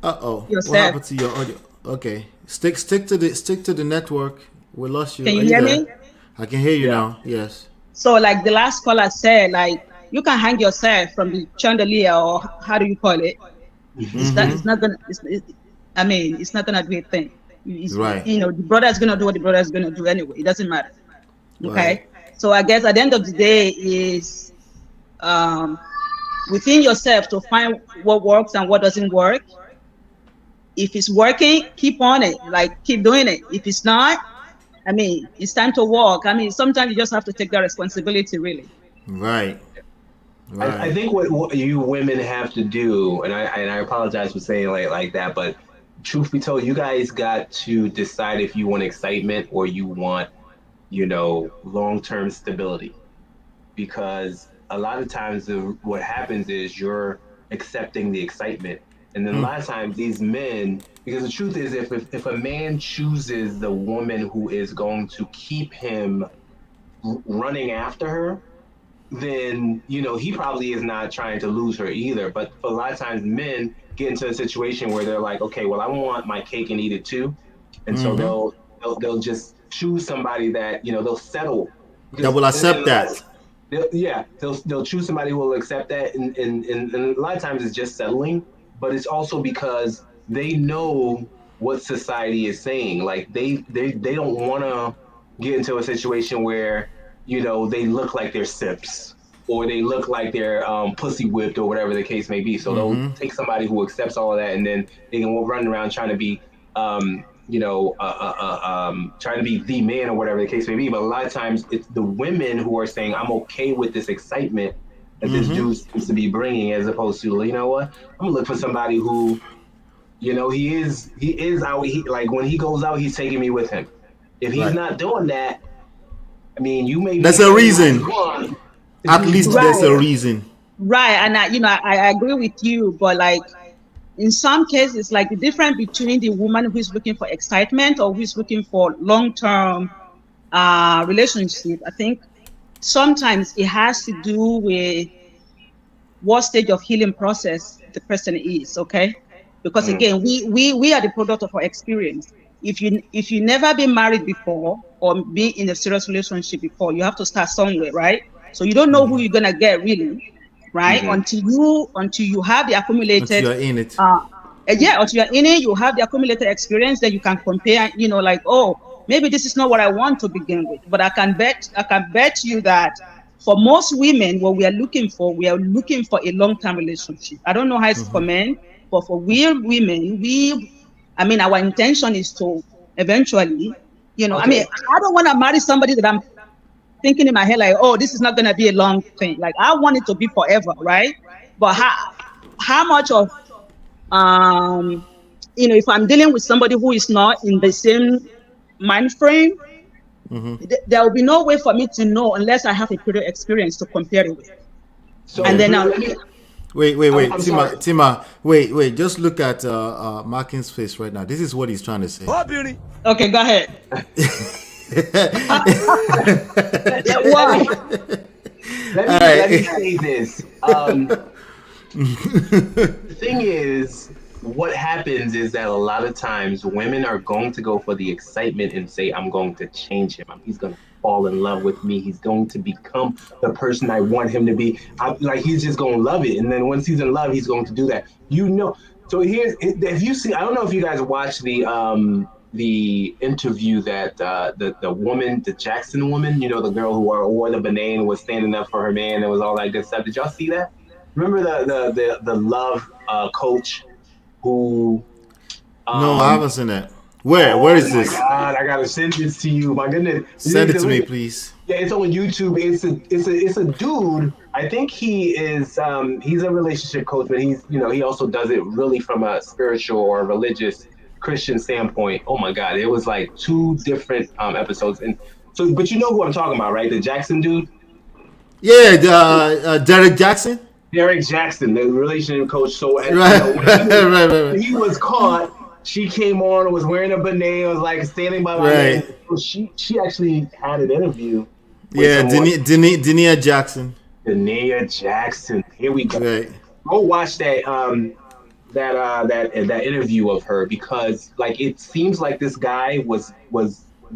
What yourself. happened to your audio? Okay, stick to the network. We lost you. Can you hear me? I can hear you now. Yes. So, like the last caller said, like you can hang yourself from the chandelier, or how do you call it? It's not gonna be a thing. Right. The brother is gonna do what the brother is gonna do anyway. It doesn't matter. Okay. Right. So I guess at the end of the day is within yourself to find what works and what doesn't work. If it's working, keep on it. Like, keep doing it. If it's not, it's time to walk. Sometimes you just have to take that responsibility, really. Right. I think what you women have to do, and I apologize for saying like that, but truth be told, you guys got to decide if you want excitement or you want, long-term stability. Because a lot of times what happens is you're accepting the excitement. And then a lot of times these men, because the truth is, if a man chooses the woman who is going to keep him running after her, then, he probably is not trying to lose her either. But a lot of times men get into a situation where they're like, okay, well, I want my cake and eat it too. And so they'll just choose somebody that, they'll settle. That will accept that. They'll choose somebody who will accept that. And a lot of times it's just settling. But it's also because they know what society is saying. Like they don't want to get into a situation where, they look like they're simps or they look like they're pussy whipped or whatever the case may be. So they'll take somebody who accepts all of that, and then they can run around trying to be trying to be the man or whatever the case may be. But a lot of times it's the women who are saying, I'm okay with this excitement that this dude seems to be bringing, as opposed to, you know what, I'm gonna look for somebody who, he is out. Like when he goes out, he's taking me with him. If he's not doing that, I mean, you may. That's a reason. At least there's a reason. Right, and I agree with you, but like in some cases, like the difference between the woman who is looking for excitement or who is looking for long-term relationship, I think sometimes it has to do with what stage of healing process the person is. Okay, because again, we are the product of our experience. If you never been married before or be in a serious relationship before, you have to start somewhere, right? So you don't know who you're gonna get really, right? Until you have the accumulated. Until you're in it. Until you're in it, you have the accumulated experience that you can compare. Like, oh, maybe this is not what I want to begin with. But I can bet you that for most women, what we are looking for a long-term relationship. I don't know how it's for men, but for we women, our intention is to eventually, I don't want to marry somebody that I'm thinking in my head like, oh, this is not going to be a long thing. Like, I want it to be forever, right? But how much of, if I'm dealing with somebody who is not in the same mind frame, there will be no way for me to know unless I have a period experience to compare it with. So, and then Wait, Tima, wait, just look at Markin's face right now. This is what he's trying to say. Okay, go ahead. Let me say this. The thing is, what happens is that a lot of times women are going to go for the excitement and say, I'm going to change him. He's going to fall in love with me. He's going to become the person I want him to be. He's just going to love it. And then once he's in love, he's going to do that. So if you see, I don't know if you guys watched the interview that the woman, the Jackson woman, the girl who wore the banana and was standing up for her man and was all that good stuff. Did y'all see that? Remember the love coach who? No, I haven't seen that. Where is this? Oh my God, I gotta send this to you. My goodness, send it to me, please. Yeah, it's on YouTube. It's a dude. I think he is. He's a relationship coach, but he also does it really from a spiritual or religious Christian standpoint. Oh my God, it was like 2 different episodes, and so. But you know who I'm talking about, right? The Jackson dude. Yeah, Derek Jackson. Derek Jackson, the relationship coach. So right. He was caught. She came on and was wearing a banana, was like standing by my man. So she actually had an interview. Yeah, Dania Jackson. Dania Jackson. Here we go. Right. Go watch that that interview of her, because it seems like this guy was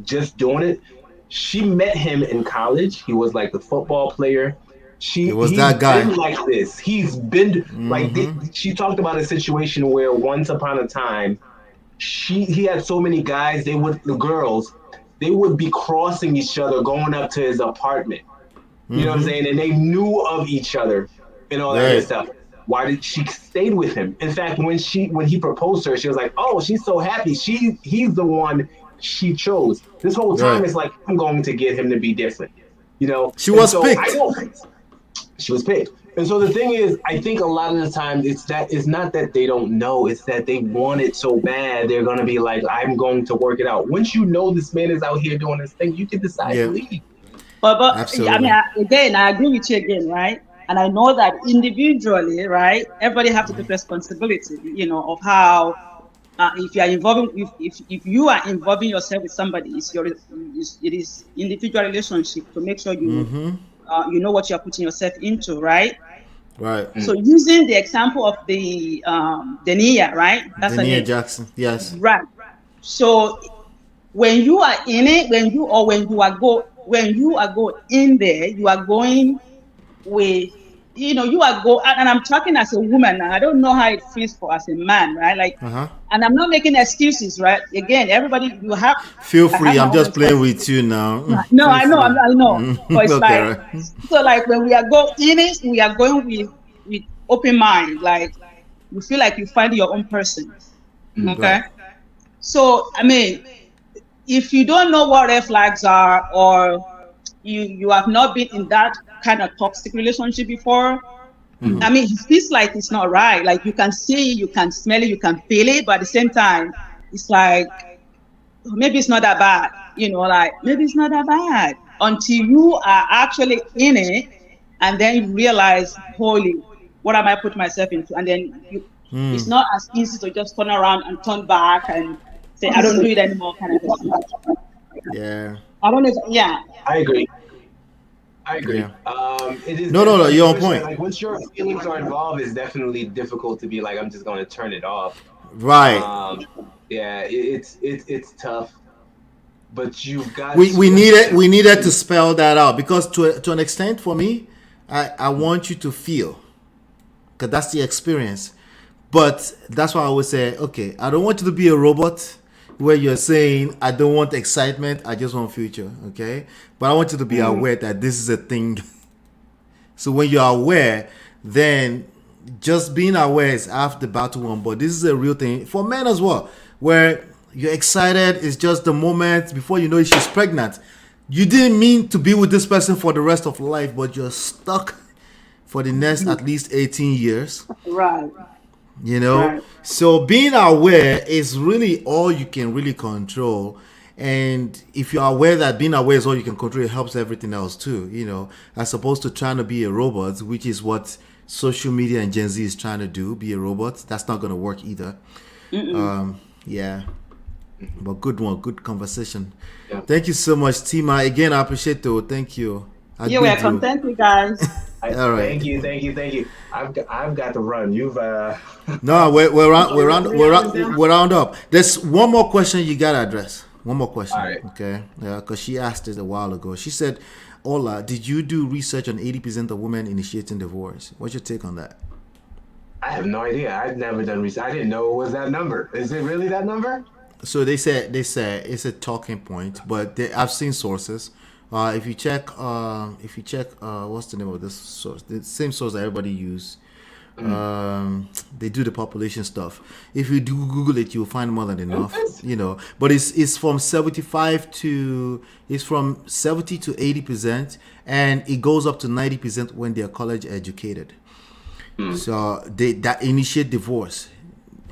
just doing it. She met him in college. He was like the football player. He's that guy. Been like this. He's been she talked about a situation where once upon a time, he had so many guys. They would be crossing each other, going up to his apartment. You know what I'm saying? And they knew of each other and all that good stuff. Why did she stayed with him? In fact, when he proposed to her, she was like, "Oh, she's so happy. He's the one she chose." This whole time, it's like, I'm going to get him to be different. She was picked. She was picked. And so the thing is, I think a lot of the time it's not that they don't know, it's that they want it so bad, they're gonna be like, I'm going to work it out. Once you know this man is out here doing this thing, you can decide to leave. But absolutely. I agree with you again, right? And I know that individually, right, everybody have to take responsibility, of how if you are if you are involving yourself with somebody, it is individual relationship to make sure you you know what you are putting yourself into, right? Right. So using the example of the Dania, right? That's Dania Jackson. Yes. Right. So when you are in it, when you are go in there, you are going with, and I'm talking as a woman now. I don't know how it feels for as a man, right? And I'm not making excuses, right? Again, everybody, you have. Feel free. I'm just playing with you now. No, I know. But it's okay, so when we are going in it, we are going with open mind. Like, you feel like you find your own person. Okay. So I mean, if you don't know what red flags are, or you have not been in that kind of toxic relationship before, I mean, it feels like it's not right. Like you can see, you can smell it, you can feel it, but at the same time, it's like maybe it's not that bad. Like maybe it's not that bad until you are actually in it, and then you realize, holy, what am I putting myself into? And then it's not as easy to just turn around and turn back and say, I don't do it anymore, kind of thing. Yeah. I don't know. Yeah. I agree. Yeah. It is No, you're on especially, point. like once your feelings are involved, it's definitely difficult to be like, I'm just going to turn it off. Right. Yeah, it's tough, but you've got We needed to spell that out, because to an extent, for me, I want you to feel, because that's the experience. But that's why I always say, okay, I don't want you to be a robot where you're saying, I don't want excitement, I just want future, okay? But I want you to be aware that this is a thing. So when you're aware, then just being aware is half the battle won. But this is a real thing for men as well, where you're excited, it's just the moment before you know it, she's pregnant. You didn't mean to be with this person for the rest of life, but you're stuck for the next at least 18 years. Right. Right. So being aware is really all you can really control. And if you're aware that being aware is all you can control, it helps everything else too, as opposed to trying to be a robot, which is what social media and Gen Z is trying to do, be a robot. That's not going to work either. Yeah. But good one, good conversation. Yeah. Thank you so much, Tima. Again, I appreciate it. Thank you. You're welcome. Thank you, guys. All right. Thank you. I've got to run. You've No, we're round up. There's one more question you gotta address. One more question. All right. Okay. Yeah, because she asked this a while ago. She said, Ola, did you do research on 80% of women initiating divorce? What's your take on that? I have no idea. I've never done research. I didn't know it was that number. Is it really that number? So they said it's a talking point, but I've seen sources. If you check, what's the name of this source? The same source that everybody use. They do the population stuff. If you do Google it, you'll find more than enough. But it's from 70 to 80%, and it goes up to 90% when they're college educated. So that initiate divorce,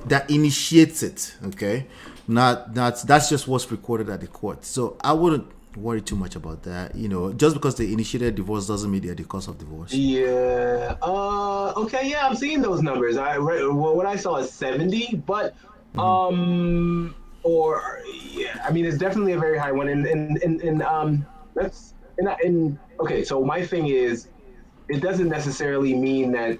that initiates it. Okay, that's just what's recorded at the court. So I wouldn't worry too much about that. Just because they initiated divorce doesn't mean they're the cause of divorce. Yeah. Okay. Yeah, I'm seeing those numbers. What I saw is 70, but I mean, it's definitely a very high one. Okay. So my thing is, it doesn't necessarily mean that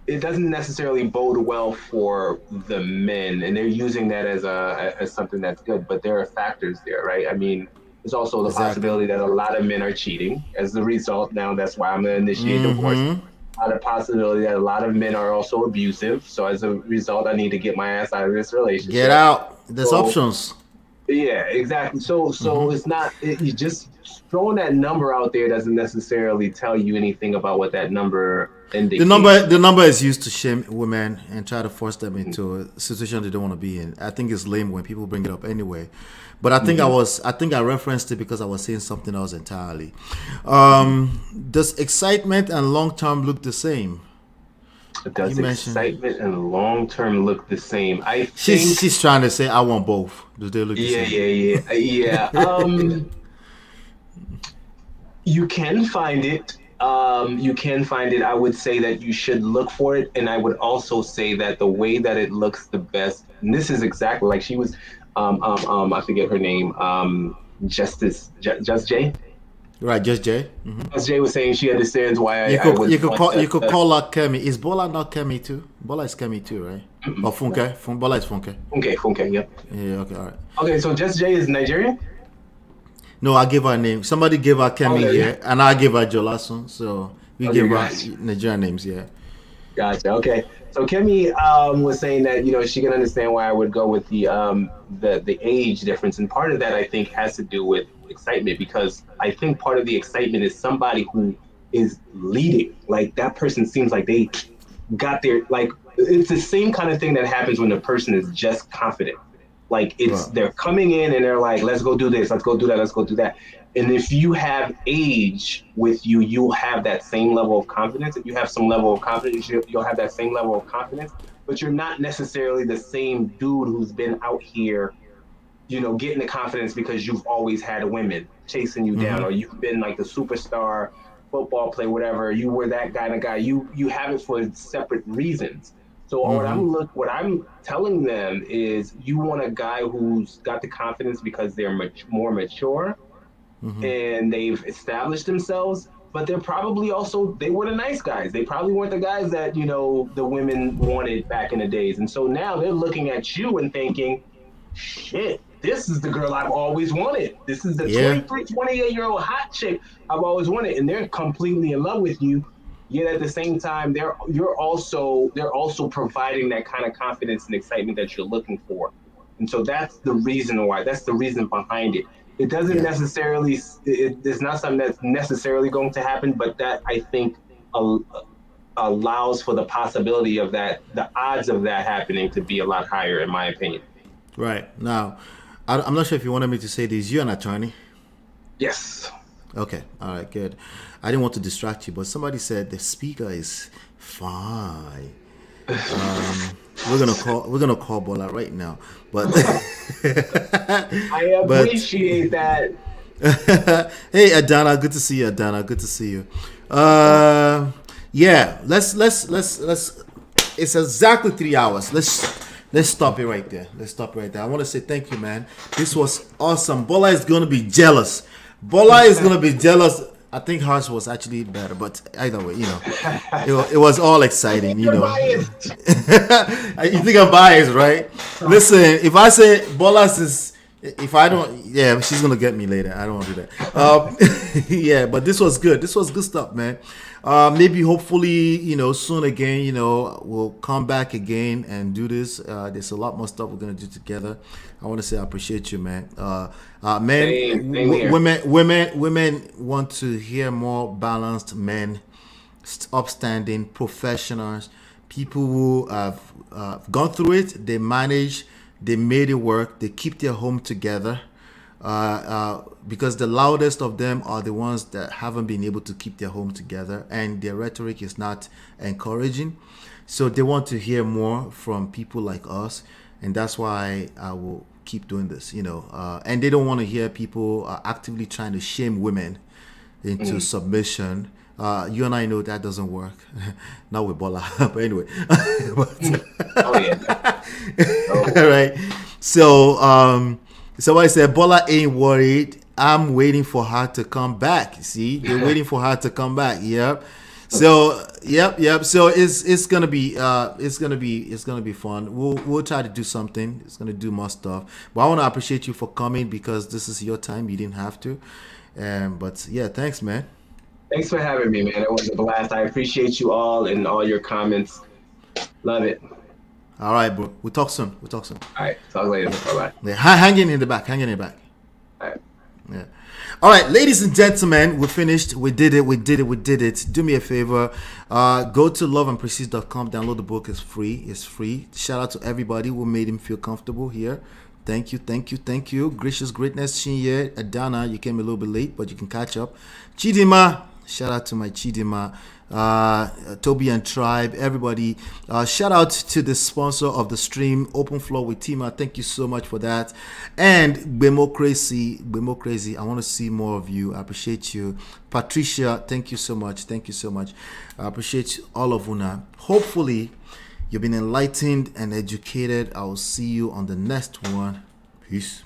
it doesn't necessarily bode well for the men, and they're using that as something that's good, but there are factors there, right? I mean, there's also the possibility that a lot of men are cheating as the result. Now that's why I'm going to initiate divorce. A lot of possibility that a lot of men are also abusive, so as a result, I need to get my ass out of this relationship. Get out. There's options. Yeah, exactly. So it's not, you just throwing that number out there doesn't necessarily tell you anything about what that number indicates. The number is used to shame women and try to force them into a situation they don't want to be in. I think it's lame when people bring it up anyway. But I think I referenced it because I was saying something else entirely. Does excitement and long term look the same? Does excitement and long term look the same? I think she's trying to say I want both. Do they look the same? Yeah. You can find it. I would say that you should look for it, and I would also say that the way that it looks the best, and this is exactly like she was, I forget her name, Just Jay. Right, Just Jay. Just Jay was saying she understands why you could call her Kemi. Is Bola not Kemi too? Bola is Kemi too, right? Or Funke? Bola is Funke. Funke, yep. Yeah, okay, all right. Okay, so Just Jay is Nigerian? No, I gave her a name. Somebody gave her Kemi here, and I gave her Jolasun. So we gave her Nigerian names, yeah. Gotcha. Okay. So Kemi was saying that she can understand why I would go with the age difference, and part of that I think has to do with excitement, because I think part of the excitement is somebody who is leading. Like that person seems like they got their, like it's the same kind of thing that happens when a person is just confident. Like they're coming in and they're like, let's go do this, let's go do that, let's go do that. And if you have age with you, you'll have that same level of confidence. If you have some level of confidence, you'll have that same level of confidence. But you're not necessarily the same dude who's been out here, you know, getting the confidence because you've always had women chasing you down, or you've been like the superstar football player, whatever. You were that kind of guy. You have it for separate reasons. So what I'm telling them is, you want a guy who's got the confidence because they're more mature and they've established themselves. But they're probably also, they were the nice guys. They probably weren't the guys that, you know, the women wanted back in the days. And so now they're looking at you and thinking, shit, this is the girl I've always wanted. This is the 23, 28-year-old hot chick I've always wanted. And they're completely in love with you. Yet at the same time, they're also providing that kind of confidence and excitement that you're looking for. And so that's the reason why. That's the reason behind it. It doesn't necessarily, it's not something that's necessarily going to happen, but that, I think, allows for the possibility of that, the odds of that happening to be a lot higher, in my opinion. Right. Now, I'm not sure if you wanted me to say this. You're an attorney? Yes. Okay. All right, good. I didn't want to distract you, but somebody said the speaker is fine. We're gonna call Bola right now, but I appreciate that. Hey Adana, good to see you. Adana, good to see you. Yeah, let's. It's exactly 3 hours. Let's stop it right there. I want to say thank you, man. This was awesome. Bola is gonna be jealous. I think hers was actually better, but either way, you know, it was all exciting, you know. You think I'm biased, right? Listen, if I say Bolas is, if I don't, yeah, she's gonna get me later. I don't want to do that. Yeah, but this was good. This was good stuff, man. Maybe, hopefully, you know, soon again, you know, we'll come back again and do this. There's a lot more stuff we're gonna do together. I want to say I appreciate you, man. Men, women want to hear more balanced men, upstanding professionals, people who have gone through it. They manage, they made it work. They keep their home together. Because the loudest of them are the ones that haven't been able to keep their home together, and their rhetoric is not encouraging. So they want to hear more from people like us, and that's why I will keep doing this, you know. And they don't want to hear people actively trying to shame women into submission. You and I know that doesn't work. Not with Bola, but anyway. All right. So somebody said Bola ain't worried. I'm waiting for her to come back. See, they're waiting for her to come back. Yep. So yep. So it's gonna be fun. We'll try to do something. It's gonna do more stuff. But I want to appreciate you for coming, because this is your time. You didn't have to. But yeah, thanks, man. Thanks for having me, man. It was a blast. I appreciate you all and all your comments. Love it. All right, bro. We'll talk soon. All right. Talk later. Bye-bye. Yeah, hanging in the back. All right. Yeah. All right, ladies and gentlemen, we finished. We did it. Do me a favor. Go to loveandprestige.com. Download the book. It's free. Shout out to everybody who made him feel comfortable here. Thank you. Gracious Greatness, Shinye, Adana, you came a little bit late, but you can catch up. Chidima, shout out to my Chidima. Toby and Tribe, everybody. Shout out to the sponsor of the stream, Open Floor with Tima. Thank you so much for that. And Bemocrazy, I want to see more of you. I appreciate you. Patricia, thank you so much. I appreciate all of Una. Hopefully, you've been enlightened and educated. I will see you on the next one. Peace.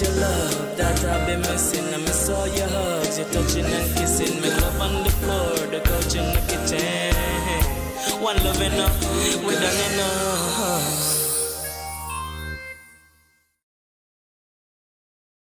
Your love that I've been missing. I miss all your hugs, your touching and kissing. Make love on the floor, the couch and the one love enough. We done enough.